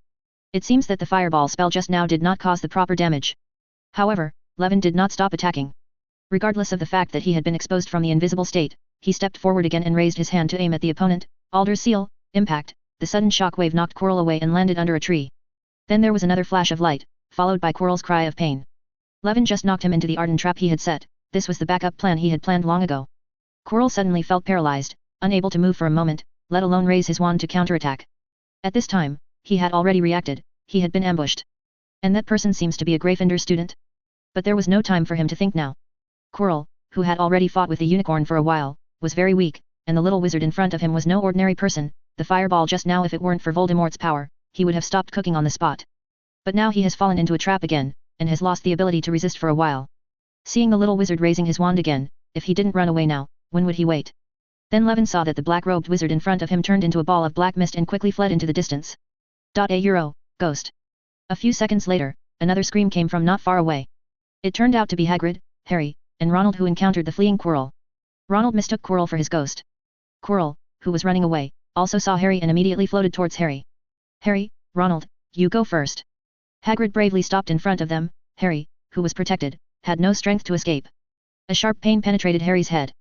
It seems that the fireball spell just now did not cause the proper damage. However, Levin did not stop attacking. Regardless of the fact that he had been exposed from the invisible state, he stepped forward again and raised his hand to aim at the opponent. Alder's seal, impact, the sudden shock wave knocked Quirrell away and landed under a tree. Then there was another flash of light, followed by Quirrell's cry of pain. Levin just knocked him into the ardent trap he had set. This was the backup plan he had planned long ago. Quirrell suddenly felt paralyzed, unable to move for a moment, let alone raise his wand to counterattack. At this time, he had already reacted, he had been ambushed. And that person seems to be a Gryffindor student? But there was no time for him to think now. Quirrell, who had already fought with the unicorn for a while, was very weak, and the little wizard in front of him was no ordinary person. The fireball just now, if it weren't for Voldemort's power, he would have stopped cooking on the spot. But now he has fallen into a trap again, and has lost the ability to resist for a while. Seeing the little wizard raising his wand again, if he didn't run away now, when would he wait? Then Levin saw that the black-robed wizard in front of him turned into a ball of black mist and quickly fled into the distance. Ghost. A few seconds later, another scream came from not far away. It turned out to be Hagrid, Harry, and Ronald who encountered the fleeing Quirrell. Ronald mistook Quirrell for his ghost. Quirrell, who was running away, also saw Harry and immediately floated towards Harry. "Harry, Ronald, you go first." Hagrid bravely stopped in front of them. Harry, who was protected, had no strength to escape. A sharp pain penetrated Harry's head.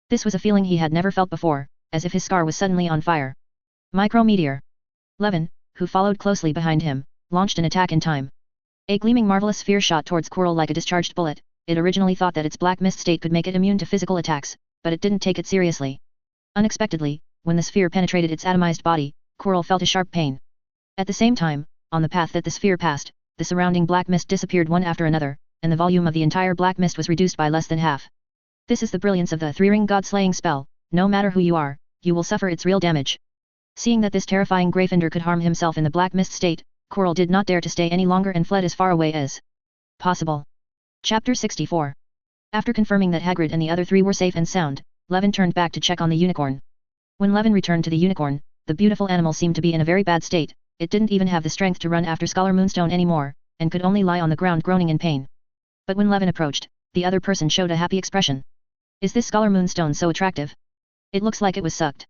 This was a feeling he had never felt before, as if his scar was suddenly on fire. Micrometeor. Levin, who followed closely behind him, launched an attack in time. A gleaming marvelous sphere shot towards Quirrell like a discharged bullet. It originally thought that its black mist state could make it immune to physical attacks, but it didn't take it seriously. Unexpectedly, when the sphere penetrated its atomized body, Quirrell felt a sharp pain. At the same time, on the path that the sphere passed, the surrounding black mist disappeared one after another, and the volume of the entire black mist was reduced by less than half. This is the brilliance of the three-ring god-slaying spell. No matter who you are, you will suffer its real damage. Seeing that this terrifying Gryffindor could harm himself in the black mist state, Quirrell did not dare to stay any longer and fled as far away as possible. Chapter 64. After confirming that Hagrid and the other three were safe and sound, Levin turned back to check on the unicorn. When Levin returned to the unicorn, the beautiful animal seemed to be in a very bad state. It didn't even have the strength to run after Scholar Moonstone anymore, and could only lie on the ground groaning in pain. But when Levin approached, the other person showed a happy expression. Is this Scholar Moonstone so attractive? It looks like it was sucked.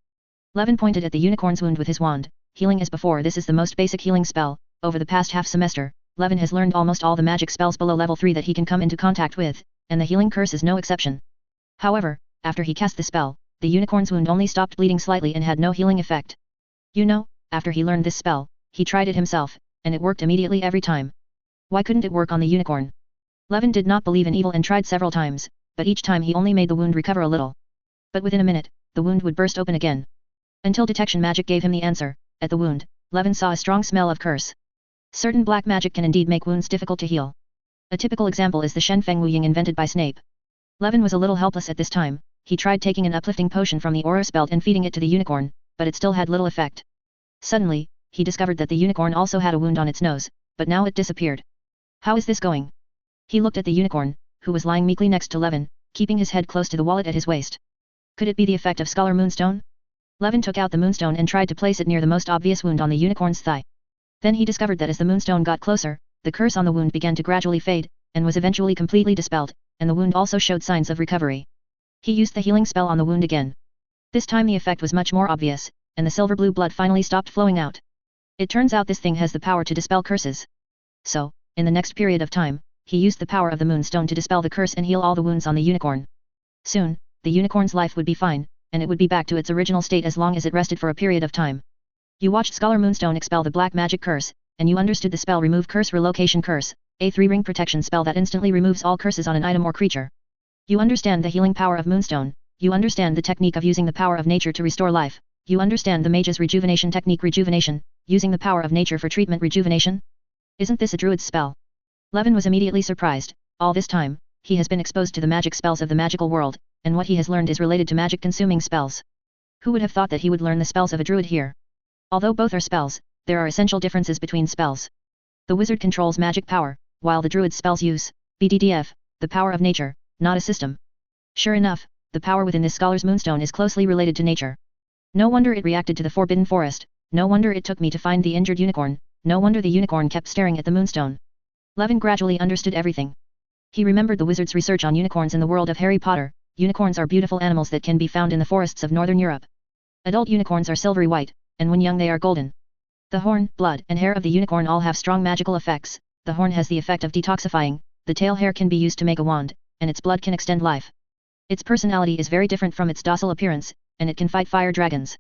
Levin pointed at the unicorn's wound with his wand, healing as before. This is the most basic healing spell. Over the past half semester, Levin has learned almost all the magic spells below level 3 that he can come into contact with, and the healing curse is no exception. However, after he cast the spell, the unicorn's wound only stopped bleeding slightly and had no healing effect. You know, after he learned this spell, he tried it himself, and it worked immediately every time. Why couldn't it work on the unicorn? Levin did not believe in evil and tried several times, but each time he only made the wound recover a little. But within a minute, the wound would burst open again. Until detection magic gave him the answer. At the wound, Levin saw a strong smell of curse. Certain black magic can indeed make wounds difficult to heal. A typical example is the Shen Feng Wu Ying invented by Snape. Levin was a little helpless at this time. He tried taking an uplifting potion from the Aura Spell and feeding it to the unicorn, but it still had little effect. Suddenly, he discovered that the unicorn also had a wound on its nose, but now it disappeared. How is this going? He looked at the unicorn, who was lying meekly next to Levin, keeping his head close to the wallet at his waist. Could it be the effect of Scholar Moonstone? Levin took out the moonstone and tried to place it near the most obvious wound on the unicorn's thigh. Then he discovered that as the moonstone got closer, the curse on the wound began to gradually fade, and was eventually completely dispelled, and the wound also showed signs of recovery. He used the healing spell on the wound again. This time the effect was much more obvious, and the silver blue blood finally stopped flowing out. It turns out this thing has the power to dispel curses. So, in the next period of time, he used the power of the moonstone to dispel the curse and heal all the wounds on the unicorn. Soon, the unicorn's life would be fine, and it would be back to its original state as long as it rested for a period of time. You watched Scholar Moonstone expel the black magic curse, and you understood the spell Remove Curse Relocation Curse, a 3-ring protection spell that instantly removes all curses on an item or creature. You understand the healing power of Moonstone, you understand the technique of using the power of nature to restore life, you understand the mage's rejuvenation technique rejuvenation, using the power of nature for treatment rejuvenation? Isn't this a druid's spell? Levin was immediately surprised. All this time, he has been exposed to the magic spells of the magical world, and what he has learned is related to magic-consuming spells. Who would have thought that he would learn the spells of a druid here? Although both are spells, there are essential differences between spells. The wizard controls magic power, while the druid's spells use, BDDF, the power of nature, not a system. Sure enough, the power within this scholar's moonstone is closely related to nature. No wonder it reacted to the forbidden forest, no wonder it took me to find the injured unicorn, no wonder the unicorn kept staring at the moonstone. Levin gradually understood everything. He remembered the wizard's research on unicorns in the world of Harry Potter. Unicorns are beautiful animals that can be found in the forests of northern Europe. Adult unicorns are silvery white, and when young they are golden. The horn, blood, and hair of the unicorn all have strong magical effects. The horn has the effect of detoxifying, the tail hair can be used to make a wand, and its blood can extend life. Its personality is very different from its docile appearance, and it can fight fire dragons.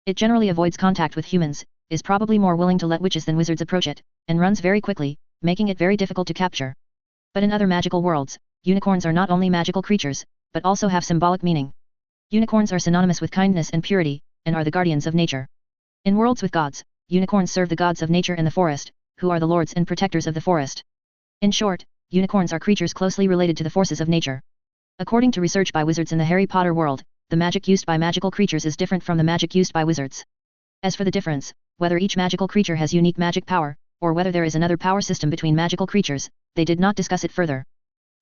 It generally avoids contact with humans, is probably more willing to let witches than wizards approach it, and runs very quickly, making it very difficult to capture. But in other magical worlds, unicorns are not only magical creatures, but also have symbolic meaning. Unicorns are synonymous with kindness and purity, and are the guardians of nature. In worlds with gods, unicorns serve the gods of nature and the forest, who are the lords and protectors of the forest. In short, unicorns are creatures closely related to the forces of nature. According to research by wizards in the Harry Potter world, the magic used by magical creatures is different from the magic used by wizards. As for the difference, whether each magical creature has unique magic power, or whether there is another power system between magical creatures, they did not discuss it further.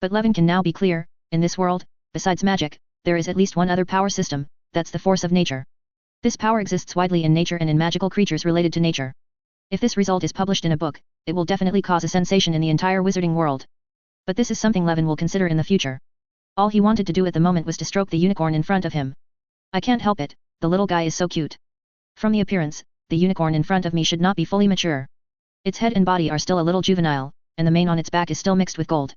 But Levin can now be clear, in this world, besides magic, there is at least one other power system, that's the force of nature. This power exists widely in nature and in magical creatures related to nature. If this result is published in a book, it will definitely cause a sensation in the entire wizarding world. But this is something Levin will consider in the future. All he wanted to do at the moment was to stroke the unicorn in front of him. I can't help it, the little guy is so cute. From the appearance, the unicorn in front of me should not be fully mature. Its head and body are still a little juvenile, and the mane on its back is still mixed with gold.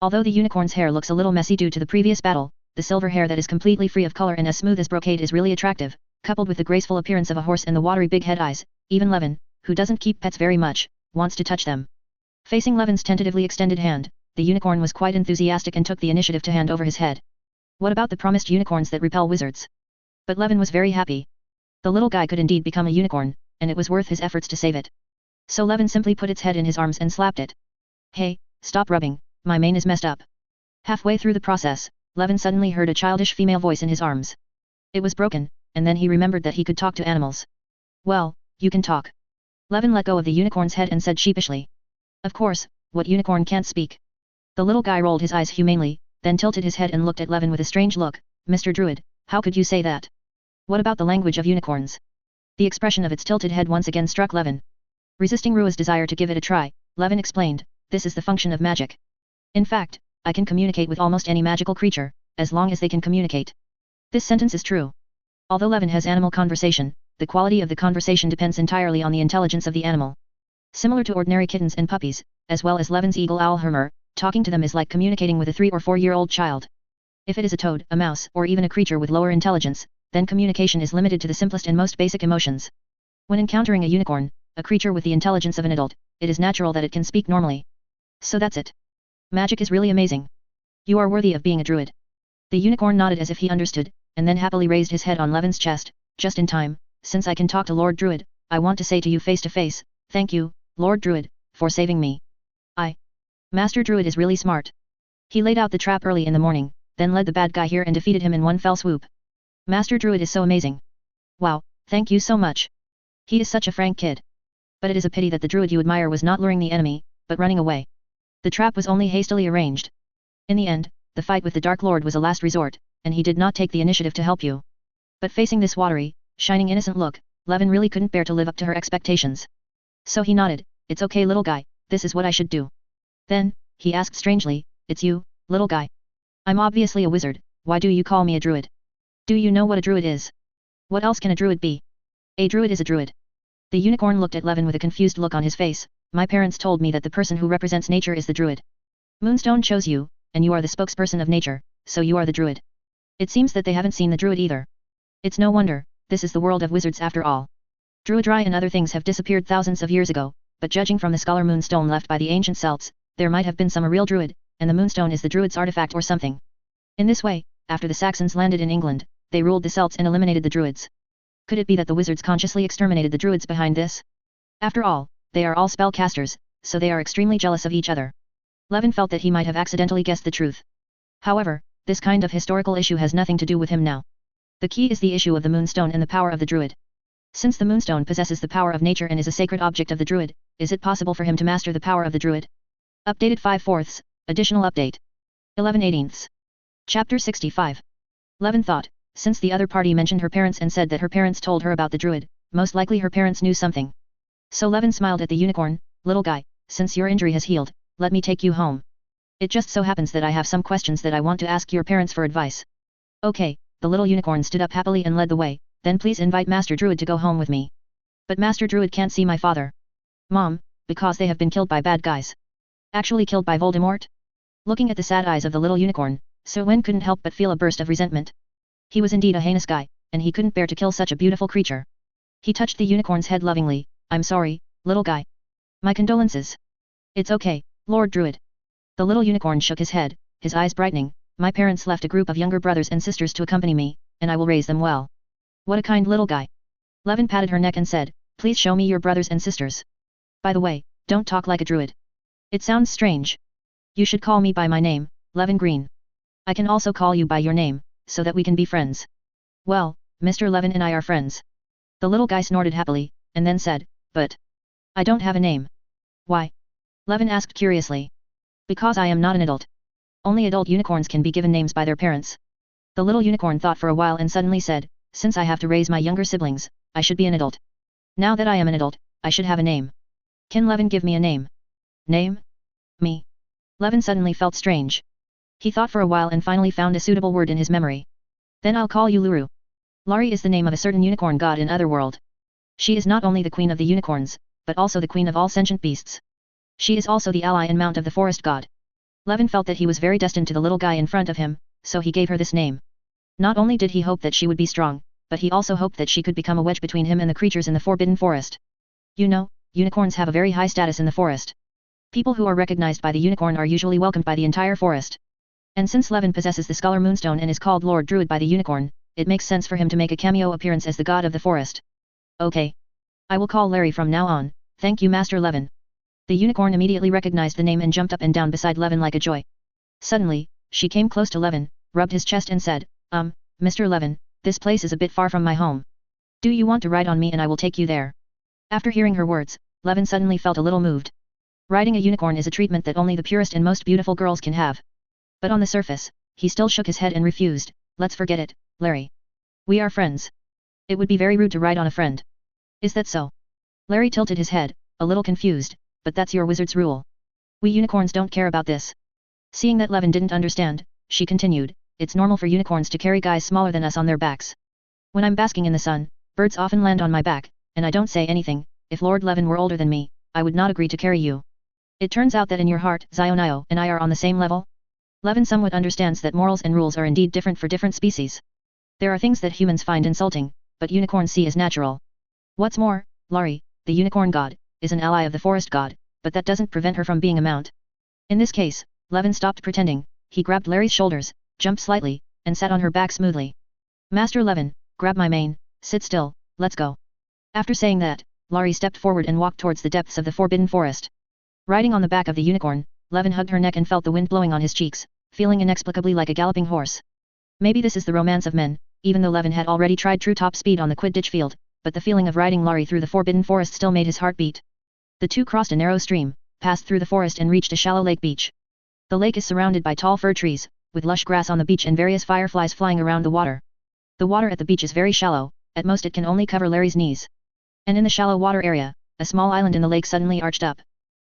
Although the unicorn's hair looks a little messy due to the previous battle, the silver hair that is completely free of color and as smooth as brocade is really attractive, coupled with the graceful appearance of a horse and the watery big head eyes. Even Levin, who doesn't keep pets very much, wants to touch them. Facing Levin's tentatively extended hand, the unicorn was quite enthusiastic and took the initiative to hand over his head. What about the promised unicorns that repel wizards? But Levin was very happy. The little guy could indeed become a unicorn, and it was worth his efforts to save it. So Levin simply put its head in his arms and slapped it. Hey, stop rubbing, my mane is messed up. Halfway through the process, Levin suddenly heard a childish female voice in his arms. It was broken, and then he remembered that he could talk to animals. Well, you can talk. Levin let go of the unicorn's head and said sheepishly. Of course, what unicorn can't speak? The little guy rolled his eyes humanely, then tilted his head and looked at Levin with a strange look. Mr. Druid, how could you say that? What about the language of unicorns? The expression of its tilted head once again struck Levin. Resisting Rua's desire to give it a try, Levin explained, this is the function of magic. In fact, I can communicate with almost any magical creature, as long as they can communicate. This sentence is true. Although Levin has animal conversation, the quality of the conversation depends entirely on the intelligence of the animal. Similar to ordinary kittens and puppies, as well as Levin's eagle owl Hermer, talking to them is like communicating with a 3 or 4-year-old child. If it is a toad, a mouse, or even a creature with lower intelligence, then communication is limited to the simplest and most basic emotions. When encountering a unicorn, a creature with the intelligence of an adult, it is natural that it can speak normally. So that's it. Magic is really amazing. You are worthy of being a druid. The unicorn nodded as if he understood, and then happily raised his head on Levin's chest, just in time. Since I can talk to Lord Druid, I want to say to you face to face, thank you, Lord Druid, for saving me. Master Druid is really smart. He laid out the trap early in the morning, then led the bad guy here and defeated him in one fell swoop. Master Druid is so amazing. Wow, thank you so much. He is such a frank kid. But it is a pity that the druid you admire was not luring the enemy, but running away. The trap was only hastily arranged. In the end, the fight with the Dark Lord was a last resort, and he did not take the initiative to help you. But facing this watery, shining innocent look, Levin really couldn't bear to live up to her expectations. So he nodded, it's okay little guy, this is what I should do. Then, he asked strangely, it's you, little guy. I'm obviously a wizard, why do you call me a druid? Do you know what a druid is? What else can a druid be? A druid is a druid. The unicorn looked at Levin with a confused look on his face. My parents told me that the person who represents nature is the druid. Moonstone chose you, and you are the spokesperson of nature, so you are the druid. It seems that they haven't seen the druid either. It's no wonder, this is the world of wizards after all. Druidry and other things have disappeared thousands of years ago, but judging from the scholar moonstone left by the ancient Celts, there might have been some a real druid, and the moonstone is the druid's artifact or something. In this way, after the Saxons landed in England, they ruled the Celts and eliminated the druids. Could it be that the wizards consciously exterminated the druids behind this? After all, they are all spellcasters, so they are extremely jealous of each other. Levin felt that he might have accidentally guessed the truth. However, this kind of historical issue has nothing to do with him now. The key is the issue of the moonstone and the power of the druid. Since the moonstone possesses the power of nature and is a sacred object of the druid, is it possible for him to master the power of the druid? Updated 5/4, additional update. 11/18. Chapter 65. Levin thought, since the other party mentioned her parents and said that her parents told her about the druid, most likely her parents knew something. So Levin smiled at the unicorn, little guy, since your injury has healed, let me take you home. It just so happens that I have some questions that I want to ask your parents for advice. Okay, the little unicorn stood up happily and led the way, then please invite Master Druid to go home with me. But Master Druid can't see my father. Mom, because they have been killed by bad guys. Actually killed by Voldemort? Looking at the sad eyes of the little unicorn, Sir Wen couldn't help but feel a burst of resentment. He was indeed a heinous guy, and he couldn't bear to kill such a beautiful creature. He touched the unicorn's head lovingly, I'm sorry, little guy. My condolences. It's okay, Lord Druid. The little unicorn shook his head, his eyes brightening, my parents left a group of younger brothers and sisters to accompany me, and I will raise them well. What a kind little guy. Levin patted her neck and said, please show me your brothers and sisters. By the way, don't talk like a druid. It sounds strange. You should call me by my name, Levin Green. I can also call you by your name, so that we can be friends. Well, Mr. Levin and I are friends. The little guy snorted happily, and then said, but I don't have a name. Why? Levin asked curiously. Because I am not an adult. Only adult unicorns can be given names by their parents. The little unicorn thought for a while and suddenly said, since I have to raise my younger siblings, I should be an adult. Now that I am an adult, I should have a name. Can Levin give me a name? Name? Me. Levin suddenly felt strange. He thought for a while and finally found a suitable word in his memory. Then I'll call you Luru. Lari is the name of a certain unicorn god in Otherworld. She is not only the queen of the unicorns, but also the queen of all sentient beasts. She is also the ally and mount of the forest god. Levin felt that he was very destined to the little guy in front of him, so he gave her this name. Not only did he hope that she would be strong, but he also hoped that she could become a wedge between him and the creatures in the Forbidden Forest. You know, unicorns have a very high status in the forest. People who are recognized by the unicorn are usually welcomed by the entire forest. And since Levin possesses the Scholar Moonstone and is called Lord Druid by the unicorn, it makes sense for him to make a cameo appearance as the god of the forest. Okay. I will call Larry from now on, thank you Master Levin. The unicorn immediately recognized the name and jumped up and down beside Levin like a joy. Suddenly, she came close to Levin, rubbed his chest and said, Mr. Levin, this place is a bit far from my home. Do you want to ride on me and I will take you there? After hearing her words, Levin suddenly felt a little moved. Riding a unicorn is a treatment that only the purest and most beautiful girls can have. But on the surface, he still shook his head and refused. Let's forget it, Larry. We are friends. It would be very rude to ride on a friend. Is that so? Larry tilted his head, a little confused, but that's your wizard's rule. We unicorns don't care about this. Seeing that Levin didn't understand, she continued, it's normal for unicorns to carry guys smaller than us on their backs. When I'm basking in the sun, birds often land on my back, and I don't say anything. If Lord Levin were older than me, I would not agree to carry you. It turns out that in your heart, Zionio and I are on the same level? Levin somewhat understands that morals and rules are indeed different for different species. There are things that humans find insulting, but unicorns see as natural. What's more, Lari, the unicorn god, is an ally of the forest god, but that doesn't prevent her from being a mount. In this case, Levin stopped pretending, he grabbed Larry's shoulders, jumped slightly, and sat on her back smoothly. Master Levin, grab my mane, sit still, let's go. After saying that, Lari stepped forward and walked towards the depths of the Forbidden Forest. Riding on the back of the unicorn, Levin hugged her neck and felt the wind blowing on his cheeks, feeling inexplicably like a galloping horse. Maybe this is the romance of men, even though Levin had already tried true top speed on the Quidditch field, but the feeling of riding Lari through the Forbidden Forest still made his heart beat. The two crossed a narrow stream, passed through the forest and reached a shallow lake beach. The lake is surrounded by tall fir trees, with lush grass on the beach and various fireflies flying around the water. The water at the beach is very shallow, at most it can only cover Larry's knees. And in the shallow water area, a small island in the lake suddenly arched up.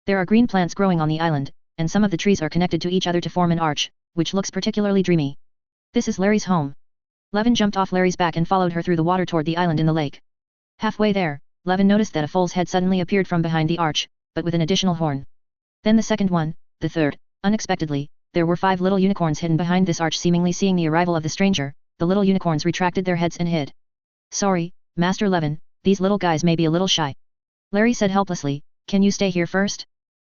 There are green plants growing on the island, and some of the trees are connected to each other to form an arch, which looks particularly dreamy. This is Larry's home. Levin jumped off Larry's back and followed her through the water toward the island in the lake. Halfway there, Levin noticed that a foal's head suddenly appeared from behind the arch, but with an additional horn. Then the second one, the third. Unexpectedly, there were 5 little unicorns hidden behind this arch. Seemingly seeing the arrival of the stranger, the little unicorns retracted their heads and hid. Sorry, Master Levin, these little guys may be a little shy. Larry said helplessly, can you stay here first?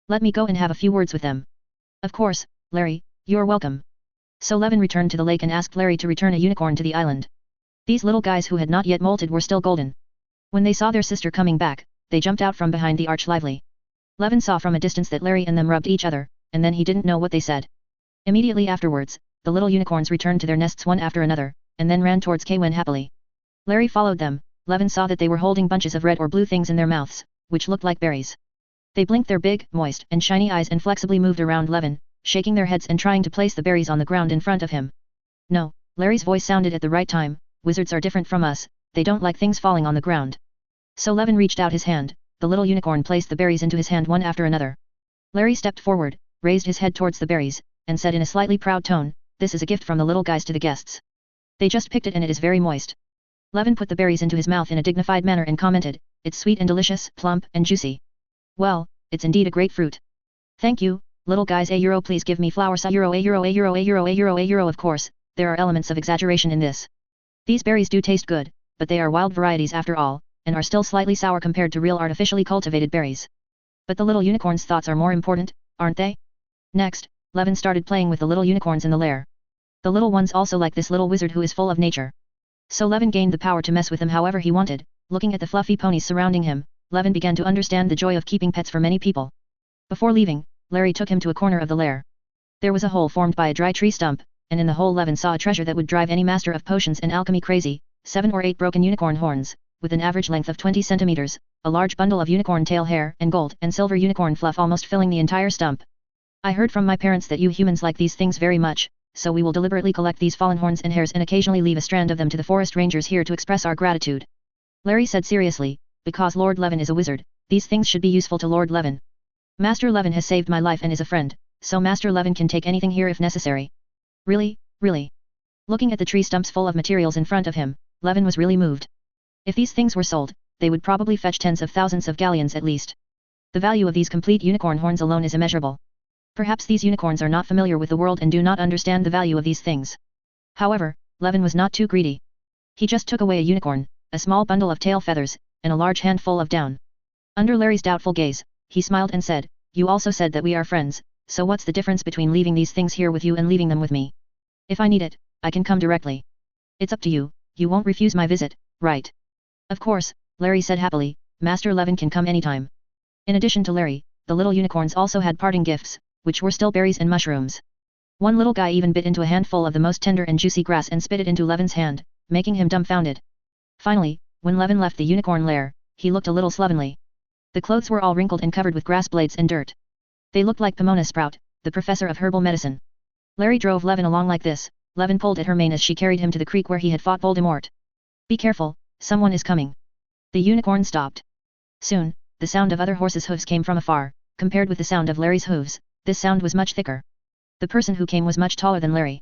Let me go and have a few words with them. Of course, Larry, you're welcome. So Levin returned to the lake and asked Larry to return a unicorn to the island. These little guys who had not yet molted were still golden. When they saw their sister coming back, they jumped out from behind the arch lively. Levin saw from a distance that Larry and them rubbed each other, and then he didn't know what they said. Immediately afterwards, the little unicorns returned to their nests one after another, and then ran towards Kwen happily. Larry followed them. Levin saw that they were holding bunches of red or blue things in their mouths, which looked like berries. They blinked their big, moist, and shiny eyes and flexibly moved around Levin, shaking their heads and trying to place the berries on the ground in front of him. No, Larry's voice sounded at the right time, wizards are different from us, they don't like things falling on the ground. So Levin reached out his hand, the little unicorn placed the berries into his hand one after another. Larry stepped forward, raised his head towards the berries, and said in a slightly proud tone, this is a gift from the little guys to the guests. They just picked it and it is very moist. Levin put the berries into his mouth in a dignified manner and commented, it's sweet and delicious, plump and juicy. Well, it's indeed a great fruit. Thank you, little guys. €, please give me flowers. €. Of course, there are elements of exaggeration in this. These berries do taste good, but they are wild varieties after all, and are still slightly sour compared to real artificially cultivated berries. But the little unicorn's thoughts are more important, aren't they? Next, Levin started playing with the little unicorns in the lair. The little ones also like this little wizard who is full of nature. So Levin gained the power to mess with them however he wanted. Looking at the fluffy ponies surrounding him, Levin began to understand the joy of keeping pets for many people. Before leaving, Larry took him to a corner of the lair. There was a hole formed by a dry tree stump, and in the hole Levin saw a treasure that would drive any master of potions and alchemy crazy, 7 or 8 broken unicorn horns, with an average length of 20 centimeters, a large bundle of unicorn tail hair and gold and silver unicorn fluff almost filling the entire stump. I heard from my parents that you humans like these things very much, so we will deliberately collect these fallen horns and hairs and occasionally leave a strand of them to the forest rangers here to express our gratitude. Larry said seriously, because Lord Levin is a wizard, these things should be useful to Lord Levin. Master Levin has saved my life and is a friend, so Master Levin can take anything here if necessary. Really, really. Looking at the tree stumps full of materials in front of him, Levin was really moved. If these things were sold, they would probably fetch tens of thousands of galleons at least. The value of these complete unicorn horns alone is immeasurable. Perhaps these unicorns are not familiar with the world and do not understand the value of these things. However, Levin was not too greedy. He just took away a unicorn, a small bundle of tail feathers, and a large handful of down. Under Larry's doubtful gaze, he smiled and said, "You also said that we are friends, so what's the difference between leaving these things here with you and leaving them with me? If I need it, I can come directly. It's up to you, you won't refuse my visit, right?" "Of course," Larry said happily, "Master Levin can come anytime." In addition to Larry, the little unicorns also had parting gifts, which were still berries and mushrooms. One little guy even bit into a handful of the most tender and juicy grass and spit it into Levin's hand, making him dumbfounded. Finally, when Levin left the unicorn lair, he looked a little slovenly. The clothes were all wrinkled and covered with grass blades and dirt. They looked like Pomona Sprout, the professor of herbal medicine. Larry drove Levin along like this. Levin pulled at her mane as she carried him to the creek where he had fought Voldemort. "Be careful, someone is coming." The unicorn stopped. Soon, the sound of other horses' hooves came from afar. Compared with the sound of Larry's hooves, this sound was much thicker. The person who came was much taller than Larry.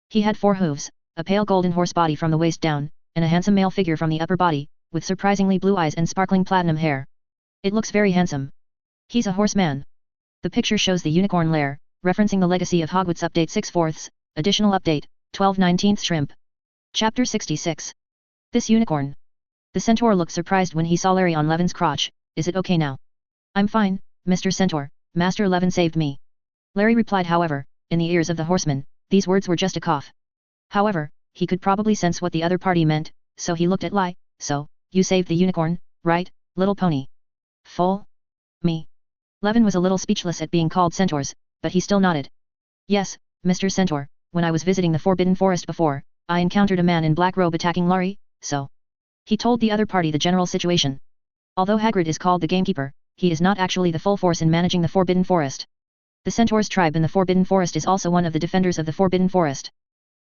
He had 4 hooves, a pale golden horse body from the waist down, and a handsome male figure from the upper body, with surprisingly blue eyes and sparkling platinum hair. "It looks very handsome. He's a horseman." The picture shows the unicorn lair, referencing the Legacy of Hogwarts Update 6/4, Additional Update, 12/19 Shrimp. Chapter 66. This unicorn. The centaur looked surprised when he saw Larry on Levin's crotch. "Is it okay now?" "I'm fine, Mr. Centaur, Master Levin saved me." Larry replied. However, in the ears of the horseman, these words were just a cough. However, he could probably sense what the other party meant, so he looked at Lai. "So, you saved the unicorn, right, little pony?" "Fool? Me?" Levin was a little speechless at being called centaurs, but he still nodded. "Yes, Mr. Centaur, when I was visiting the Forbidden Forest before, I encountered a man in black robe attacking Larry, so..." He told the other party the general situation. Although Hagrid is called the gamekeeper, he is not actually the full force in managing the Forbidden Forest. The Centaurs tribe in the Forbidden Forest is also one of the defenders of the Forbidden Forest.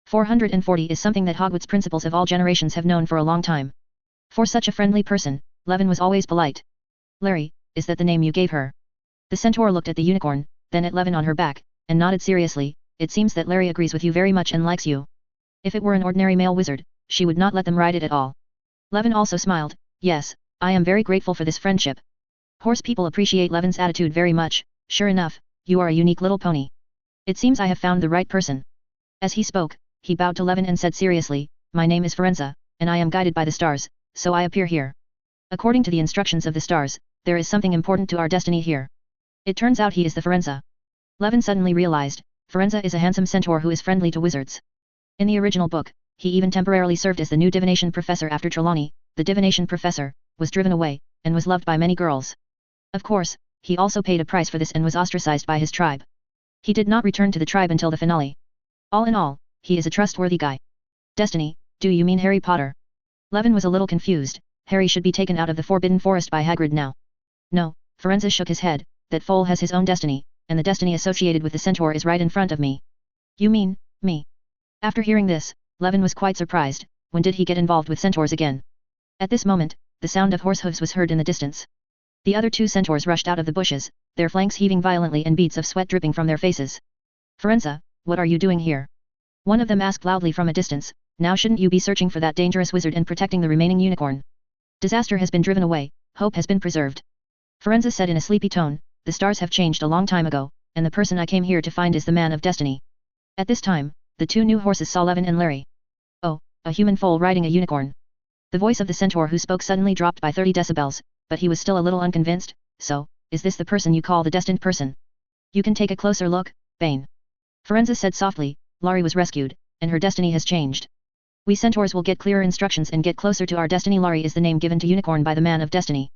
440 is something that Hogwarts principals of all generations have known for a long time. For such a friendly person, Levin was always polite. "Larry, is that the name you gave her?" The centaur looked at the unicorn, then at Levin on her back, and nodded seriously. "It seems that Larry agrees with you very much and likes you. If it were an ordinary male wizard, she would not let them ride it at all." Levin also smiled. "Yes, I am very grateful for this friendship." Horse people appreciate Levin's attitude very much. "Sure enough, you are a unique little pony. It seems I have found the right person." As he spoke, he bowed to Levin and said seriously, "My name is Firenze, and I am guided by the stars, so I appear here. According to the instructions of the stars, there is something important to our destiny here." It turns out he is the Firenze. Levin suddenly realized, Firenze is a handsome centaur who is friendly to wizards. In the original book, he even temporarily served as the new divination professor after Trelawney, the divination professor, was driven away, and was loved by many girls. Of course, he also paid a price for this and was ostracized by his tribe. He did not return to the tribe until the finale. All in all, he is a trustworthy guy. "Destiny, do you mean Harry Potter?" Levin was a little confused. Harry should be taken out of the Forbidden Forest by Hagrid now. "No," Firenze shook his head, "that foal has his own destiny, and the destiny associated with the centaur is right in front of me." "You mean, me?" After hearing this, Levin was quite surprised. When did he get involved with centaurs again? At this moment, the sound of horse hooves was heard in the distance. The other 2 centaurs rushed out of the bushes, their flanks heaving violently and beads of sweat dripping from their faces. "Firenze, what are you doing here?" one of them asked loudly from a distance. "Now shouldn't you be searching for that dangerous wizard and protecting the remaining unicorn? Disaster has been driven away, hope has been preserved." Firenze said in a sleepy tone, "The stars have changed a long time ago, and the person I came here to find is the man of destiny." At this time, the 2 new horses saw Levin and Larry. "Oh, a human foal riding a unicorn." The voice of the centaur who spoke suddenly dropped by 30 decibels, but he was still a little unconvinced. "So, is this the person you call the destined person? You can take a closer look, Bane." Firenze said softly, "Larry was rescued, and her destiny has changed. We centaurs will get clearer instructions and get closer to our destiny." Larry is the name given to unicorn by the man of destiny.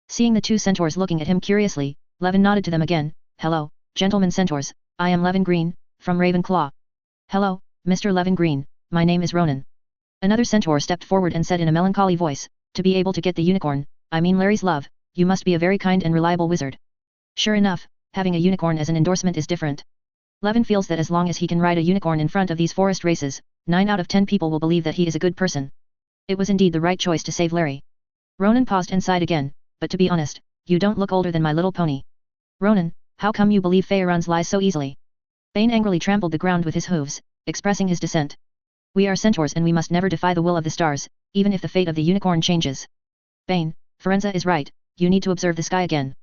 Seeing the 2 centaurs looking at him curiously, Levin nodded to them again. "Hello, gentlemen centaurs, I am Levin Green, from Ravenclaw." "Hello, Mr. Levin Green, my name is Ronan." Another centaur stepped forward and said in a melancholy voice, "To be able to get the unicorn, I mean Larry's love, you must be a very kind and reliable wizard." Sure enough, having a unicorn as an endorsement is different. Levin feels that as long as he can ride a unicorn in front of these forest races, 9 out of 10 people will believe that he is a good person. It was indeed the right choice to save Larry. Ronan paused and sighed again, "But to be honest, you don't look older than my little pony." "Ronan, how come you believe Feyreund's lies so easily?" Bane angrily trampled the ground with his hooves, expressing his dissent. "We are centaurs and we must never defy the will of the stars, even if the fate of the unicorn changes." "Bane, Firenze is right, you need to observe the sky again.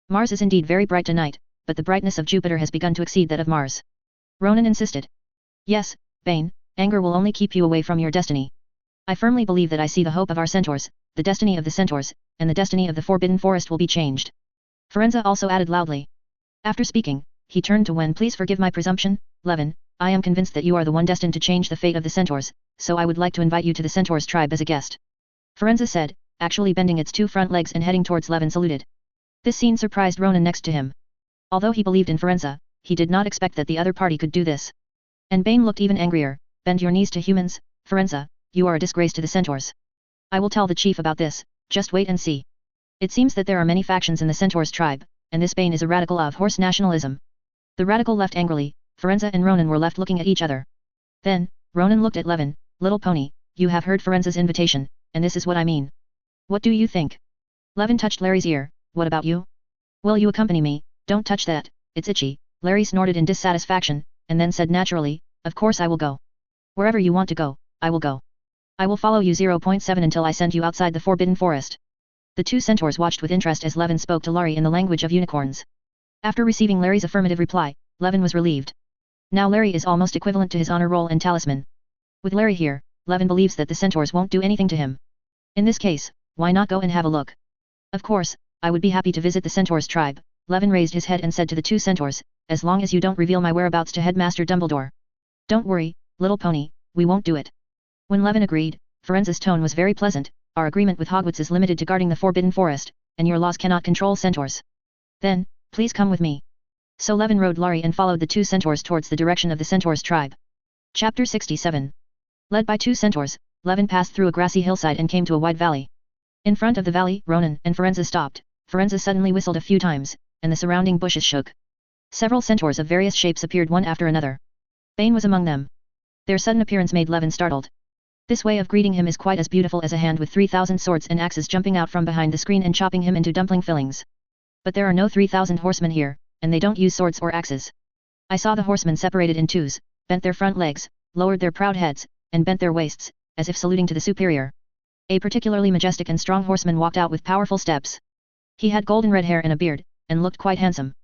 Mars is indeed very bright tonight, but the brightness of Jupiter has begun to exceed that of Mars. Ronan insisted. Yes, Bane, anger will only keep you away from your destiny. I firmly believe that I see the hope of our centaurs, the destiny of the centaurs, and the destiny of the Forbidden Forest will be changed. Forenza also added loudly. After speaking, he turned to Wen. Please forgive my presumption, Levin, I am convinced that you are the one destined to change the fate of the centaurs, so I would like to invite you to the centaurs tribe as a guest. Forenza said, actually bending its two front legs and heading towards Levin saluted. This scene surprised Ronan next to him. Although he believed in Forenza, he did not expect that the other party could do this. And Bane looked even angrier. Bend your knees to humans, Forenza, you are a disgrace to the centaurs. I will tell the chief about this, just wait and see. It seems that there are many factions in the centaurs tribe, and this Bane is a radical of horse nationalism. The radical left angrily, Forenza and Ronan were left looking at each other. Then, Ronan looked at Levin, little pony, you have heard Forenza's invitation, and this is what I mean. What do you think? Levin touched Larry's ear, what about you? Will you accompany me? Don't touch that, it's itchy, Larry snorted in dissatisfaction, and then said naturally, of course I will go. Wherever you want to go, I will go. I will follow you 0.7 until I send you outside the Forbidden Forest. The two centaurs watched with interest as Levin spoke to Larry in the language of unicorns. After receiving Larry's affirmative reply, Levin was relieved. Now Larry is almost equivalent to his honor roll and talisman. With Larry here, Levin believes that the centaurs won't do anything to him. In this case, why not go and have a look? Of course, I would be happy to visit the centaurs tribe, Levin raised his head and said to the two centaurs, as long as you don't reveal my whereabouts to Headmaster Dumbledore. Don't worry, little pony, we won't do it. When Levin agreed, Forenza's tone was very pleasant, our agreement with Hogwarts is limited to guarding the Forbidden Forest, and your laws cannot control centaurs. Then, please come with me. So Levin rode Larry and followed the two centaurs towards the direction of the centaurs tribe. Chapter 67. Led by two centaurs, Levin passed through a grassy hillside and came to a wide valley. In front of the valley, Ronan and Forenza stopped. Forenza suddenly whistled a few times, and the surrounding bushes shook. Several centaurs of various shapes appeared one after another. Bane was among them. Their sudden appearance made Levin startled. This way of greeting him is quite as beautiful as a hand with 3,000 swords and axes jumping out from behind the screen and chopping him into dumpling fillings. But there are no 3,000 horsemen here, and they don't use swords or axes. I saw the horsemen separated in twos, bent their front legs, lowered their proud heads, and bent their waists, as if saluting to the superior. A particularly majestic and strong horseman walked out with powerful steps. He had golden red hair and a beard, and looked quite handsome.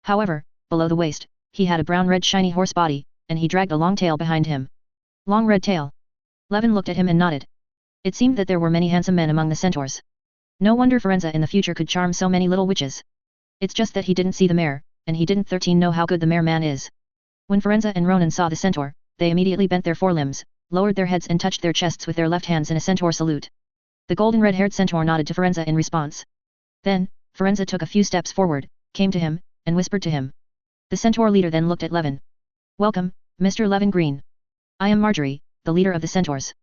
However, below the waist, he had a brown-red shiny horse body, and he dragged a long tail behind him. Long red tail. Levin looked at him and nodded. It seemed that there were many handsome men among the centaurs. No wonder Forenza in the future could charm so many little witches. It's just that he didn't see the mare, and he didn't know how good the mare man is. When Forenza and Ronan saw the centaur, they immediately bent their forelimbs, lowered their heads and touched their chests with their left hands in a centaur salute. The golden red-haired centaur nodded to Forenza in response. Then, Forenza took a few steps forward, came to him, and whispered to him. The centaur leader then looked at Levin. Welcome, Mr. Levin Green. I am Marjorie, the leader of the centaurs.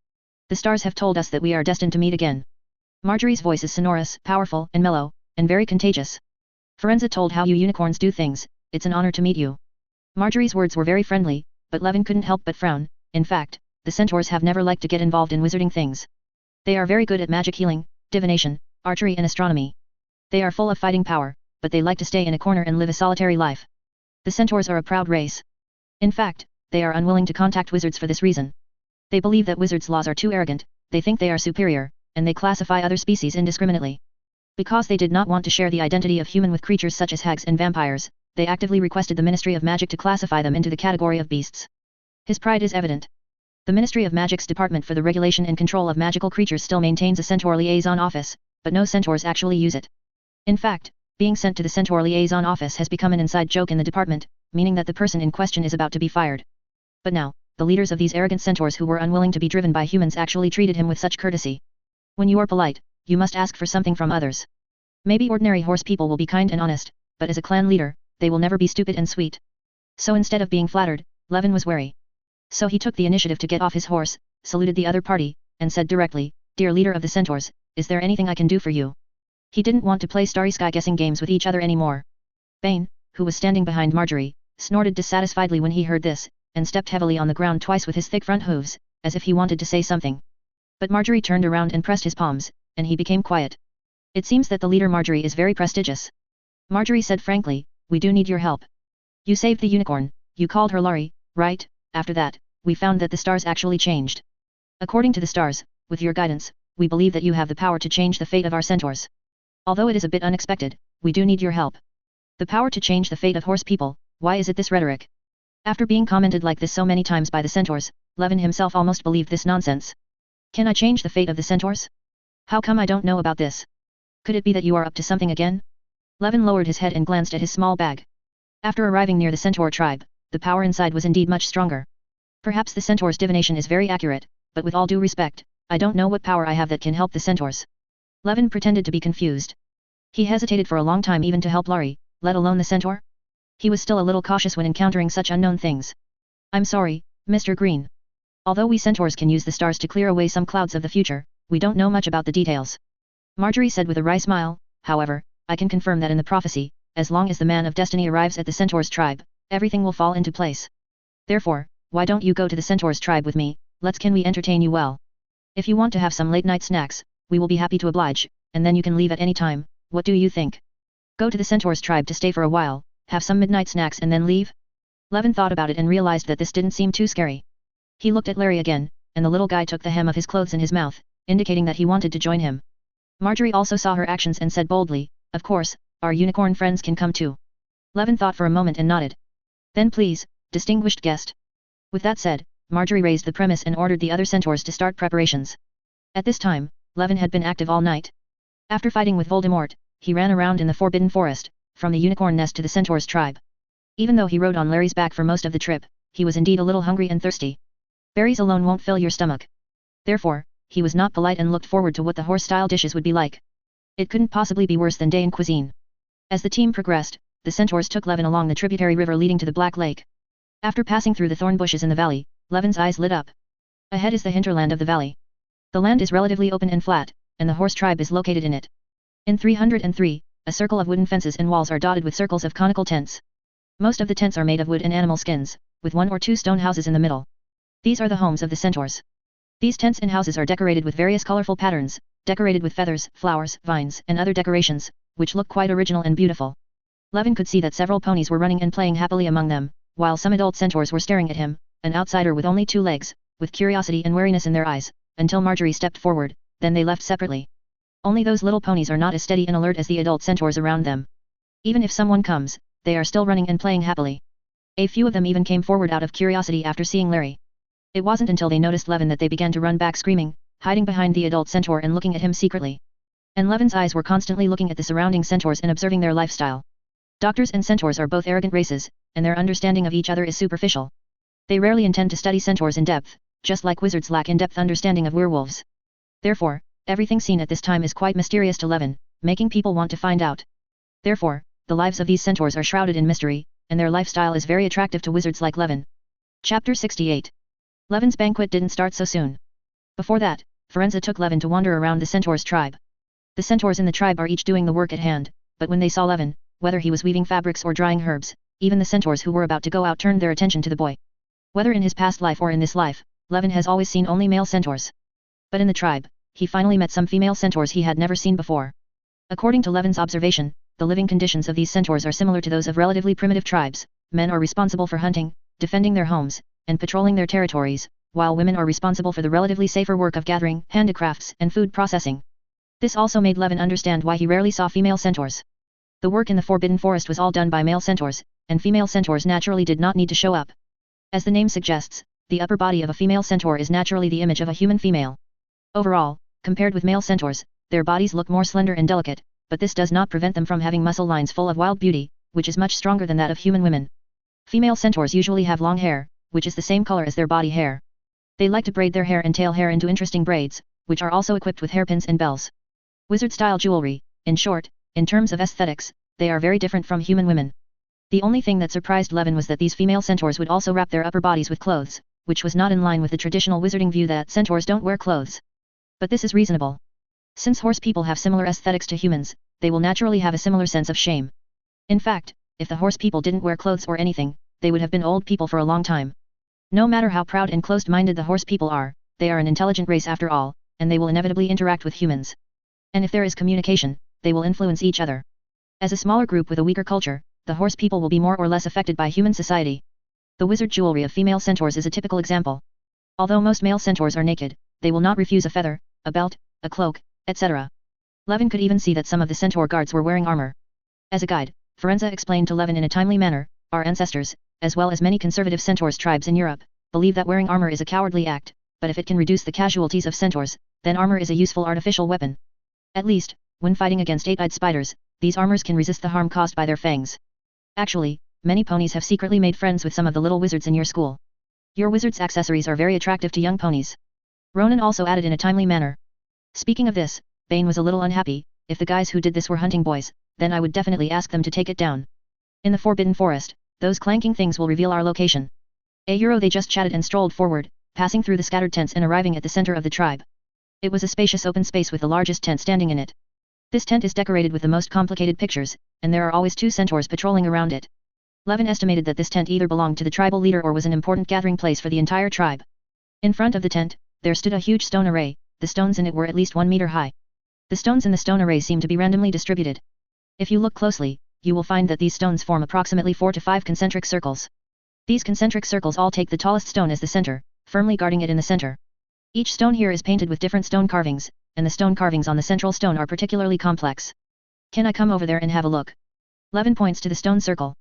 The stars have told us that we are destined to meet again. Marjorie's voice is sonorous, powerful, and mellow, and very contagious. Forenza told how you unicorns do things, it's an honor to meet you. Marjorie's words were very friendly, but Levin couldn't help but frown. In fact, the centaurs have never liked to get involved in wizarding things. They are very good at magic healing, divination, archery and astronomy. They are full of fighting power, but they like to stay in a corner and live a solitary life. The centaurs are a proud race. In fact, they are unwilling to contact wizards for this reason. They believe that wizards' laws are too arrogant, they think they are superior, and they classify other species indiscriminately. Because they did not want to share the identity of human with creatures such as hags and vampires, they actively requested the Ministry of Magic to classify them into the category of beasts. His pride is evident. The Ministry of Magic's Department for the Regulation and Control of Magical Creatures still maintains a Centaur Liaison Office, but no centaurs actually use it. In fact, being sent to the Centaur Liaison Office has become an inside joke in the department, meaning that the person in question is about to be fired. But now, the leaders of these arrogant centaurs who were unwilling to be driven by humans actually treated him with such courtesy. When you are polite, you must ask for something from others. Maybe ordinary horse people will be kind and honest, but as a clan leader, they will never be stupid and sweet. So instead of being flattered, Levin was wary. So he took the initiative to get off his horse, saluted the other party, and said directly, "Dear leader of the centaurs, is there anything I can do for you?" He didn't want to play Starry Sky guessing games with each other anymore. Bane, who was standing behind Marjorie, snorted dissatisfiedly when he heard this, and stepped heavily on the ground twice with his thick front hooves, as if he wanted to say something. But Marjorie turned around and pressed his palms, and he became quiet. It seems that the leader Marjorie is very prestigious. Marjorie said frankly, "We do need your help. You saved the unicorn, you called her Laurie, right? After that, we found that the stars actually changed. According to the stars, with your guidance, we believe that you have the power to change the fate of our centaurs. Although it is a bit unexpected, we do need your help." The power to change the fate of horse people, why is it this rhetoric? After being commented like this so many times by the centaurs, Levin himself almost believed this nonsense. Can I change the fate of the centaurs? How come I don't know about this? Could it be that you are up to something again? Levin lowered his head and glanced at his small bag. After arriving near the centaur tribe, the power inside was indeed much stronger. Perhaps the centaur's divination is very accurate, but with all due respect, I don't know what power I have that can help the centaurs. Levin pretended to be confused. He hesitated for a long time even to help Lari, let alone the centaur. He was still a little cautious when encountering such unknown things. I'm sorry, Mr. Green. Although we centaurs can use the stars to clear away some clouds of the future, we don't know much about the details. Marjorie said with a wry smile. However, I can confirm that in the prophecy, as long as the man of destiny arrives at the centaur's tribe, everything will fall into place. Therefore, why don't you go to the centaur's tribe with me? Can we entertain you well? If you want to have some late night snacks, we will be happy to oblige, and then you can leave at any time. What do you think? Go to the centaur's tribe to stay for a while, have some midnight snacks and then leave? Levin thought about it and realized that this didn't seem too scary. He looked at Larry again, and the little guy took the hem of his clothes in his mouth, indicating that he wanted to join him. Marjorie also saw her actions and said boldly, of course, our unicorn friends can come too. Levin thought for a moment and nodded. Then please, distinguished guest. With that said, Marjorie raised the premise and ordered the other centaurs to start preparations. At this time, Levin had been active all night. After fighting with Voldemort, he ran around in the Forbidden Forest, from the unicorn nest to the centaur's tribe. Even though he rode on Larry's back for most of the trip, he was indeed a little hungry and thirsty. Berries alone won't fill your stomach. Therefore, he was not polite and looked forward to what the horse-style dishes would be like. It couldn't possibly be worse than Dayan cuisine. As the team progressed, the centaurs took Levin along the tributary river leading to the Black Lake. After passing through the thorn bushes in the valley, Levin's eyes lit up. Ahead is the hinterland of the valley. The land is relatively open and flat, and the horse tribe is located in it. In 303, a circle of wooden fences and walls are dotted with circles of conical tents. Most of the tents are made of wood and animal skins, with 1 or 2 stone houses in the middle. These are the homes of the centaurs. These tents and houses are decorated with various colorful patterns, decorated with feathers, flowers, vines, and other decorations, which look quite original and beautiful. Levin could see that several ponies were running and playing happily among them, while some adult centaurs were staring at him, an outsider with only 2 legs, with curiosity and wariness in their eyes, until Marjorie stepped forward, then they left separately. Only those little ponies are not as steady and alert as the adult centaurs around them. Even if someone comes, they are still running and playing happily. A few of them even came forward out of curiosity after seeing Larry. It wasn't until they noticed Levin that they began to run back screaming, hiding behind the adult centaur and looking at him secretly. And Levin's eyes were constantly looking at the surrounding centaurs and observing their lifestyle. Doctors and centaurs are both arrogant races, and their understanding of each other is superficial. They rarely intend to study centaurs in depth, just like wizards lack in-depth understanding of werewolves. Therefore, everything seen at this time is quite mysterious to Levin, making people want to find out. Therefore, the lives of these centaurs are shrouded in mystery, and their lifestyle is very attractive to wizards like Levin. Chapter 68. Levin's banquet didn't start so soon. Before that, Forenza took Levin to wander around the centaur's tribe. The centaurs in the tribe are each doing the work at hand, but when they saw Levin, whether he was weaving fabrics or drying herbs, even the centaurs who were about to go out turned their attention to the boy. Whether in his past life or in this life, Levin has always seen only male centaurs. But in the tribe, he finally met some female centaurs he had never seen before. According to Levin's observation, the living conditions of these centaurs are similar to those of relatively primitive tribes. Men are responsible for hunting, defending their homes, and patrolling their territories, while women are responsible for the relatively safer work of gathering, handicrafts, and food processing. This also made Levin understand why he rarely saw female centaurs. The work in the Forbidden Forest was all done by male centaurs, and female centaurs naturally did not need to show up. As the name suggests, the upper body of a female centaur is naturally the image of a human female. Overall, compared with male centaurs, their bodies look more slender and delicate, but this does not prevent them from having muscle lines full of wild beauty, which is much stronger than that of human women. Female centaurs usually have long hair, which is the same color as their body hair. They like to braid their hair and tail hair into interesting braids, which are also equipped with hairpins and bells. Wizard-style jewelry, in short, in terms of aesthetics, they are very different from human women. The only thing that surprised Levin was that these female centaurs would also wrap their upper bodies with clothes, which was not in line with the traditional wizarding view that centaurs don't wear clothes. But this is reasonable. Since horse people have similar aesthetics to humans, they will naturally have a similar sense of shame. In fact, if the horse people didn't wear clothes or anything, they would have been old people for a long time. No matter how proud and closed-minded the horse people are, they are an intelligent race after all, and they will inevitably interact with humans. And if there is communication, they will influence each other. As a smaller group with a weaker culture, the horse people will be more or less affected by human society. The wizard jewelry of female centaurs is a typical example. Although most male centaurs are naked, they will not refuse a feather, a belt, a cloak, etc. Levin could even see that some of the centaur guards were wearing armor. As a guide, Forenza explained to Levin in a timely manner, our ancestors, as well as many conservative centaurs tribes in Europe, believe that wearing armor is a cowardly act, but if it can reduce the casualties of centaurs, then armor is a useful artificial weapon. At least, when fighting against eight-eyed spiders, these armors can resist the harm caused by their fangs. Actually, many ponies have secretly made friends with some of the little wizards in your school. Your wizard's accessories are very attractive to young ponies. Ronan also added in a timely manner. Speaking of this, Bane was a little unhappy. If the guys who did this were hunting boys, then I would definitely ask them to take it down. In the Forbidden Forest, those clanking things will reveal our location. They just chatted and strolled forward, passing through the scattered tents and arriving at the center of the tribe. It was a spacious open space with the largest tent standing in it. This tent is decorated with the most complicated pictures, and there are always two centaurs patrolling around it. Levin estimated that this tent either belonged to the tribal leader or was an important gathering place for the entire tribe. In front of the tent, there stood a huge stone array. The stones in it were at least 1 meter high. The stones in the stone array seem to be randomly distributed. If you look closely, you will find that these stones form approximately 4 to 5 concentric circles. These concentric circles all take the tallest stone as the center, firmly guarding it in the center. Each stone here is painted with different stone carvings, and the stone carvings on the central stone are particularly complex. Can I come over there and have a look? Levin points to the stone circle.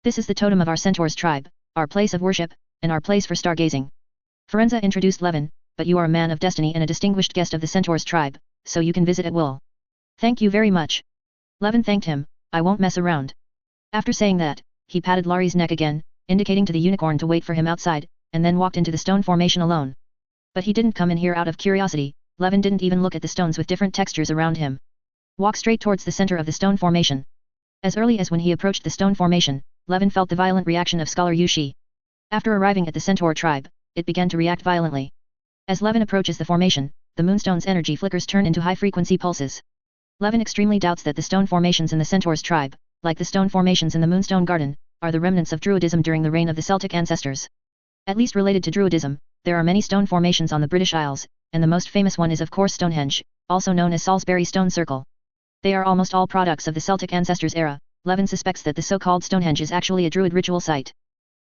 This is the totem of our centaurs tribe, our place of worship, and our place for stargazing. Forenza introduced Levin, but you are a man of destiny and a distinguished guest of the centaurs tribe, so you can visit at will. Thank you very much. Levin thanked him, I won't mess around. After saying that, he patted Lari's neck again, indicating to the unicorn to wait for him outside, and then walked into the stone formation alone. But he didn't come in here out of curiosity. Levin didn't even look at the stones with different textures around him. Walk straight towards the center of the stone formation. As early as when he approached the stone formation, Levin felt the violent reaction of Scholar Yushi. After arriving at the centaur tribe, it began to react violently. As Levin approaches the formation, the moonstone's energy flickers turn into high-frequency pulses. Levin extremely doubts that the stone formations in the centaur's tribe, like the stone formations in the Moonstone Garden, are the remnants of Druidism during the reign of the Celtic ancestors. At least related to Druidism, there are many stone formations on the British Isles, and the most famous one is of course Stonehenge, also known as Salisbury Stone Circle. They are almost all products of the Celtic ancestors era. Levin suspects that the so-called Stonehenge is actually a Druid ritual site.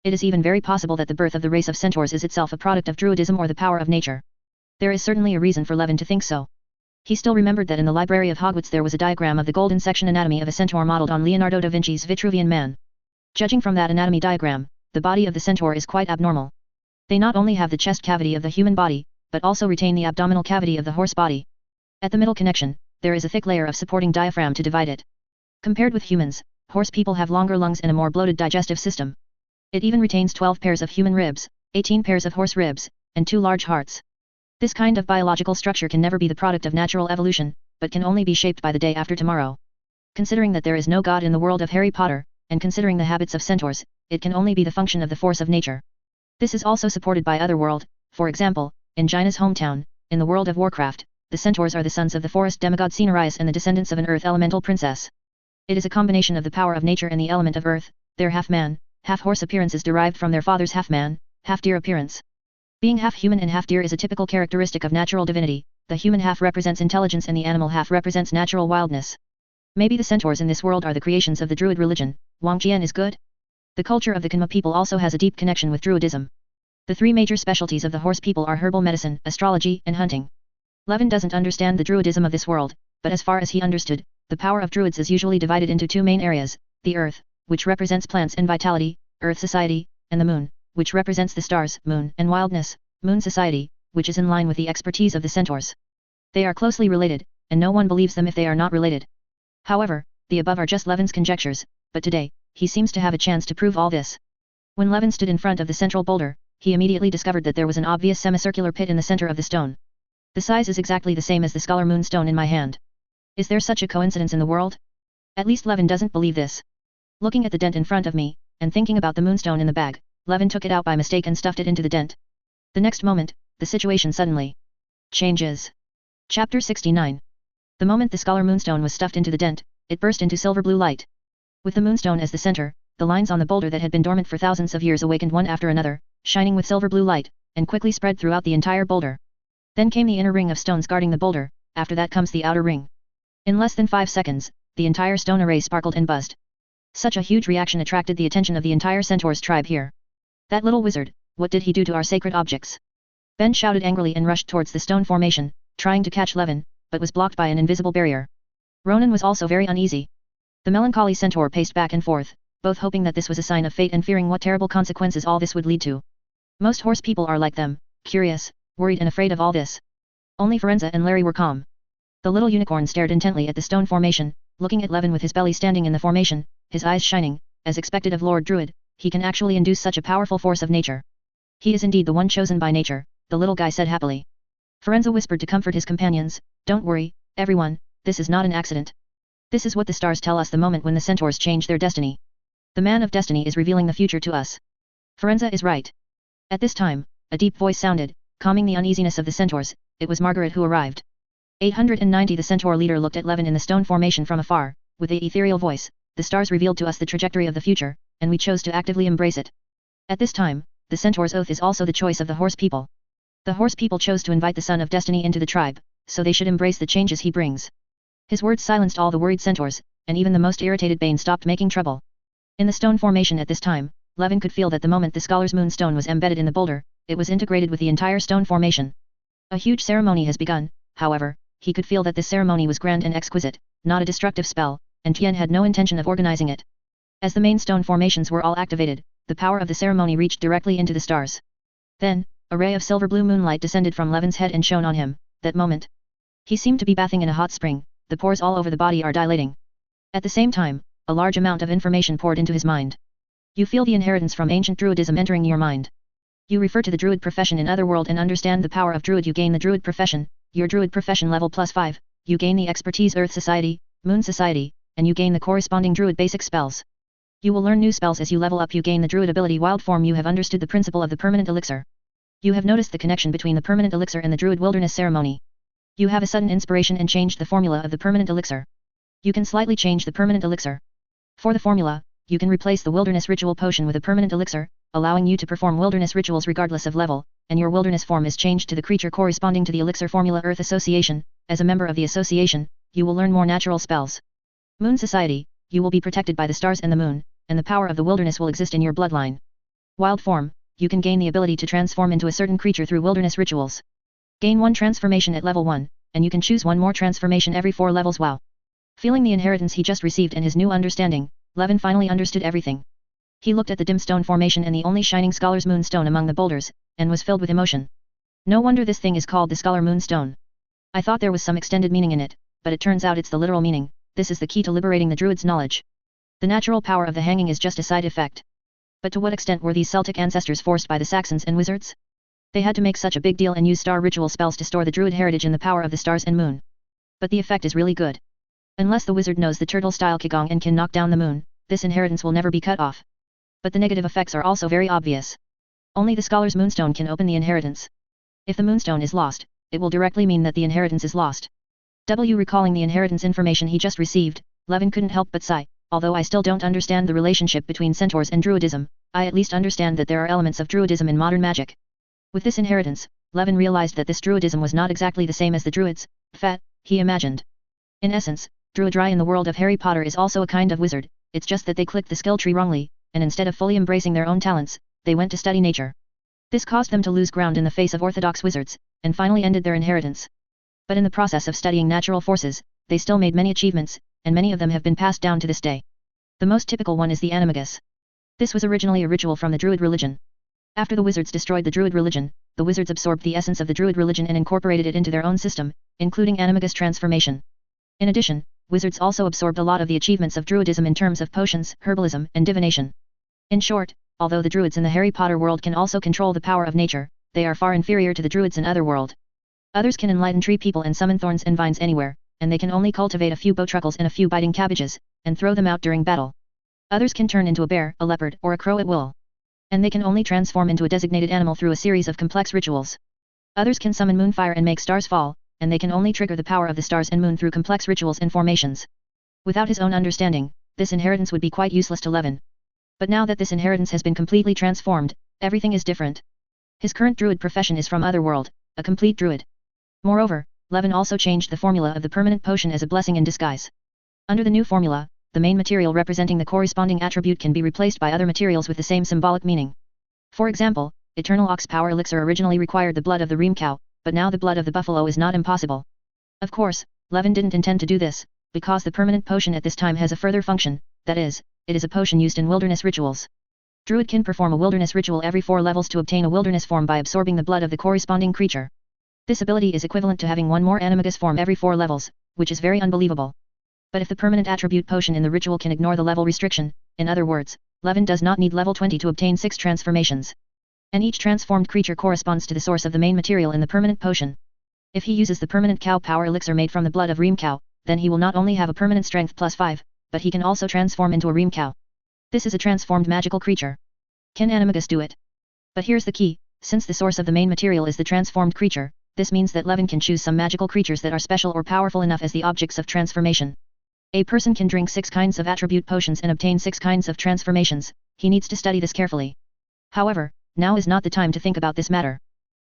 It is even very possible that the birth of the race of centaurs is itself a product of Druidism or the power of nature. There is certainly a reason for Levin to think so. He still remembered that in the library of Hogwarts there was a diagram of the golden section anatomy of a centaur modeled on Leonardo da Vinci's Vitruvian Man. Judging from that anatomy diagram, the body of the centaur is quite abnormal. They not only have the chest cavity of the human body, but also retain the abdominal cavity of the horse body. At the middle connection, there is a thick layer of supporting diaphragm to divide it. Compared with humans, horse people have longer lungs and a more bloated digestive system. It even retains 12 pairs of human ribs, 18 pairs of horse ribs, and 2 large hearts. This kind of biological structure can never be the product of natural evolution, but can only be shaped by the day after tomorrow. Considering that there is no god in the world of Harry Potter, and considering the habits of centaurs, it can only be the function of the force of nature. This is also supported by Otherworld. For example, in Jaina's hometown, in the world of Warcraft, the centaurs are the sons of the forest demigod Cenarius and the descendants of an earth elemental princess. It is a combination of the power of nature and the element of earth. Their half-man, half-horse appearance is derived from their father's half-man, half-deer appearance. Being half-human and half-deer is a typical characteristic of natural divinity. The human half represents intelligence and the animal half represents natural wildness. Maybe the centaurs in this world are the creations of the Druid religion. Wang Jian is good? The culture of the Kanma people also has a deep connection with Druidism. The 3 major specialties of the horse people are herbal medicine, astrology, and hunting. Levin doesn't understand the Druidism of this world, but as far as he understood, the power of Druids is usually divided into 2 main areas, the earth, which represents plants and vitality, earth society, and the moon, which represents the stars, moon, and wildness, moon society, which is in line with the expertise of the centaurs. They are closely related, and no one believes them if they are not related. However, the above are just Levin's conjectures, but today, he seems to have a chance to prove all this. When Levin stood in front of the central boulder, he immediately discovered that there was an obvious semicircular pit in the center of the stone. The size is exactly the same as the Scholar Moonstone in my hand. Is there such a coincidence in the world? At least Levin doesn't believe this. Looking at the dent in front of me, and thinking about the moonstone in the bag, Levin took it out by mistake and stuffed it into the dent. The next moment, the situation suddenly changes. Chapter 69. The moment the Scholar Moonstone was stuffed into the dent, it burst into silver blue light. With the moonstone as the center, the lines on the boulder that had been dormant for thousands of years awakened one after another, shining with silver blue light, and quickly spread throughout the entire boulder. Then came the inner ring of stones guarding the boulder, after that comes the outer ring. In less than 5 seconds, the entire stone array sparkled and buzzed. Such a huge reaction attracted the attention of the entire centaur's tribe here. That little wizard, what did he do to our sacred objects? Ben shouted angrily and rushed towards the stone formation, trying to catch Levin, but was blocked by an invisible barrier. Ronan was also very uneasy. The melancholy centaur paced back and forth, both hoping that this was a sign of fate and fearing what terrible consequences all this would lead to. Most horse people are like them, curious, worried and afraid of all this. Only Forenza and Larry were calm. The little unicorn stared intently at the stone formation, looking at Levin with his belly standing in the formation, his eyes shining, as expected of Lord Druid. He can actually induce such a powerful force of nature. He is indeed the one chosen by nature, the little guy said happily. Forenza whispered to comfort his companions, don't worry, everyone, this is not an accident. This is what the stars tell us the moment when the centaurs change their destiny. The man of destiny is revealing the future to us. Forenza is right. At this time, a deep voice sounded, calming the uneasiness of the centaurs. It was Margaret who arrived. 890 The centaur leader looked at Levin in the stone formation from afar, with a ethereal voice, the stars revealed to us the trajectory of the future, and we chose to actively embrace it. At this time, the centaur's oath is also the choice of the horse people. The horse people chose to invite the son of destiny into the tribe, so they should embrace the changes he brings. His words silenced all the worried centaurs, and even the most irritated Bane stopped making trouble. In the stone formation at this time, Levin could feel that the moment the scholar's moonstone was embedded in the boulder, it was integrated with the entire stone formation. A huge ceremony has begun, however, he could feel that this ceremony was grand and exquisite, not a destructive spell, and Tien had no intention of organizing it. As the main stone formations were all activated, the power of the ceremony reached directly into the stars. Then, a ray of silver-blue moonlight descended from Levin's head and shone on him. That moment, he seemed to be bathing in a hot spring, the pores all over the body are dilating. At the same time, a large amount of information poured into his mind. You feel the inheritance from ancient druidism entering your mind. You refer to the druid profession in Otherworld and understand the power of druid. You gain the druid profession, your druid profession level +5, you gain the expertise Earth Society, Moon Society, and you gain the corresponding druid basic spells. You will learn new spells as you level up. You gain the druid ability Wild Form. You have understood the principle of the permanent elixir. You have noticed the connection between the permanent elixir and the druid wilderness ceremony. You have a sudden inspiration and changed the formula of the permanent elixir. You can slightly change the permanent elixir. For the formula, you can replace the wilderness ritual potion with a permanent elixir, allowing you to perform wilderness rituals regardless of level, and your wilderness form is changed to the creature corresponding to the elixir formula. Earth Association, as a member of the association, you will learn more natural spells. Moon Society, you will be protected by the stars and the moon, and the power of the wilderness will exist in your bloodline. Wild Form, you can gain the ability to transform into a certain creature through wilderness rituals. Gain one transformation at level 1, and you can choose one more transformation every 4 levels. Wow! Feeling the inheritance he just received and his new understanding, Levin finally understood everything. He looked at the dim stone formation and the only shining scholar's moonstone among the boulders, and was filled with emotion. No wonder this thing is called the scholar moonstone. I thought there was some extended meaning in it, but it turns out it's the literal meaning. This is the key to liberating the druid's knowledge. The natural power of the hanging is just a side effect. But to what extent were these Celtic ancestors forced by the Saxons and wizards? They had to make such a big deal and use star ritual spells to store the druid heritage in the power of the stars and moon. But the effect is really good. Unless the wizard knows the turtle-style Qigong and can knock down the moon, this inheritance will never be cut off. But the negative effects are also very obvious. Only the scholar's moonstone can open the inheritance. If the moonstone is lost, it will directly mean that the inheritance is lost. Recalling the inheritance information he just received, Levin couldn't help but sigh. Although I still don't understand the relationship between centaurs and druidism, I at least understand that there are elements of druidism in modern magic. With this inheritance, Levin realized that this druidism was not exactly the same as the druids, he imagined. In essence, druidry in the world of Harry Potter is also a kind of wizard, it's just that they clicked the skill tree wrongly, and instead of fully embracing their own talents, they went to study nature. This caused them to lose ground in the face of orthodox wizards, and finally ended their inheritance. But in the process of studying natural forces, they still made many achievements, and many of them have been passed down to this day. The most typical one is the animagus. This was originally a ritual from the druid religion. After the wizards destroyed the druid religion, the wizards absorbed the essence of the druid religion and incorporated it into their own system, including animagus transformation. In addition, wizards also absorbed a lot of the achievements of druidism in terms of potions, herbalism, and divination. In short, although the druids in the Harry Potter world can also control the power of nature, they are far inferior to the druids in Otherworld. Others can enlighten tree people and summon thorns and vines anywhere, and they can only cultivate a few bowtruckles and a few biting cabbages, and throw them out during battle. Others can turn into a bear, a leopard, or a crow at will. And they can only transform into a designated animal through a series of complex rituals. Others can summon moonfire and make stars fall, and they can only trigger the power of the stars and moon through complex rituals and formations. Without his own understanding, this inheritance would be quite useless to Levin. But now that this inheritance has been completely transformed, everything is different. His current druid profession is from Otherworld, a complete druid. Moreover, Levin also changed the formula of the permanent potion as a blessing in disguise. Under the new formula, the main material representing the corresponding attribute can be replaced by other materials with the same symbolic meaning. For example, Eternal Ox Power Elixir originally required the blood of the ream cow, but now the blood of the buffalo is not impossible. Of course, Levin didn't intend to do this, because the permanent potion at this time has a further function, that is, it is a potion used in wilderness rituals. Druid can perform a wilderness ritual every 4 levels to obtain a wilderness form by absorbing the blood of the corresponding creature. This ability is equivalent to having one more animagus form every 4 levels, which is very unbelievable. But if the permanent attribute potion in the ritual can ignore the level restriction, in other words, Levin does not need level 20 to obtain 6 transformations. And each transformed creature corresponds to the source of the main material in the permanent potion. If he uses the permanent cow power elixir made from the blood of Reem cow, then he will not only have a permanent strength +5, but he can also transform into a Reem cow. This is a transformed magical creature. Can animagus do it? But here's the key, since the source of the main material is the transformed creature, this means that Levin can choose some magical creatures that are special or powerful enough as the objects of transformation. A person can drink 6 kinds of attribute potions and obtain 6 kinds of transformations, he needs to study this carefully. However, now is not the time to think about this matter.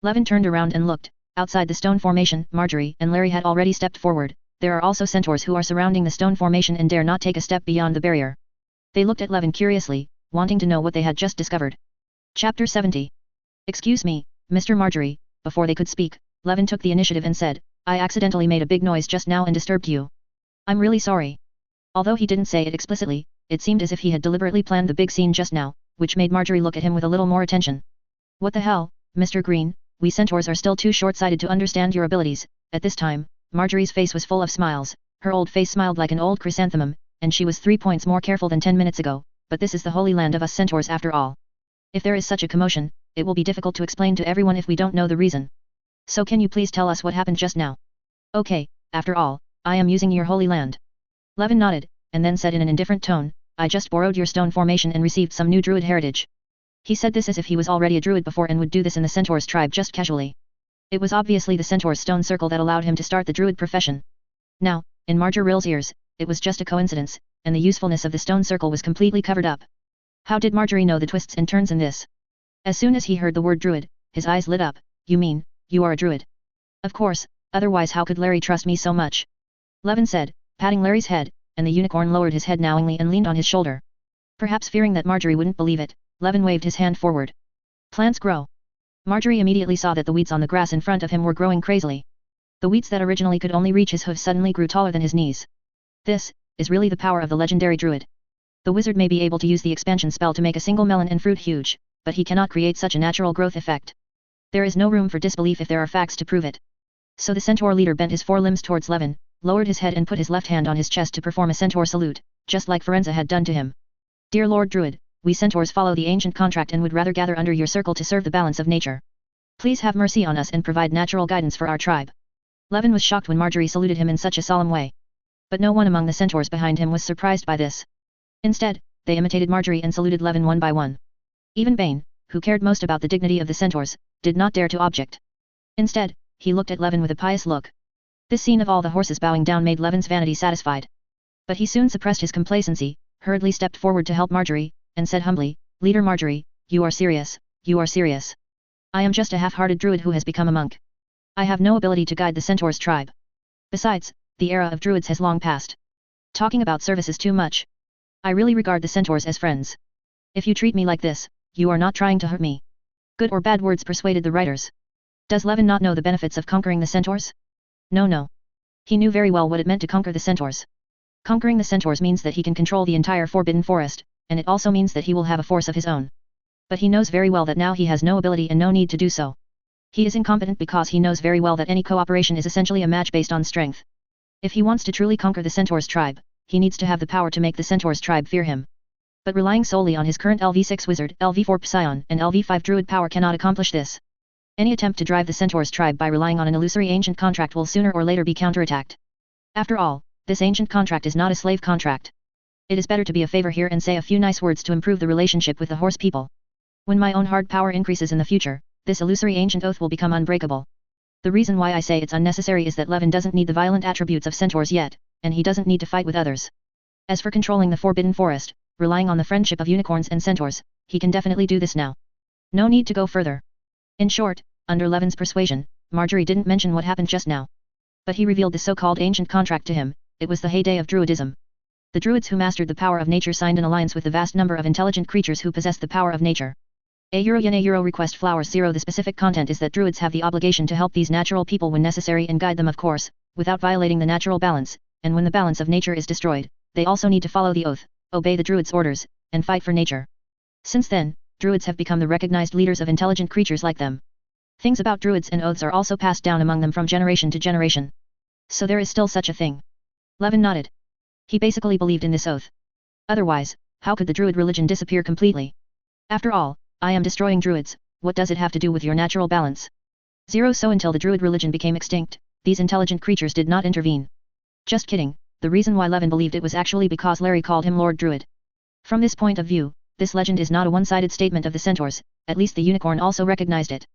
Levin turned around and looked. Outside the stone formation, Marjorie and Larry had already stepped forward. There are also centaurs who are surrounding the stone formation and dare not take a step beyond the barrier. They looked at Levin curiously, wanting to know what they had just discovered. Chapter 70. Excuse me, Mr. Marjorie. Before they could speak, Levin took the initiative and said, I accidentally made a big noise just now and disturbed you. I'm really sorry. Although he didn't say it explicitly, it seemed as if he had deliberately planned the big scene just now, which made Marjorie look at him with a little more attention. What the hell, Mr. Green, we centaurs are still too short-sighted to understand your abilities. At this time, Marjorie's face was full of smiles, her old face smiled like an old chrysanthemum, and she was 3 points more careful than 10 minutes ago, but this is the holy land of us centaurs after all. If there is such a commotion, it will be difficult to explain to everyone if we don't know the reason. So can you please tell us what happened just now? Okay, after all, I am using your holy land. Levin nodded, and then said in an indifferent tone, I just borrowed your stone formation and received some new druid heritage. He said this as if he was already a druid before and would do this in the centaur's tribe just casually. It was obviously the centaur's stone circle that allowed him to start the druid profession. Now, in Marjorie's ears, it was just a coincidence, and the usefulness of the stone circle was completely covered up. How did Marjorie know the twists and turns in this? As soon as he heard the word druid, his eyes lit up. You mean, you are a druid? Of course, otherwise how could Larry trust me so much? Levin said, patting Larry's head, and the unicorn lowered his head knowingly and leaned on his shoulder. Perhaps fearing that Marjorie wouldn't believe it, Levin waved his hand forward. Plants grow. Marjorie immediately saw that the weeds on the grass in front of him were growing crazily. The weeds that originally could only reach his hooves suddenly grew taller than his knees. This is really the power of the legendary druid. The wizard may be able to use the expansion spell to make a single melon and fruit huge, but he cannot create such a natural growth effect. There is no room for disbelief if there are facts to prove it. So the centaur leader bent his forelimbs towards Levin, lowered his head and put his left hand on his chest to perform a centaur salute, just like Forenza had done to him. Dear Lord Druid, we centaurs follow the ancient contract and would rather gather under your circle to serve the balance of nature. Please have mercy on us and provide natural guidance for our tribe. Levin was shocked when Marjorie saluted him in such a solemn way. But no one among the centaurs behind him was surprised by this. Instead, they imitated Marjorie and saluted Levin one by one. Even Bane, who cared most about the dignity of the centaurs, did not dare to object. Instead, he looked at Levin with a pious look. This scene of all the horses bowing down made Levin's vanity satisfied. But he soon suppressed his complacency, hurriedly stepped forward to help Marjorie, and said humbly, Leader Marjorie, you are serious, you are serious. I am just a half-hearted druid who has become a monk. I have no ability to guide the centaur's tribe. Besides, the era of druids has long passed. Talking about service is too much. I really regard the centaurs as friends. If you treat me like this, you are not trying to hurt me. Good or bad words persuaded the writers. Does Levin not know the benefits of conquering the centaurs? No. He knew very well what it meant to conquer the centaurs. Conquering the centaurs means that he can control the entire Forbidden Forest, and it also means that he will have a force of his own. But he knows very well that now he has no ability and no need to do so. He is incompetent because he knows very well that any cooperation is essentially a match based on strength. If he wants to truly conquer the centaur's tribe, he needs to have the power to make the centaur's tribe fear him. But relying solely on his current LV6 wizard, LV4 Psion, and LV5 druid power cannot accomplish this. Any attempt to drive the centaur's tribe by relying on an illusory ancient contract will sooner or later be counterattacked. After all, this ancient contract is not a slave contract. It is better to be a favor here and say a few nice words to improve the relationship with the horse people. When my own hard power increases in the future, this illusory ancient oath will become unbreakable. The reason why I say it's unnecessary is that Levin doesn't need the violent attributes of centaurs yet, and he doesn't need to fight with others. As for controlling the Forbidden Forest, relying on the friendship of unicorns and centaurs, he can definitely do this now. No need to go further. In short, under Levin's persuasion, Marjorie didn't mention what happened just now. But he revealed the so-called ancient contract to him. It was the heyday of druidism. The druids who mastered the power of nature signed an alliance with the vast number of intelligent creatures who possessed the power of nature. €Yen request flowers 0. The specific content is that druids have the obligation to help these natural people when necessary and guide them, of course, without violating the natural balance, and when the balance of nature is destroyed, they also need to follow the oath, obey the druids' orders, and fight for nature. Since then, druids have become the recognized leaders of intelligent creatures like them. Things about druids and oaths are also passed down among them from generation to generation. So there is still such a thing. Levin nodded. He basically believed in this oath. Otherwise, how could the druid religion disappear completely? After all, I am destroying druids, what does it have to do with your natural balance? So until the druid religion became extinct, these intelligent creatures did not intervene. Just kidding, the reason why Levin believed it was actually because Larry called him Lord Druid. From this point of view, this legend is not a one-sided statement of the centaurs, at least the unicorn also recognized it.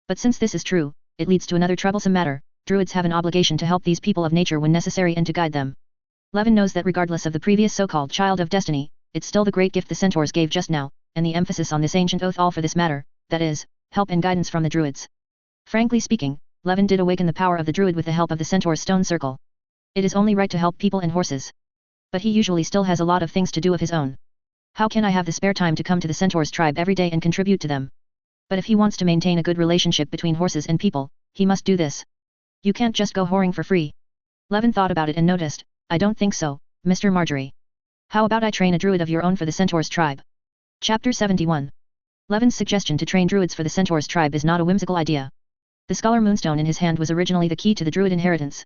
But since this is true, it leads to another troublesome matter: druids have an obligation to help these people of nature when necessary and to guide them. Levin knows that regardless of the previous so-called child of destiny, it's still the great gift the centaurs gave just now, and the emphasis on this ancient oath all for this matter, that is, help and guidance from the druids. Frankly speaking, Levin did awaken the power of the druid with the help of the centaur's stone circle. It is only right to help people and horses. But he usually still has a lot of things to do of his own. How can I have the spare time to come to the centaur's tribe every day and contribute to them? But if he wants to maintain a good relationship between horses and people, he must do this. You can't just go whoring for free. Levin thought about it and noticed, I don't think so, Mr. Marjorie. How about I train a druid of your own for the centaur's tribe? Chapter 71. Levin's suggestion to train druids for the centaur's tribe is not a whimsical idea. The scholar moonstone in his hand was originally the key to the druid inheritance.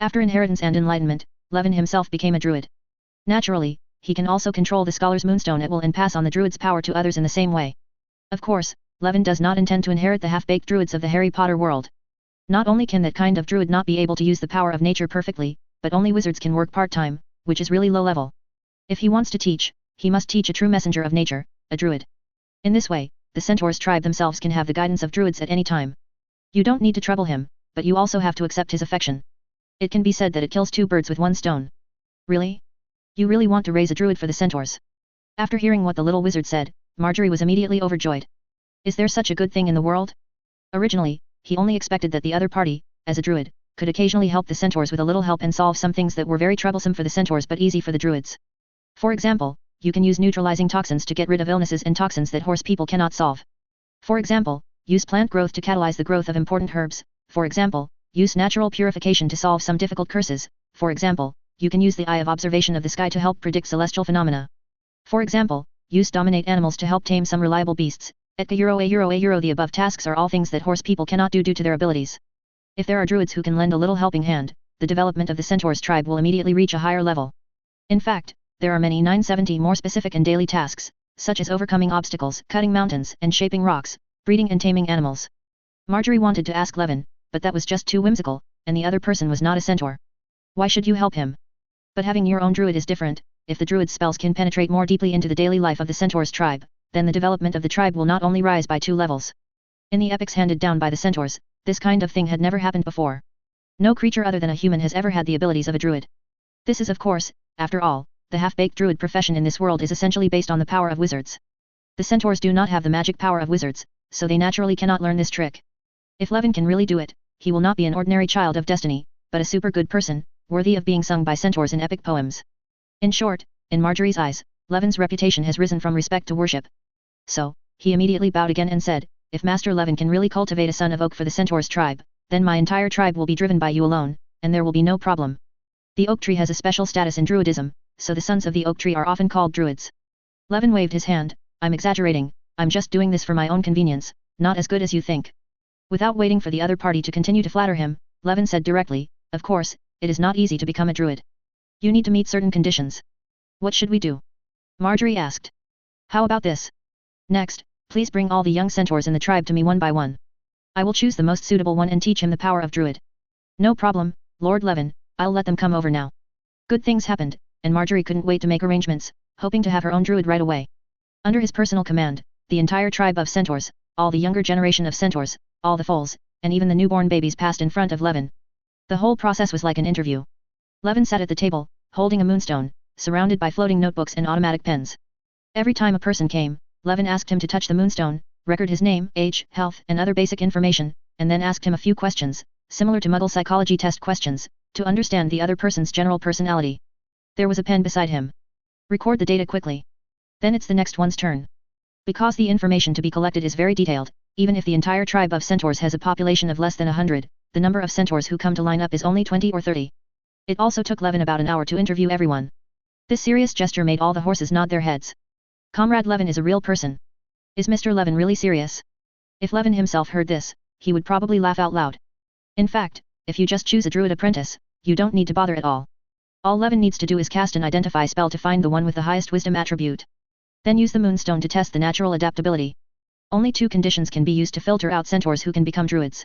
After inheritance and enlightenment, Levin himself became a druid. Naturally, he can also control the scholar's moonstone at will and pass on the druid's power to others in the same way. Of course, Levin does not intend to inherit the half-baked druids of the Harry Potter world. Not only can that kind of druid not be able to use the power of nature perfectly, but only wizards can work part-time, which is really low level. If he wants to teach, he must teach a true messenger of nature, a druid. In this way, the centaur's tribe themselves can have the guidance of druids at any time. You don't need to trouble him, but you also have to accept his affection. It can be said that it kills two birds with one stone. Really? You really want to raise a druid for the centaurs? After hearing what the little wizard said, Marjorie was immediately overjoyed. Is there such a good thing in the world? Originally, he only expected that the other party, as a druid, could occasionally help the centaurs with a little help and solve some things that were very troublesome for the centaurs but easy for the druids. For example, you can use neutralizing toxins to get rid of illnesses and toxins that horse people cannot solve. For example, use plant growth to catalyze the growth of important herbs. For example, use natural purification to solve some difficult curses. For example, you can use the eye of observation of the sky to help predict celestial phenomena. For example, use dominate animals to help tame some reliable beasts. The above tasks are all things that horse people cannot do due to their abilities. If there are druids who can lend a little helping hand, the development of the centaur's tribe will immediately reach a higher level. In fact, there are many 970 more specific and daily tasks, such as overcoming obstacles, cutting mountains, and shaping rocks, breeding and taming animals. Marjorie wanted to ask Levin, but that was just too whimsical, and the other person was not a centaur. Why should you help him? But having your own druid is different. If the druid's spells can penetrate more deeply into the daily life of the centaur's tribe, then the development of the tribe will not only rise by 2 levels. In the epics handed down by the centaurs, this kind of thing had never happened before. No creature other than a human has ever had the abilities of a druid. This is of course, after all, the half-baked druid profession in this world is essentially based on the power of wizards. The centaurs do not have the magic power of wizards, so they naturally cannot learn this trick. If Levin can really do it, he will not be an ordinary child of destiny, but a super good person, worthy of being sung by centaurs in epic poems. In short, in Marjorie's eyes, Levin's reputation has risen from respect to worship. So, he immediately bowed again and said, if Master Levin can really cultivate a son of oak for the centaur's tribe, then my entire tribe will be driven by you alone, and there will be no problem. The oak tree has a special status in druidism, so the sons of the oak tree are often called druids. Levin waved his hand, I'm exaggerating, I'm just doing this for my own convenience, not as good as you think. Without waiting for the other party to continue to flatter him, Levin said directly, of course, it is not easy to become a druid. You need to meet certain conditions. What should we do? Marjorie asked. How about this? Next, please bring all the young centaurs in the tribe to me one by one. I will choose the most suitable one and teach him the power of druid. No problem, Lord Levin, I'll let them come over now. Good things happened, and Marjorie couldn't wait to make arrangements, hoping to have her own druid right away. Under his personal command, the entire tribe of centaurs, all the younger generation of centaurs, all the foals, and even the newborn babies passed in front of Levin. The whole process was like an interview. Levin sat at the table, holding a moonstone, surrounded by floating notebooks and automatic pens. Every time a person came, Levin asked him to touch the moonstone, record his name, age, health, and other basic information, and then asked him a few questions, similar to Muggle psychology test questions, to understand the other person's general personality. There was a pen beside him. Record the data quickly. Then it's the next one's turn. Because the information to be collected is very detailed, even if the entire tribe of centaurs has a population of less than 100, the number of centaurs who come to line up is only 20 or 30. It also took Levin about an hour to interview everyone. This serious gesture made all the horses nod their heads. Comrade Levin is a real person. Is Mr. Levin really serious? If Levin himself heard this, he would probably laugh out loud. In fact, if you just choose a druid apprentice, you don't need to bother at all. All Levin needs to do is cast an identify spell to find the one with the highest wisdom attribute. Then use the moonstone to test the natural adaptability. Only 2 conditions can be used to filter out centaurs who can become druids.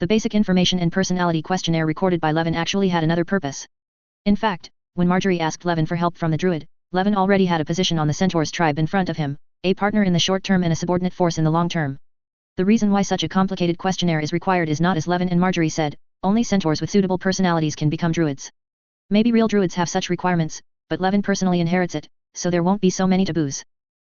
The basic information and personality questionnaire recorded by Levin actually had another purpose. In fact, when Marjorie asked Levin for help from the druid, Levin already had a position on the centaur's tribe in front of him, a partner in the short term and a subordinate force in the long term. The reason why such a complicated questionnaire is required is not as Levin and Marjorie said, only centaurs with suitable personalities can become druids. Maybe real druids have such requirements, but Levin personally inherits it, so there won't be so many taboos.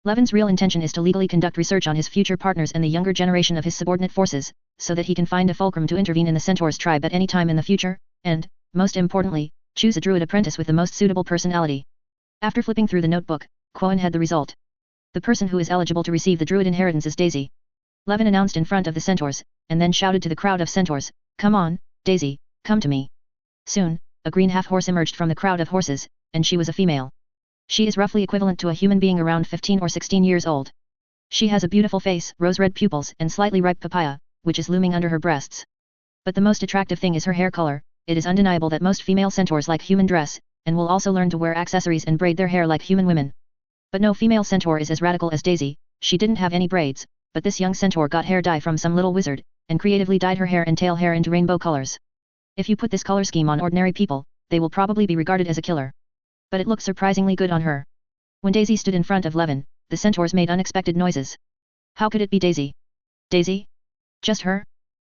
Levin's real intention is to legally conduct research on his future partners and the younger generation of his subordinate forces, so that he can find a fulcrum to intervene in the centaur's tribe at any time in the future, and, most importantly, choose a druid apprentice with the most suitable personality. After flipping through the notebook, Quoin had the result. The person who is eligible to receive the druid inheritance is Daisy. Levin announced in front of the centaurs, and then shouted to the crowd of centaurs, "Come on, Daisy, come to me." Soon, a green half-horse emerged from the crowd of horses, and she was a female. She is roughly equivalent to a human being around 15 or 16 years old. She has a beautiful face, rose-red pupils, and slightly ripe papaya, which is looming under her breasts. But the most attractive thing is her hair color. It is undeniable that most female centaurs like human dress, and will also learn to wear accessories and braid their hair like human women. But no female centaur is as radical as Daisy. She didn't have any braids, but this young centaur got hair dye from some little wizard, and creatively dyed her hair and tail hair into rainbow colors. If you put this color scheme on ordinary people, they will probably be regarded as a killer. But it looked surprisingly good on her. When Daisy stood in front of Levin, the centaurs made unexpected noises. How could it be Daisy? Daisy? Just her?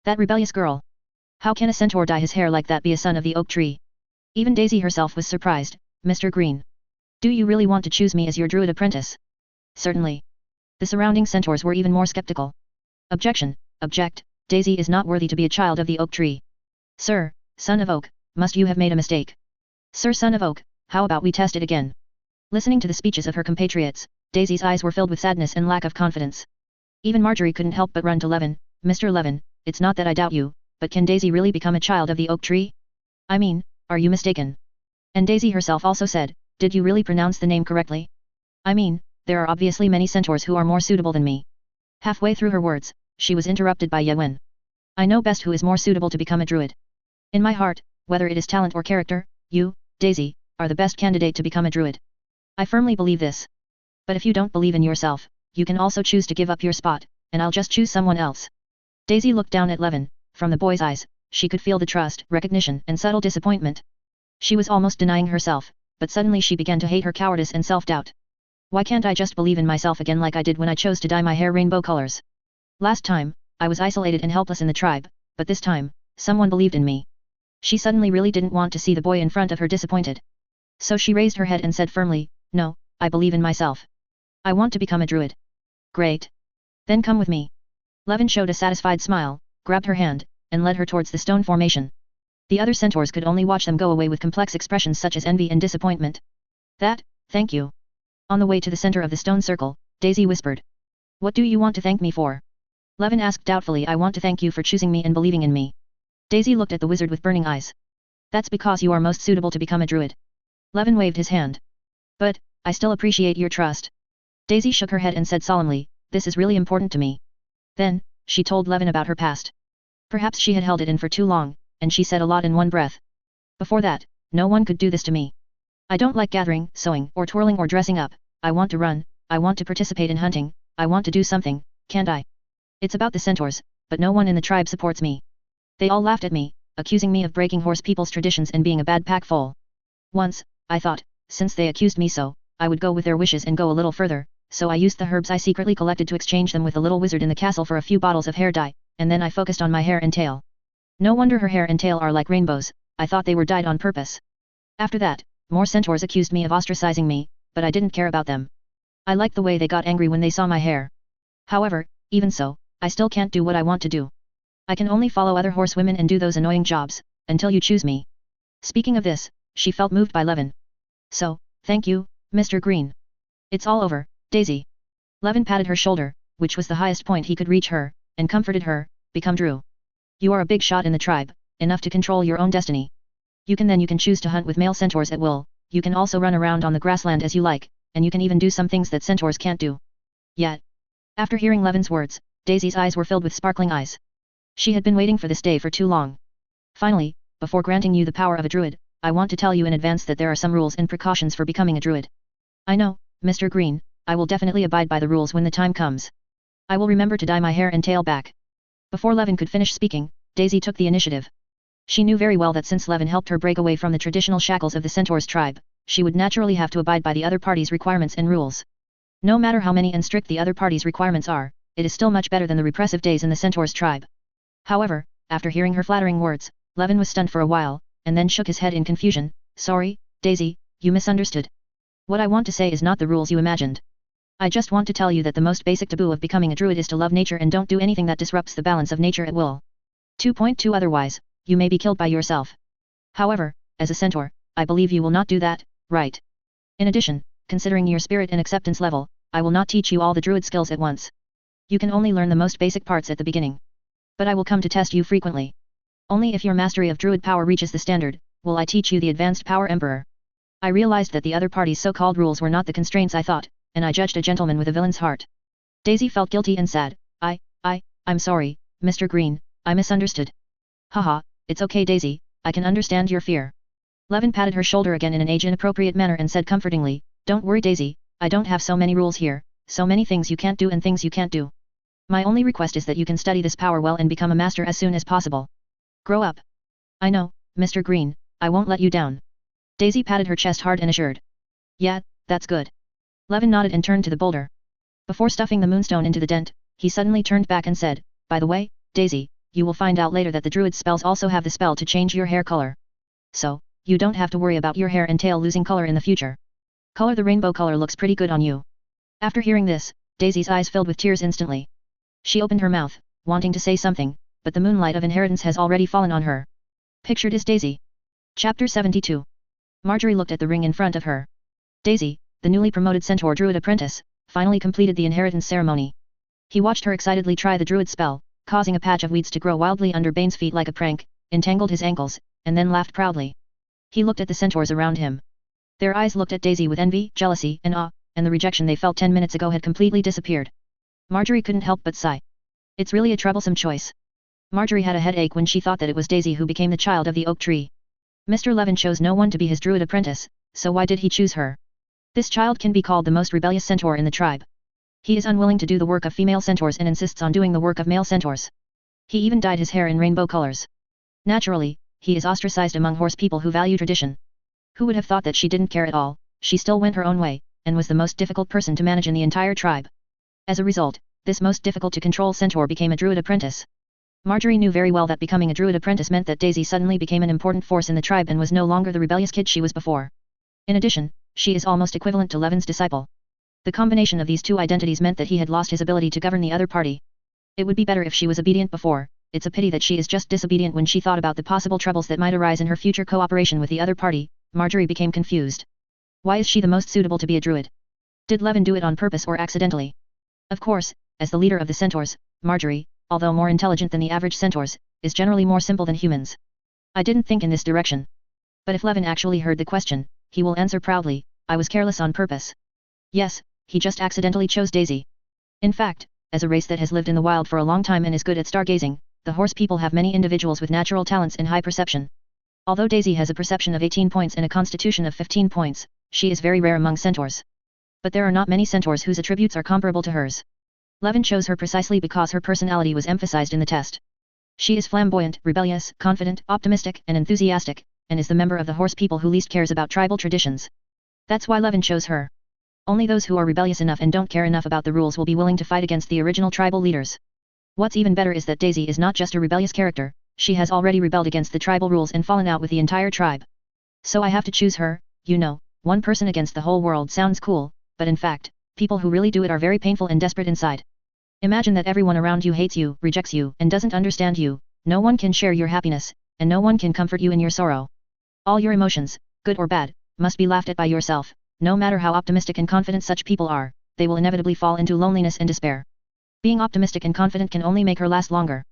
That rebellious girl? How can a centaur dye his hair like that be a son of the oak tree? Even Daisy herself was surprised. "Mr. Green. Do you really want to choose me as your druid apprentice?" "Certainly." The surrounding centaurs were even more skeptical. "Objection, object, Daisy is not worthy to be a child of the oak tree." "Sir, son of oak, must you have made a mistake?" "Sir, son of oak, how about we test it again?" Listening to the speeches of her compatriots, Daisy's eyes were filled with sadness and lack of confidence. Even Marjorie couldn't help but run to Levin. "Mr. Levin, it's not that I doubt you, but can Daisy really become a child of the oak tree? I mean, are you mistaken?" And Daisy herself also said, "Did you really pronounce the name correctly? I mean, there are obviously many centaurs who are more suitable than me." Halfway through her words, she was interrupted by Yewen. "I know best who is more suitable to become a druid. In my heart, whether it is talent or character, you, Daisy, are the best candidate to become a druid. I firmly believe this. But if you don't believe in yourself, you can also choose to give up your spot, and I'll just choose someone else." Daisy looked down at Levin. From the boy's eyes, she could feel the trust, recognition, and subtle disappointment. She was almost denying herself, but suddenly she began to hate her cowardice and self-doubt. "Why can't I just believe in myself again like I did when I chose to dye my hair rainbow colors? Last time, I was isolated and helpless in the tribe, but this time, someone believed in me." She suddenly really didn't want to see the boy in front of her disappointed. So she raised her head and said firmly, "No, I believe in myself. I want to become a druid." "Great. Then come with me." Levin showed a satisfied smile, grabbed her hand, and led her towards the stone formation. The other centaurs could only watch them go away with complex expressions such as envy and disappointment. Thank you." On the way to the center of the stone circle, Daisy whispered. "What do you want to thank me for?" Levin asked doubtfully. "I want to thank you for choosing me and believing in me." Daisy looked at the wizard with burning eyes. "That's because you are most suitable to become a druid." Levin waved his hand. "But, I still appreciate your trust." Daisy shook her head and said solemnly, "This is really important to me." Then, she told Levin about her past. Perhaps she had held it in for too long, and she said a lot in one breath. "Before that, no one could do this to me. I don't like gathering, sewing, or twirling or dressing up. I want to run, I want to participate in hunting, I want to do something, can't I? It's about the centaurs, but no one in the tribe supports me. They all laughed at me, accusing me of breaking horse people's traditions and being a bad pack foal. Once, I thought, since they accused me so, I would go with their wishes and go a little further, so I used the herbs I secretly collected to exchange them with the little wizard in the castle for a few bottles of hair dye, and then I focused on my hair and tail. No wonder her hair and tail are like rainbows. I thought they were dyed on purpose. After that, more centaurs accused me of ostracizing me, but I didn't care about them. I liked the way they got angry when they saw my hair. However, even so, I still can't do what I want to do. I can only follow other horsewomen and do those annoying jobs, until you choose me." Speaking of this, she felt moved by Levin. "So, thank you, Mr. Green. It's all over, Daisy." Levin patted her shoulder, which was the highest point he could reach her, and comforted her, "Become Drew. You are a big shot in the tribe, enough to control your own destiny. You can choose to hunt with male centaurs at will, you can also run around on the grassland as you like, and you can even do some things that centaurs can't do. Yet. After hearing Levin's words, Daisy's eyes were filled with sparkling eyes. She had been waiting for this day for too long. Finally, before granting you the power of a druid, I want to tell you in advance that there are some rules and precautions for becoming a druid. I know, Mr. Green, I will definitely abide by the rules when the time comes. I will remember to dye my hair and tail back. Before Levin could finish speaking, Daisy took the initiative. She knew very well that since Levin helped her break away from the traditional shackles of the Centaur's tribe, she would naturally have to abide by the other party's requirements and rules. No matter how many and strict the other party's requirements are, it is still much better than the repressive days in the Centaur's tribe. However, after hearing her flattering words, Levin was stunned for a while, and then shook his head in confusion. Sorry, Daisy, you misunderstood. What I want to say is not the rules you imagined. I just want to tell you that the most basic taboo of becoming a druid is to love nature and don't do anything that disrupts the balance of nature at will. 2.2 Otherwise, you may be killed by yourself. However, as a centaur, I believe you will not do that, right? In addition, considering your spirit and acceptance level, I will not teach you all the druid skills at once. You can only learn the most basic parts at the beginning. But I will come to test you frequently. Only if your mastery of druid power reaches the standard, will I teach you the advanced power emperor. I realized that the other party's so-called rules were not the constraints I thought, and I judged a gentleman with a villain's heart. Daisy felt guilty and sad. I'm sorry, Mr. Green, I misunderstood. Haha, it's okay Daisy, I can understand your fear. Levin patted her shoulder again in an age-inappropriate manner and said comfortingly, Don't worry Daisy, I don't have so many rules here, so many things you can't do and things you can't do. My only request is that you can study this power well and become a master as soon as possible. Grow up. I know, Mr. Green, I won't let you down. Daisy patted her chest hard and assured. Yeah, that's good. Levin nodded and turned to the boulder. Before stuffing the moonstone into the dent, he suddenly turned back and said, By the way, Daisy, you will find out later that the druid's spells also have the spell to change your hair color. So, you don't have to worry about your hair and tail losing color in the future. The rainbow color looks pretty good on you. After hearing this, Daisy's eyes filled with tears instantly. She opened her mouth, wanting to say something, but the moonlight of inheritance has already fallen on her. Pictured is Daisy. Chapter 72. Marjorie looked at the ring in front of her. Daisy, the newly promoted centaur druid apprentice, finally completed the inheritance ceremony. He watched her excitedly try the druid spell, causing a patch of weeds to grow wildly under Bane's feet like a prank, entangled his ankles, and then laughed proudly. He looked at the centaurs around him. Their eyes looked at Daisy with envy, jealousy, and awe, and the rejection they felt 10 minutes ago had completely disappeared. Marjorie couldn't help but sigh. It's really a troublesome choice. Marjorie had a headache when she thought that it was Daisy who became the child of the oak tree. Mr. Levin chose no one to be his druid apprentice, so why did he choose her? This child can be called the most rebellious centaur in the tribe. He is unwilling to do the work of female centaurs and insists on doing the work of male centaurs. He even dyed his hair in rainbow colors. Naturally, he is ostracized among horse people who value tradition. Who would have thought that she didn't care at all? She still went her own way, and was the most difficult person to manage in the entire tribe. As a result, this most difficult to control centaur became a druid apprentice. Marjorie knew very well that becoming a druid apprentice meant that Daisy suddenly became an important force in the tribe and was no longer the rebellious kid she was before. In addition, she is almost equivalent to Levin's disciple. The combination of these two identities meant that he had lost his ability to govern the other party. It would be better if she was obedient before, it's a pity that she is just disobedient. When she thought about the possible troubles that might arise in her future cooperation with the other party, Marjorie became confused. Why is she the most suitable to be a druid? Did Levin do it on purpose or accidentally? Of course, as the leader of the centaurs, Marjorie, although more intelligent than the average centaurs, is generally more simple than humans. I didn't think in this direction. But if Levin actually heard the question, he will answer proudly, I was careless on purpose. Yes, he just accidentally chose Daisy. In fact, as a race that has lived in the wild for a long time and is good at stargazing, the horse people have many individuals with natural talents and high perception. Although Daisy has a perception of 18 points and a constitution of 15 points, she is very rare among centaurs. But there are not many centaurs whose attributes are comparable to hers. Levin chose her precisely because her personality was emphasized in the test. She is flamboyant, rebellious, confident, optimistic, and enthusiastic, and is the member of the horse people who least cares about tribal traditions. That's why Levin chose her. Only those who are rebellious enough and don't care enough about the rules will be willing to fight against the original tribal leaders. What's even better is that Daisy is not just a rebellious character, she has already rebelled against the tribal rules and fallen out with the entire tribe. So I have to choose her. You know, one person against the whole world sounds cool, but in fact, people who really do it are very painful and desperate inside. Imagine that everyone around you hates you, rejects you, and doesn't understand you. No one can share your happiness, and no one can comfort you in your sorrow. All your emotions, good or bad, must be laughed at by yourself. No matter how optimistic and confident such people are, they will inevitably fall into loneliness and despair. Being optimistic and confident can only make her last longer.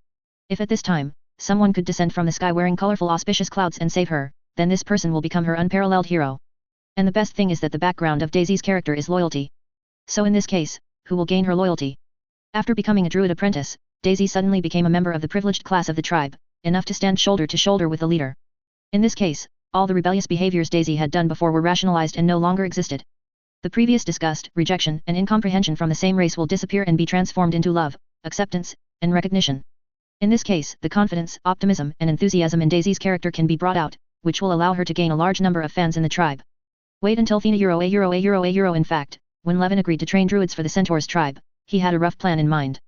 If at this time, someone could descend from the sky wearing colorful auspicious clouds and save her, then this person will become her unparalleled hero. And the best thing is that the background of Daisy's character is loyalty. So in this case, who will gain her loyalty? After becoming a druid apprentice, Daisy suddenly became a member of the privileged class of the tribe, enough to stand shoulder to shoulder with the leader. In this case, all the rebellious behaviors Daisy had done before were rationalized and no longer existed. The previous disgust, rejection, and incomprehension from the same race will disappear and be transformed into love, acceptance, and recognition. In this case, the confidence, optimism, and enthusiasm in Daisy's character can be brought out, which will allow her to gain a large number of fans in the tribe. Wait until Euro. In fact, when Levin agreed to train druids for the Centaurs tribe, he had a rough plan in mind.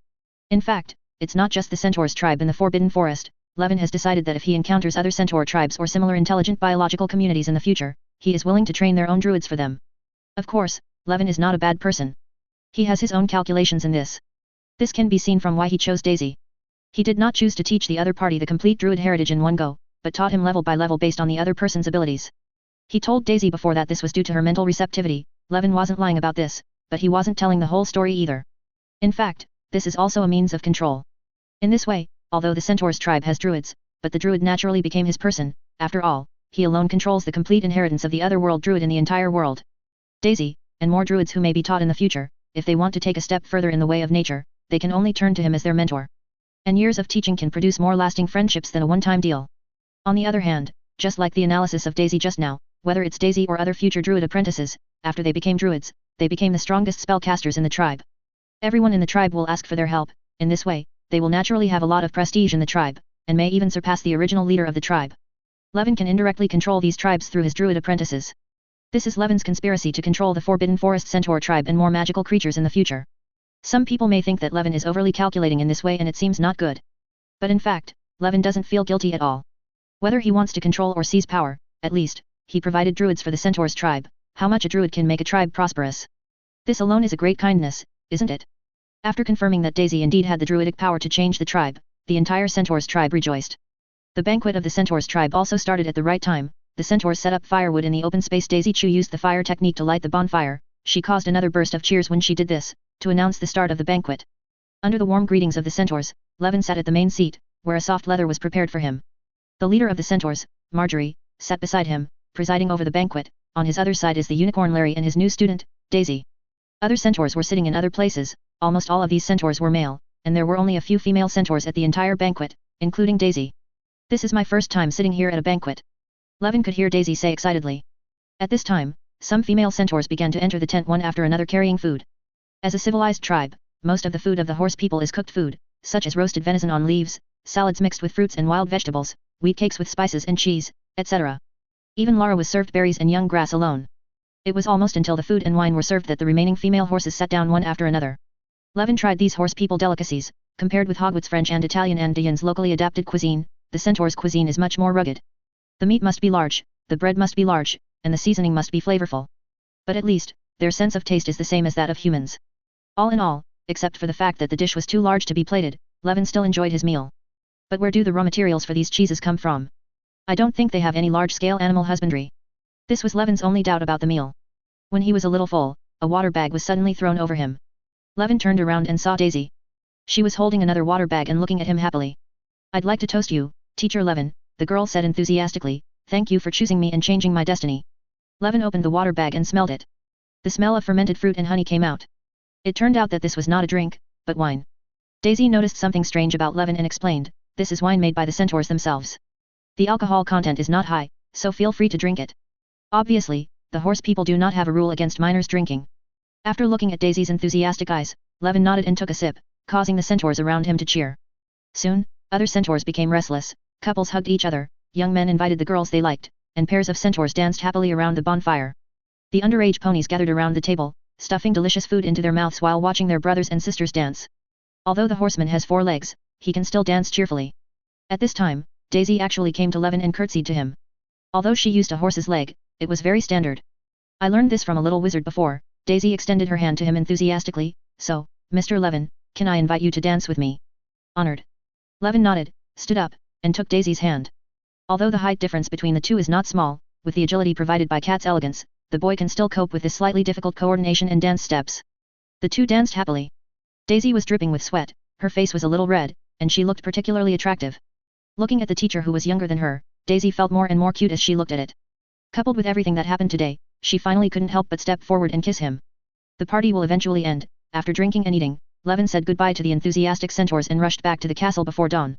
In fact, it's not just the Centaurs tribe in the Forbidden Forest. Levin has decided that if he encounters other Centaur tribes or similar intelligent biological communities in the future, he is willing to train their own druids for them. Of course, Levin is not a bad person. He has his own calculations in this. This can be seen from why he chose Daisy. He did not choose to teach the other party the complete druid heritage in one go, but taught him level by level based on the other person's abilities. He told Daisy before that this was due to her mental receptivity. Levin wasn't lying about this, but he wasn't telling the whole story either. In fact, this is also a means of control. In this way, although the Centaurs tribe has druids, but the druid naturally became his person. After all, he alone controls the complete inheritance of the other world druid in the entire world. Daisy, and more druids who may be taught in the future, if they want to take a step further in the way of nature, they can only turn to him as their mentor. And years of teaching can produce more lasting friendships than a one-time deal. On the other hand, just like the analysis of Daisy just now, whether it's Daisy or other future druid apprentices, after they became druids, they became the strongest spellcasters in the tribe. Everyone in the tribe will ask for their help. In this way, they will naturally have a lot of prestige in the tribe, and may even surpass the original leader of the tribe. Levin can indirectly control these tribes through his druid apprentices. This is Levin's conspiracy to control the Forbidden Forest Centaur tribe and more magical creatures in the future. Some people may think that Levin is overly calculating in this way and it seems not good. But in fact, Levin doesn't feel guilty at all. Whether he wants to control or seize power, at least, he provided druids for the Centaurs tribe. How much a druid can make a tribe prosperous. This alone is a great kindness, isn't it? After confirming that Daisy indeed had the druidic power to change the tribe, the entire Centaurs tribe rejoiced. The banquet of the Centaurs tribe also started at the right time. The Centaurs set up firewood in the open space. Daisy Chu used the fire technique to light the bonfire. She caused another burst of cheers when she did this, to announce the start of the banquet. Under the warm greetings of the Centaurs, Levin sat at the main seat, where a soft leather was prepared for him. The leader of the Centaurs, Marjorie, sat beside him, presiding over the banquet. On his other side is the unicorn Larry and his new student, Daisy. Other Centaurs were sitting in other places. Almost all of these Centaurs were male, and there were only a few female Centaurs at the entire banquet, including Daisy. This is my first time sitting here at a banquet. Levin could hear Daisy say excitedly. At this time, some female Centaurs began to enter the tent one after another carrying food. As a civilized tribe, most of the food of the horse people is cooked food, such as roasted venison on leaves, salads mixed with fruits and wild vegetables, wheat cakes with spices and cheese, etc. Even Lara was served berries and young grass alone. It was almost until the food and wine were served that the remaining female horses sat down one after another. Levin tried these horse people delicacies. Compared with Hogwarts French and Italian and Dian's locally adapted cuisine, the Centaur's cuisine is much more rugged. The meat must be large, the bread must be large, and the seasoning must be flavorful. But at least, their sense of taste is the same as that of humans. All in all, except for the fact that the dish was too large to be plated, Levin still enjoyed his meal. But where do the raw materials for these cheeses come from? I don't think they have any large-scale animal husbandry. This was Levin's only doubt about the meal. When he was a little full, a water bag was suddenly thrown over him. Levin turned around and saw Daisy. She was holding another water bag and looking at him happily. I'd like to toast you, Teacher Levin, the girl said enthusiastically. Thank you for choosing me and changing my destiny. Levin opened the water bag and smelled it. The smell of fermented fruit and honey came out. It turned out that this was not a drink, but wine. Daisy noticed something strange about Levin and explained, this is wine made by the Centaurs themselves. The alcohol content is not high, so feel free to drink it. Obviously, the horse people do not have a rule against minors drinking. After looking at Daisy's enthusiastic eyes, Levin nodded and took a sip, causing the Centaurs around him to cheer. Soon, other Centaurs became restless, couples hugged each other, young men invited the girls they liked, and pairs of Centaurs danced happily around the bonfire. The underage ponies gathered around the table, stuffing delicious food into their mouths while watching their brothers and sisters dance. Although the horseman has 4 legs, he can still dance cheerfully. At this time, Daisy actually came to Levin and curtsied to him. Although she used a horse's leg, it was very standard. I learned this from a little wizard before. Daisy extended her hand to him enthusiastically. So, Mr. Levin, can I invite you to dance with me? Honored. Levin nodded, stood up, and took Daisy's hand. Although the height difference between the two is not small, with the agility provided by Cat's elegance, the boy can still cope with this slightly difficult coordination and dance steps. The two danced happily. Daisy was dripping with sweat, her face was a little red, and she looked particularly attractive. Looking at the teacher who was younger than her, Daisy felt more and more cute as she looked at it. Coupled with everything that happened today, she finally couldn't help but step forward and kiss him. The party will eventually end. After drinking and eating, Levin said goodbye to the enthusiastic centaurs and rushed back to the castle before dawn.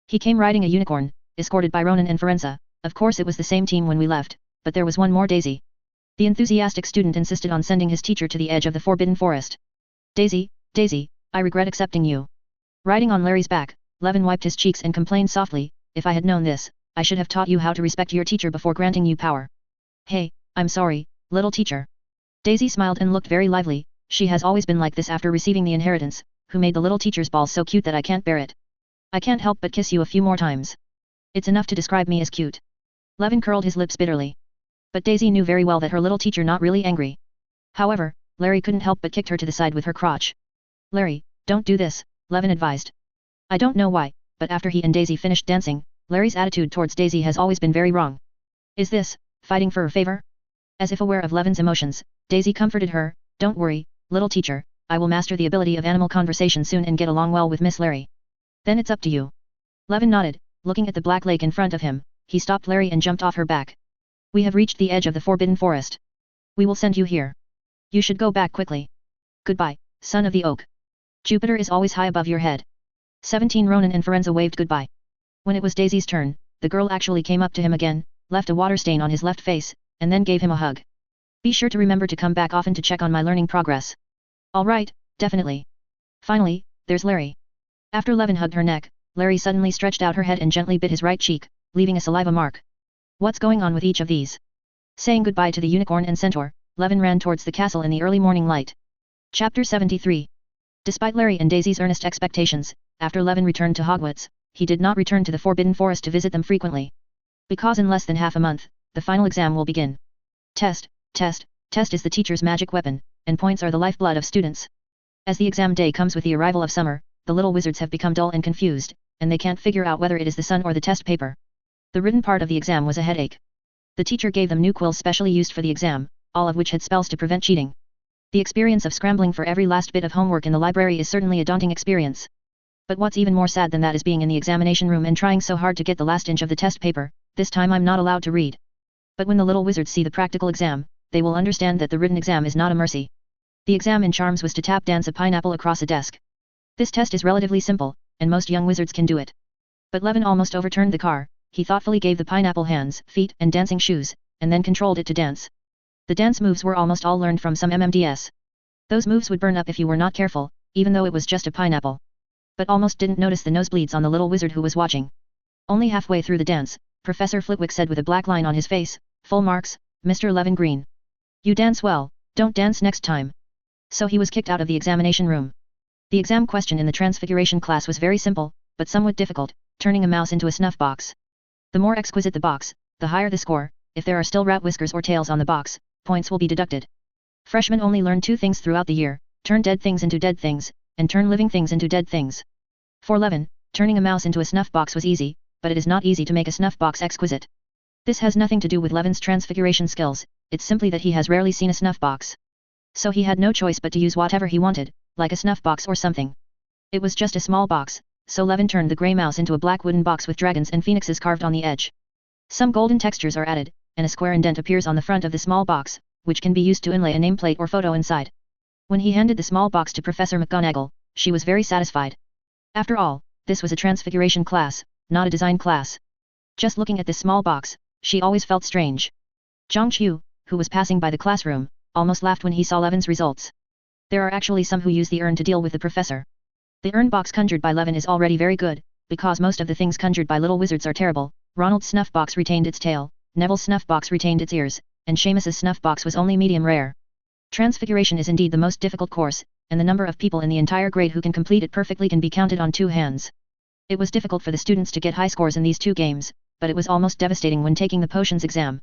He came riding a unicorn, escorted by Ronan and Ferenza. Of course it was the same team when we left, but there was one more Daisy. The enthusiastic student insisted on sending his teacher to the edge of the forbidden forest. Daisy, Daisy, I regret accepting you. Riding on Larry's back, Levin wiped his cheeks and complained softly, if I had known this, I should have taught you how to respect your teacher before granting you power. Hey, I'm sorry, little teacher. Daisy smiled and looked very lively. She has always been like this after receiving the inheritance, who made the little teacher's ball so cute that I can't bear it. I can't help but kiss you a few more times. It's enough to describe me as cute. Levin curled his lips bitterly. But Daisy knew very well that her little teacher not really angry. However, Larry couldn't help but kicked her to the side with her crotch. Larry, don't do this, Levin advised. I don't know why, but after he and Daisy finished dancing, Larry's attitude towards Daisy has always been very wrong. Is this, fighting for a favor? As if aware of Levin's emotions, Daisy comforted her, don't worry, little teacher, I will master the ability of animal conversation soon and get along well with Miss Larry. Then it's up to you. Levin nodded, looking at the black lake in front of him, he stopped Larry and jumped off her back. We have reached the edge of the forbidden forest. We will send you here. You should go back quickly. Goodbye, son of the oak. Jupiter is always high above your head. 17 Ronan and Ferenza waved goodbye. When it was Daisy's turn, the girl actually came up to him again, left a water stain on his left face, and then gave him a hug. Be sure to remember to come back often to check on my learning progress. Alright, definitely. Finally, there's Larry. After Levin hugged her neck, Larry suddenly stretched out her head and gently bit his right cheek, leaving a saliva mark. What's going on with each of these? Saying goodbye to the unicorn and centaur, Levin ran towards the castle in the early morning light. Chapter 73. Despite Larry and Daisy's earnest expectations, after Levin returned to Hogwarts, he did not return to the Forbidden Forest to visit them frequently. Because in less than half a month, the final exam will begin. Test is the teacher's magic weapon, and points are the lifeblood of students. As the exam day comes with the arrival of summer, the little wizards have become dull and confused, and they can't figure out whether it is the sun or the test paper. The written part of the exam was a headache. The teacher gave them new quills specially used for the exam, all of which had spells to prevent cheating. The experience of scrambling for every last bit of homework in the library is certainly a daunting experience. But what's even more sad than that is being in the examination room and trying so hard to get the last inch of the test paper. This time I'm not allowed to read. But when the little wizards see the practical exam, they will understand that the written exam is not a mercy. The exam in charms was to tap dance a pineapple across a desk. This test is relatively simple, and most young wizards can do it. But Levin almost overturned the car. He thoughtfully gave the pineapple hands, feet, and dancing shoes, and then controlled it to dance. The dance moves were almost all learned from some MMDs. Those moves would burn up if you were not careful, even though it was just a pineapple. But almost didn't notice the nosebleeds on the little wizard who was watching. Only halfway through the dance, Professor Flitwick said with a black line on his face, "Full marks, Mr. Levin Green. You dance well, don't dance next time." So he was kicked out of the examination room. The exam question in the Transfiguration class was very simple, but somewhat difficult, turning a mouse into a snuff box. The more exquisite the box, the higher the score. If there are still rat whiskers or tails on the box, points will be deducted. Freshmen only learn two things throughout the year: turn dead things into dead things, and turn living things into dead things. For Levin, turning a mouse into a snuff box was easy, but it is not easy to make a snuff box exquisite. This has nothing to do with Levin's transfiguration skills, it's simply that he has rarely seen a snuff box. So he had no choice but to use whatever he wanted, like a snuff box or something. It was just a small box, so Levin turned the grey mouse into a black wooden box with dragons and phoenixes carved on the edge. Some golden textures are added, and a square indent appears on the front of the small box, which can be used to inlay a nameplate or photo inside. When he handed the small box to Professor McGonagall, she was very satisfied. After all, this was a transfiguration class, not a design class. Just looking at this small box, she always felt strange. Zhang Qiu, who was passing by the classroom, almost laughed when he saw Levin's results. There are actually some who use the urn to deal with the professor. The urn box conjured by Levin is already very good, because most of the things conjured by little wizards are terrible. Ronald's snuff box retained its tail, Neville's snuff box retained its ears, and Seamus's snuff box was only medium rare. Transfiguration is indeed the most difficult course, and the number of people in the entire grade who can complete it perfectly can be counted on two hands. It was difficult for the students to get high scores in these two games, but it was almost devastating when taking the potions exam.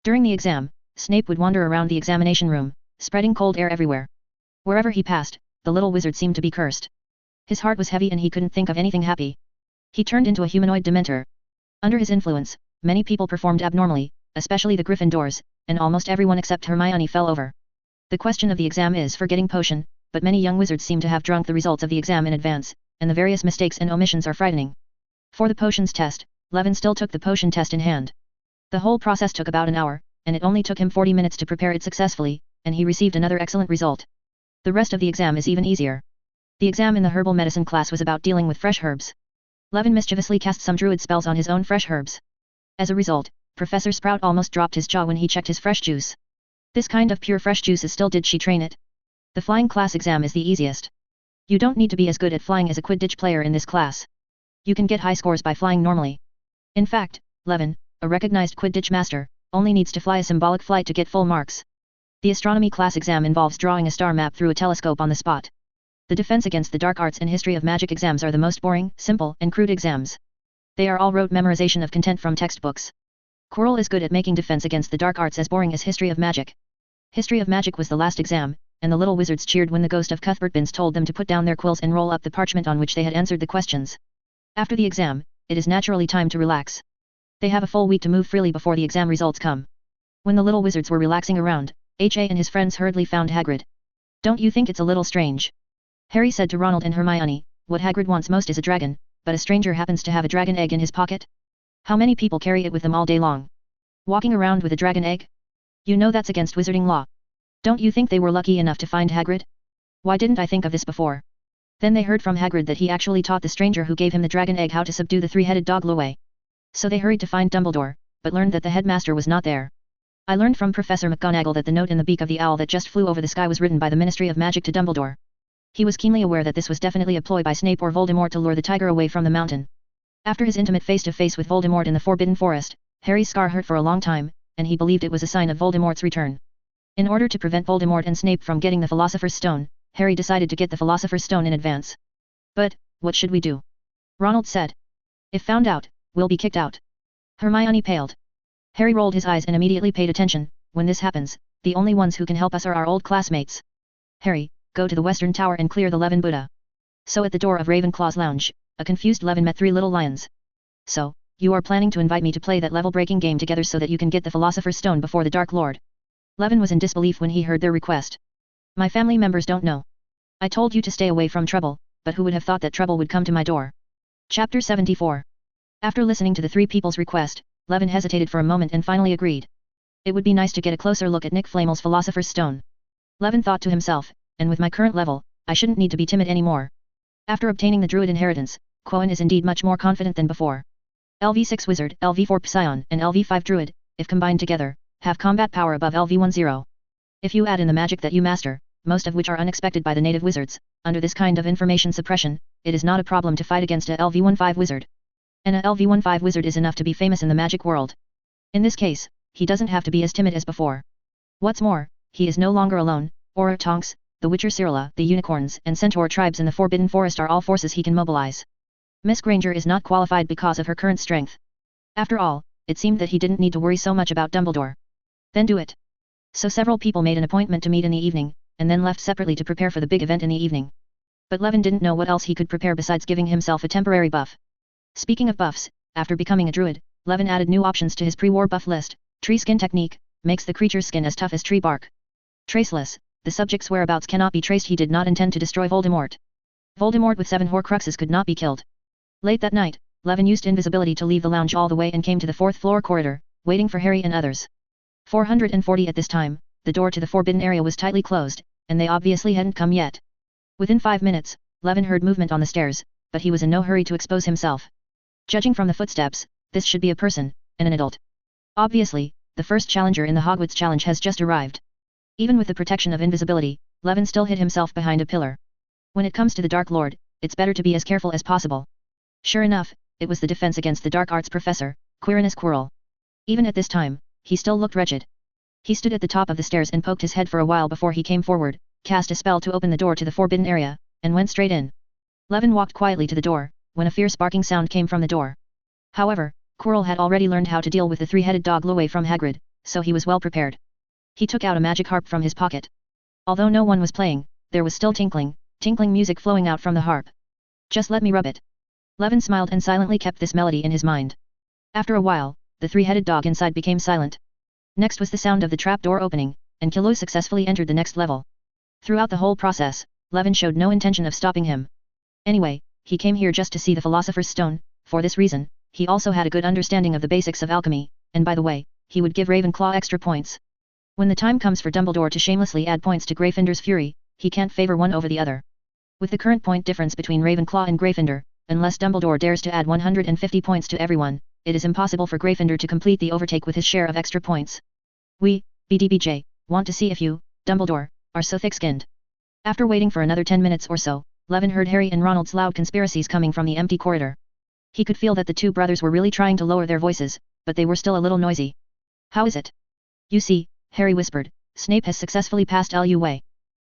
During the exam, Snape would wander around the examination room, spreading cold air everywhere. Wherever he passed, the little wizard seemed to be cursed. His heart was heavy and he couldn't think of anything happy. He turned into a humanoid Dementor. Under his influence, many people performed abnormally, especially the Gryffindors, and almost everyone except Hermione fell over. The question of the exam is for getting potion, but many young wizards seem to have drunk the results of the exam in advance, and the various mistakes and omissions are frightening. For the potions test, Levin still took the potion test in hand. The whole process took about an hour, and it only took him 40 minutes to prepare it successfully, and he received another excellent result. The rest of the exam is even easier. The exam in the herbal medicine class was about dealing with fresh herbs. Levin mischievously cast some druid spells on his own fresh herbs. As a result, Professor Sprout almost dropped his jaw when he checked his fresh juice. This kind of pure fresh juice is still did she train it? The flying class exam is the easiest. You don't need to be as good at flying as a Quidditch player in this class. You can get high scores by flying normally. In fact, Levin, a recognized Quidditch master, only needs to fly a symbolic flight to get full marks. The astronomy class exam involves drawing a star map through a telescope on the spot. The defense against the dark arts and history of magic exams are the most boring, simple, and crude exams. They are all rote memorization of content from textbooks. Quirrell is good at making defense against the dark arts as boring as history of magic. History of magic was the last exam, and the little wizards cheered when the ghost of Cuthbertbins told them to put down their quills and roll up the parchment on which they had answered the questions. After the exam, it is naturally time to relax. They have a full week to move freely before the exam results come. When the little wizards were relaxing around, H.A. and his friends hurriedly found Hagrid. Don't you think it's a little strange? Harry said to Ronald and Hermione, what Hagrid wants most is a dragon, but a stranger happens to have a dragon egg in his pocket? How many people carry it with them all day long? Walking around with a dragon egg? You know that's against wizarding law. Don't you think they were lucky enough to find Hagrid? Why didn't I think of this before? Then they heard from Hagrid that he actually taught the stranger who gave him the dragon egg how to subdue the three-headed dog Lowe. So they hurried to find Dumbledore, but learned that the headmaster was not there. I learned from Professor McGonagall that the note in the beak of the owl that just flew over the sky was written by the Ministry of Magic to Dumbledore. He was keenly aware that this was definitely a ploy by Snape or Voldemort to lure the tiger away from the mountain. After his intimate face-to-face with Voldemort in the Forbidden Forest, Harry's scar hurt for a long time, and he believed it was a sign of Voldemort's return. In order to prevent Voldemort and Snape from getting the Philosopher's Stone, Harry decided to get the Philosopher's Stone in advance. But, what should we do? Ronald said. If found out, we'll be kicked out. Hermione paled. Harry rolled his eyes and immediately paid attention. When this happens, the only ones who can help us are our old classmates. Harry, go to the Western Tower and clear the Levin Buddha. So at the door of Ravenclaw's lounge, a confused Levin met three little lions. So, you are planning to invite me to play that level-breaking game together so that you can get the Philosopher's Stone before the Dark Lord? Levin was in disbelief when he heard their request. My family members don't know. I told you to stay away from trouble, but who would have thought that trouble would come to my door? Chapter 74. After listening to the three people's request, Levin hesitated for a moment and finally agreed. It would be nice to get a closer look at Nick Flamel's Philosopher's Stone. Levin thought to himself, and with my current level, I shouldn't need to be timid anymore. After obtaining the Druid inheritance, Quoin is indeed much more confident than before. LV6 Wizard, LV4 Psion, and LV5 Druid, if combined together, have combat power above LV10. If you add in the magic that you master, most of which are unexpected by the native wizards, under this kind of information suppression, it is not a problem to fight against a LV15 wizard. And a LV15 wizard is enough to be famous in the magic world. In this case, he doesn't have to be as timid as before. What's more, he is no longer alone. Auror Tonks, the Witcher Cyrilla, the Unicorns and Centaur tribes in the Forbidden Forest are all forces he can mobilize. Miss Granger is not qualified because of her current strength. After all, it seemed that he didn't need to worry so much about Dumbledore. Then do it. So several people made an appointment to meet in the evening, and then left separately to prepare for the big event in the evening. But Levin didn't know what else he could prepare besides giving himself a temporary buff. Speaking of buffs, after becoming a druid, Levin added new options to his pre-war buff list. Tree skin technique, makes the creature's skin as tough as tree bark. Traceless, the subject's whereabouts cannot be traced. He did not intend to destroy Voldemort. Voldemort with 7 Horcruxes could not be killed. Late that night, Levin used invisibility to leave the lounge all the way and came to the 4th floor corridor, waiting for Harry and others. 440 at this time, the door to the forbidden area was tightly closed, and they obviously hadn't come yet. Within 5 minutes, Levin heard movement on the stairs, but he was in no hurry to expose himself. Judging from the footsteps, this should be a person, and an adult. Obviously, the first challenger in the Hogwarts challenge has just arrived. Even with the protection of invisibility, Levin still hid himself behind a pillar. When it comes to the Dark Lord, it's better to be as careful as possible. Sure enough, it was the defense against the dark arts professor, Quirinus Quirrell. Even at this time, he still looked wretched. He stood at the top of the stairs and poked his head for a while before he came forward, cast a spell to open the door to the forbidden area, and went straight in. Levin walked quietly to the door, when a fierce barking sound came from the door. However, Quirrell had already learned how to deal with the three-headed dog Lowe from Hagrid, so he was well prepared. He took out a magic harp from his pocket. Although no one was playing, there was still tinkling music flowing out from the harp. Just let me rub it. Levin smiled and silently kept this melody in his mind. After a while, the three-headed dog inside became silent. Next was the sound of the trap door opening, and Kilo successfully entered the next level. Throughout the whole process, Levin showed no intention of stopping him. Anyway, he came here just to see the Philosopher's Stone. For this reason, he also had a good understanding of the basics of alchemy, and by the way, he would give Ravenclaw extra points. When the time comes for Dumbledore to shamelessly add points to Gryffindor's fury, he can't favor one over the other. With the current point difference between Ravenclaw and Gryffindor, unless Dumbledore dares to add 150 points to everyone, it is impossible for Gryffindor to complete the overtake with his share of extra points. We, BDBJ, want to see if you, Dumbledore, are so thick-skinned. After waiting for another 10 minutes or so, Levin heard Harry and Ronald's loud conspiracies coming from the empty corridor. He could feel that the two brothers were really trying to lower their voices, but they were still a little noisy. How is it? You see, Harry whispered, Snape has successfully passed LUA.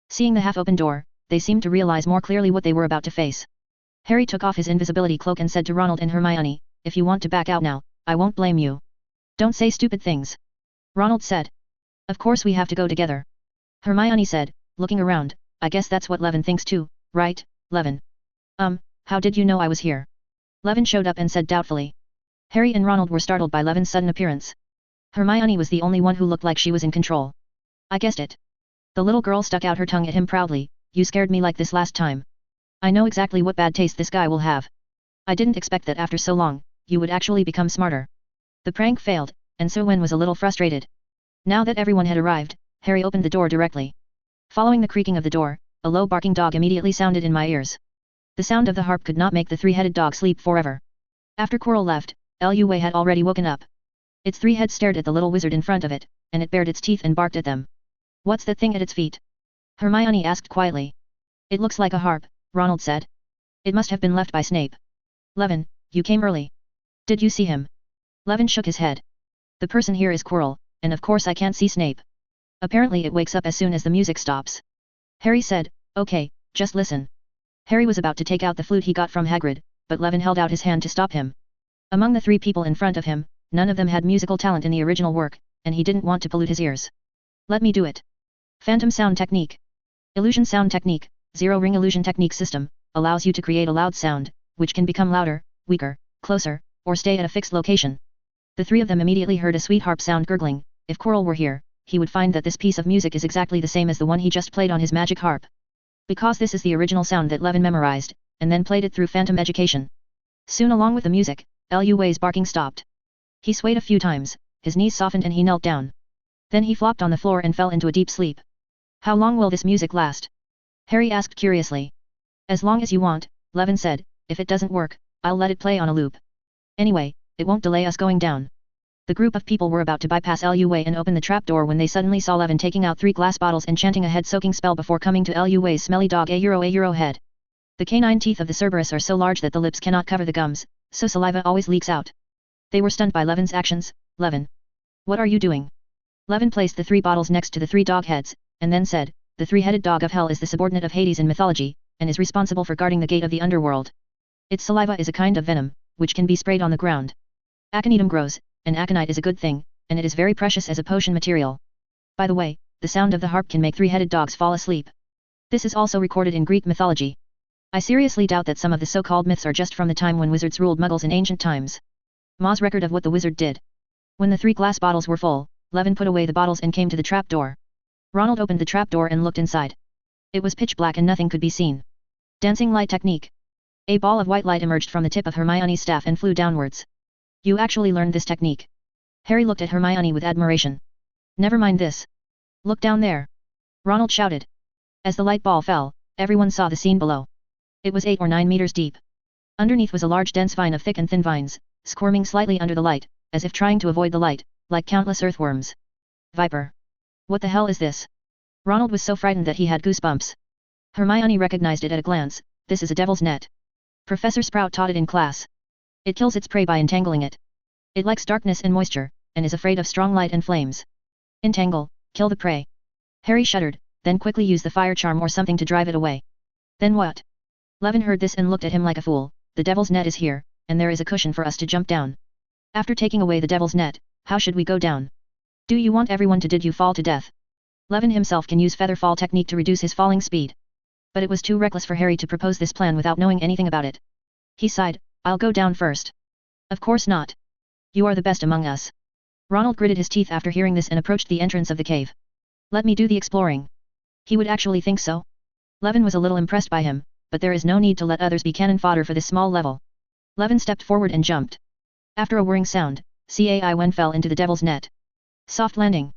Seeing the half-open door, they seemed to realize more clearly what they were about to face. Harry took off his invisibility cloak and said to Ronald and Hermione, if you want to back out now, I won't blame you. Don't say stupid things. Ronald said. Of course we have to go together. Hermione said, looking around, I guess that's what Levin thinks too, right, Levin? How did you know I was here? Levin showed up and said doubtfully. Harry and Ronald were startled by Levin's sudden appearance. Hermione was the only one who looked like she was in control. I guessed it. The little girl stuck out her tongue at him proudly, you scared me like this last time. I know exactly what bad taste this guy will have. I didn't expect that after so long, you would actually become smarter. The prank failed, and Sir Wen was a little frustrated. Now that everyone had arrived, Harry opened the door directly. Following the creaking of the door, a low barking dog immediately sounded in my ears. The sound of the harp could not make the three-headed dog sleep forever. After Quirrell left, Lua had already woken up. Its three heads stared at the little wizard in front of it, and it bared its teeth and barked at them. What's that thing at its feet? Hermione asked quietly. It looks like a harp, Ronald said. It must have been left by Snape. Levin, you came early. Did you see him? Levin shook his head. The person here is Quirrell, and of course I can't see Snape. Apparently it wakes up as soon as the music stops. Harry said, okay, just listen. Harry was about to take out the flute he got from Hagrid, but Levin held out his hand to stop him. Among the three people in front of him, none of them had musical talent in the original work, and he didn't want to pollute his ears. Let me do it. Phantom Sound Technique. Illusion Sound Technique, Zero-Ring Illusion Technique System, allows you to create a loud sound, which can become louder, weaker, closer, or stay at a fixed location. The three of them immediately heard a sweet harp sound gurgling. If Quirrell were here, he would find that this piece of music is exactly the same as the one he just played on his magic harp. Because this is the original sound that Levin memorized, and then played it through Phantom Education. Soon along with the music, Lua's barking stopped. He swayed a few times, his knees softened and he knelt down. Then he flopped on the floor and fell into a deep sleep. How long will this music last? Harry asked curiously. As long as you want, Levin said, if it doesn't work, I'll let it play on a loop. Anyway, it won't delay us going down. The group of people were about to bypass Lua and open the trapdoor when they suddenly saw Levin taking out 3 glass bottles and chanting a head-soaking spell before coming to Lua's smelly dog a euro head. The canine teeth of the Cerberus are so large that the lips cannot cover the gums, so saliva always leaks out. They were stunned by Levin's actions. Levin. What are you doing? Levin placed the 3 bottles next to the 3 dog heads, and then said, the 3-headed dog of hell is the subordinate of Hades in mythology, and is responsible for guarding the gate of the underworld. Its saliva is a kind of venom, which can be sprayed on the ground. Aconitum grows, and aconite is a good thing, and it is very precious as a potion material. By the way, the sound of the harp can make 3-headed dogs fall asleep. This is also recorded in Greek mythology. I seriously doubt that some of the so-called myths are just from the time when wizards ruled muggles in ancient times. Ma's record of what the wizard did. When the 3 glass bottles were full, Levin put away the bottles and came to the trapdoor. Ronald opened the trapdoor and looked inside. It was pitch black and nothing could be seen. Dancing light technique. A ball of white light emerged from the tip of Hermione's staff and flew downwards. You actually learned this technique. Harry looked at Hermione with admiration. Never mind this. Look down there. Ronald shouted. As the light ball fell, everyone saw the scene below. It was 8 or 9 meters deep. Underneath was a large dense vine of thick and thin vines, squirming slightly under the light, as if trying to avoid the light, like countless earthworms. Viper. What the hell is this? Ronald was so frightened that he had goosebumps. Hermione recognized it at a glance. This is a devil's net. Professor Sprout taught it in class. It kills its prey by entangling it. It likes darkness and moisture, and is afraid of strong light and flames. Entangle, kill the prey. Harry shuddered, then quickly used the fire charm or something to drive it away. Then what? Levin heard this and looked at him like a fool. The devil's net is here, and there is a cushion for us to jump down. After taking away the devil's net, how should we go down? Do you want everyone to did you fall to death? Levin himself can use feather fall technique to reduce his falling speed. But it was too reckless for Harry to propose this plan without knowing anything about it. He sighed, I'll go down first. Of course not. You are the best among us. Ronald gritted his teeth after hearing this and approached the entrance of the cave. Let me do the exploring. He would actually think so? Levin was a little impressed by him, but there is no need to let others be cannon fodder for this small level. Levin stepped forward and jumped. After a whirring sound, Cai Wen fell into the devil's net. Soft landing.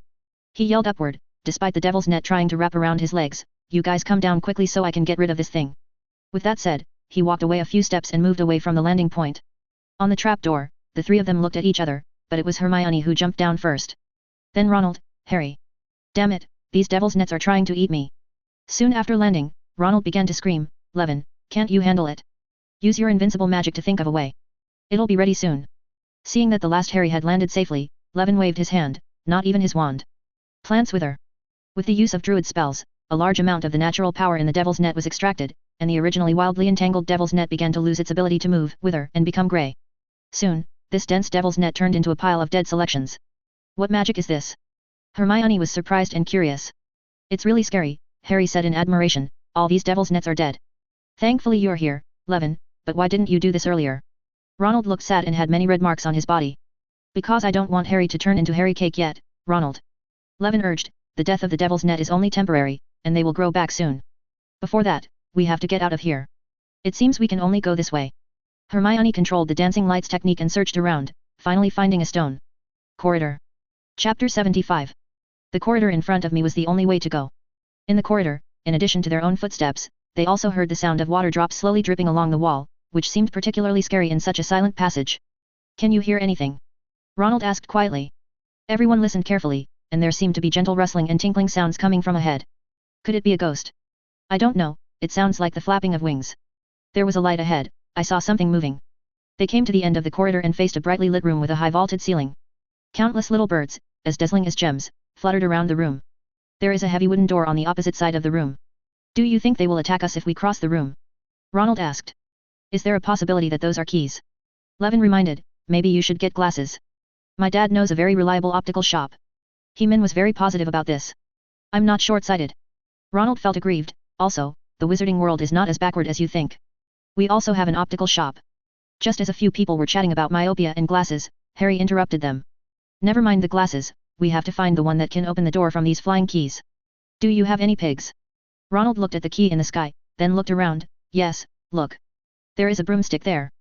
He yelled upward, despite the devil's net trying to wrap around his legs, "You guys come down quickly so I can get rid of this thing." With that said, he walked away a few steps and moved away from the landing point. On the trapdoor, the three of them looked at each other, but it was Hermione who jumped down first. Then Ronald, Harry. "Damn it, these devil's nets are trying to eat me." Soon after landing, Ronald began to scream, "Levin, can't you handle it? Use your invincible magic to think of a way. It'll be ready soon." Seeing that the last Harry had landed safely, Levin waved his hand, not even his wand. Plants wither. With the use of druid spells, a large amount of the natural power in the devil's net was extracted, and the originally wildly entangled devil's net began to lose its ability to move, wither, and become grey. Soon, this dense devil's net turned into a pile of dead selections. "What magic is this?" Hermione was surprised and curious. "It's really scary," Harry said in admiration, "all these devil's nets are dead." "Thankfully you're here, Levin, but why didn't you do this earlier?" Ronald looked sad and had many red marks on his body. "Because I don't want Harry to turn into Harry Cake yet, Ronald," Levin urged. "The death of the devil's net is only temporary, and they will grow back soon. Before that, we have to get out of here. It seems we can only go this way." Hermione controlled the dancing lights technique and searched around, finally finding a stone corridor. Chapter 75. The corridor in front of me was the only way to go. In the corridor, in addition to their own footsteps, they also heard the sound of water drops slowly dripping along the wall, which seemed particularly scary in such a silent passage. "Can you hear anything?" Ronald asked quietly. Everyone listened carefully, and there seemed to be gentle rustling and tinkling sounds coming from ahead. "Could it be a ghost?" "I don't know, it sounds like the flapping of wings." "There was a light ahead, I saw something moving." They came to the end of the corridor and faced a brightly lit room with a high vaulted ceiling. Countless little birds, as dazzling as gems, fluttered around the room. There is a heavy wooden door on the opposite side of the room. "Do you think they will attack us if we cross the room?" Ronald asked. "Is there a possibility that those are keys?" Levin reminded, "Maybe you should get glasses. My dad knows a very reliable optical shop." He-min was very positive about this. "I'm not short-sighted." Ronald felt aggrieved. "Also, the wizarding world is not as backward as you think. We also have an optical shop." Just as a few people were chatting about myopia and glasses, Harry interrupted them. "Never mind the glasses, we have to find the one that can open the door from these flying keys. Do you have any pigs?" Ronald looked at the key in the sky, then looked around. "Yes, look. There is a broomstick there.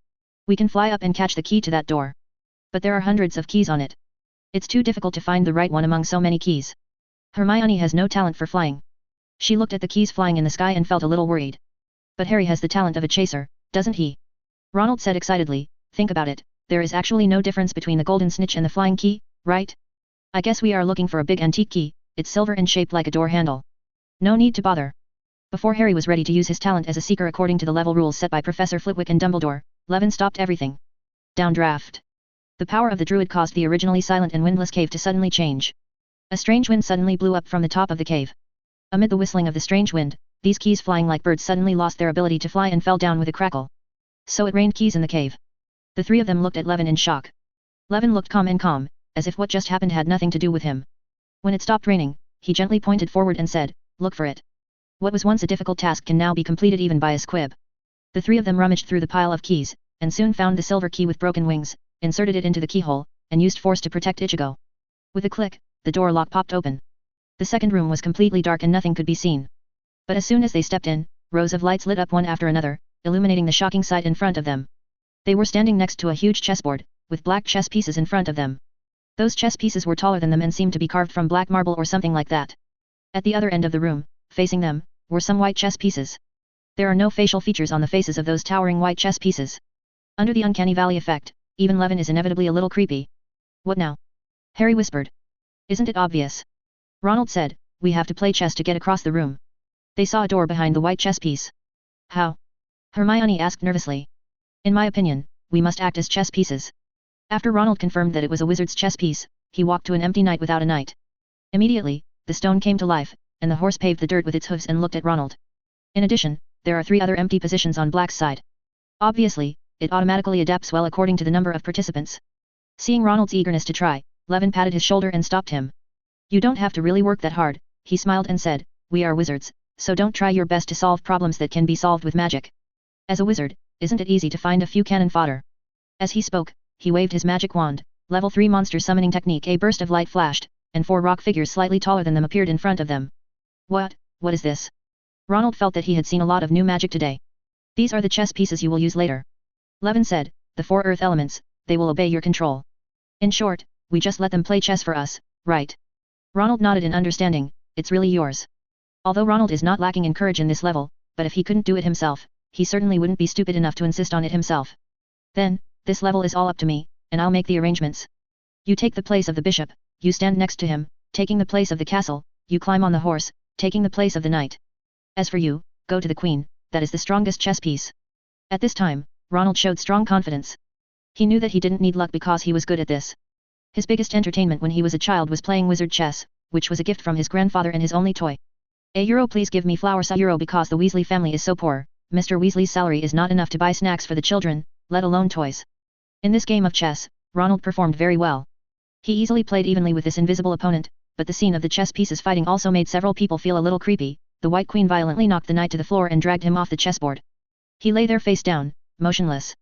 We can fly up and catch the key to that door. But there are hundreds of keys on it. It's too difficult to find the right one among so many keys." Hermione has no talent for flying. She looked at the keys flying in the sky and felt a little worried. "But Harry has the talent of a chaser, doesn't he?" Ronald said excitedly. "Think about it, there is actually no difference between the golden snitch and the flying key, right? I guess we are looking for a big antique key, it's silver and shaped like a door handle. No need to bother." Before Harry was ready to use his talent as a seeker according to the level rules set by Professor Flitwick and Dumbledore, Levin stopped everything. Downdraft. The power of the druid caused the originally silent and windless cave to suddenly change. A strange wind suddenly blew up from the top of the cave. Amid the whistling of the strange wind, these keys flying like birds suddenly lost their ability to fly and fell down with a crackle. So it rained keys in the cave. The three of them looked at Levin in shock. Levin looked calm, as if what just happened had nothing to do with him. When it stopped raining, he gently pointed forward and said, "Look for it." What was once a difficult task can now be completed even by a squib. The three of them rummaged through the pile of keys, and soon found the silver key with broken wings, inserted it into the keyhole, and used force to protect Ichigo. With a click, the door lock popped open. The second room was completely dark and nothing could be seen. But as soon as they stepped in, rows of lights lit up one after another, illuminating the shocking sight in front of them. They were standing next to a huge chessboard, with black chess pieces in front of them. Those chess pieces were taller than them and seemed to be carved from black marble or something like that. At the other end of the room, facing them, were some white chess pieces. There are no facial features on the faces of those towering white chess pieces. Under the uncanny valley effect, even Levin is inevitably a little creepy. "What now?" Harry whispered. "Isn't it obvious?" Ronald said, "We have to play chess to get across the room." They saw a door behind the white chess piece. "How?" Hermione asked nervously. "In my opinion, we must act as chess pieces." After Ronald confirmed that it was a wizard's chess piece, he walked to an empty knight without a knight. Immediately, the stone came to life, and the horse paved the dirt with its hooves and looked at Ronald. In addition, there are 3 other empty positions on Black's side. Obviously, it automatically adapts well according to the number of participants. Seeing Ronald's eagerness to try, Levin patted his shoulder and stopped him. "You don't have to really work that hard," he smiled and said, "we are wizards, so don't try your best to solve problems that can be solved with magic. As a wizard, isn't it easy to find a few cannon fodder?" As he spoke, he waved his magic wand. Level 3 monster summoning technique. A burst of light flashed, and 4 rock figures slightly taller than them appeared in front of them. What is this?" Ronald felt that he had seen a lot of new magic today. "These are the chess pieces you will use later," Levin said. "The 4 earth elements, they will obey your control. In short, we just let them play chess for us, right? Ronald nodded in understanding. It's really yours. Although Ronald is not lacking in courage in this level, but if he couldn't do it himself, he certainly wouldn't be stupid enough to insist on it himself. Then, this level is all up to me, and I'll make the arrangements. You take the place of the bishop, you stand next to him, taking the place of the castle, you climb on the horse, taking the place of the knight. As for you, go to the queen, that is the strongest chess piece. At this time, Ronald showed strong confidence. He knew that he didn't need luck because he was good at this. His biggest entertainment when he was a child was playing wizard chess, which was a gift from his grandfather and his only toy. €1 please give me flowers €1 because the Weasley family is so poor, Mr. Weasley's salary is not enough to buy snacks for the children, let alone toys. In this game of chess, Ronald performed very well. He easily played evenly with this invisible opponent, but the scene of the chess pieces fighting also made several people feel a little creepy. The White Queen violently knocked the knight to the floor and dragged him off the chessboard. He lay there face down, motionless.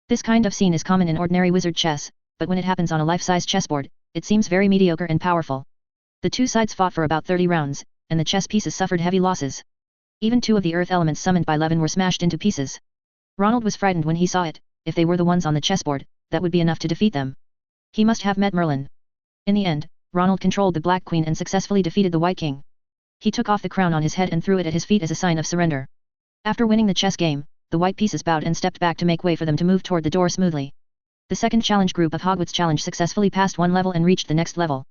This kind of scene is common in ordinary wizard chess, but when it happens on a life-size chessboard, it seems very mediocre and powerful. The two sides fought for about 30 rounds, and the chess pieces suffered heavy losses. Even 2 of the earth elements summoned by Levin were smashed into pieces. Ronald was frightened when he saw it. If they were the ones on the chessboard, that would be enough to defeat them. He must have met Merlin. In the end, Ronald controlled the Black Queen and successfully defeated the White King. He took off the crown on his head and threw it at his feet as a sign of surrender. After winning the chess game, the white pieces bowed and stepped back to make way for them to move toward the door smoothly. The second challenge group of Hogwarts Challenge successfully passed one level and reached the next level.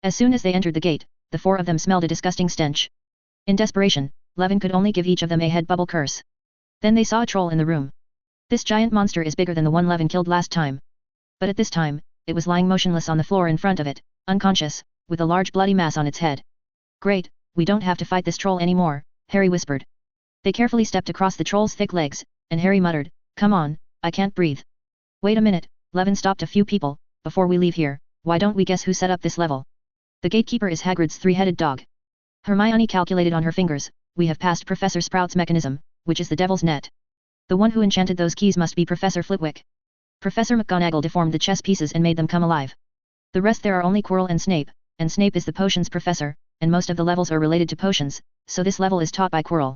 As soon as they entered the gate, the 4 of them smelled a disgusting stench. In desperation, Levin could only give each of them a head bubble curse. Then they saw a troll in the room. This giant monster is bigger than the one Levin killed last time. But at this time, it was lying motionless on the floor in front of it, unconscious, with a large bloody mass on its head. Great, we don't have to fight this troll anymore, Harry whispered. They carefully stepped across the troll's thick legs, and Harry muttered, come on, I can't breathe. Wait a minute, Levin stopped a few people, before we leave here, why don't we guess who set up this level? The gatekeeper is Hagrid's 3-headed dog. Hermione calculated on her fingers, we have passed Professor Sprout's mechanism, which is the devil's net. The one who enchanted those keys must be Professor Flitwick. Professor McGonagall deformed the chess pieces and made them come alive. The rest there are only Quirrell and Snape is the potions professor, and most of the levels are related to potions, so this level is taught by Quirrell.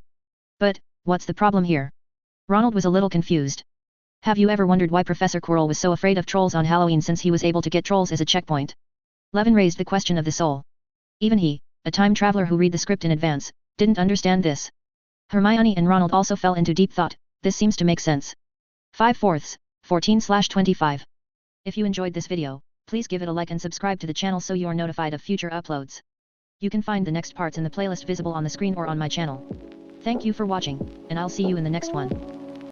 But, what's the problem here? Ronald was a little confused. Have you ever wondered why Professor Quirrell was so afraid of trolls on Halloween since he was able to get trolls as a checkpoint? Levin raised the question of the soul. Even he, a time traveler who read the script in advance, didn't understand this. Hermione and Ronald also fell into deep thought. This seems to make sense. 5/4, 14/25. If you enjoyed this video, please give it a like and subscribe to the channel so you are notified of future uploads. You can find the next parts in the playlist visible on the screen or on my channel. Thank you for watching, and I'll see you in the next one.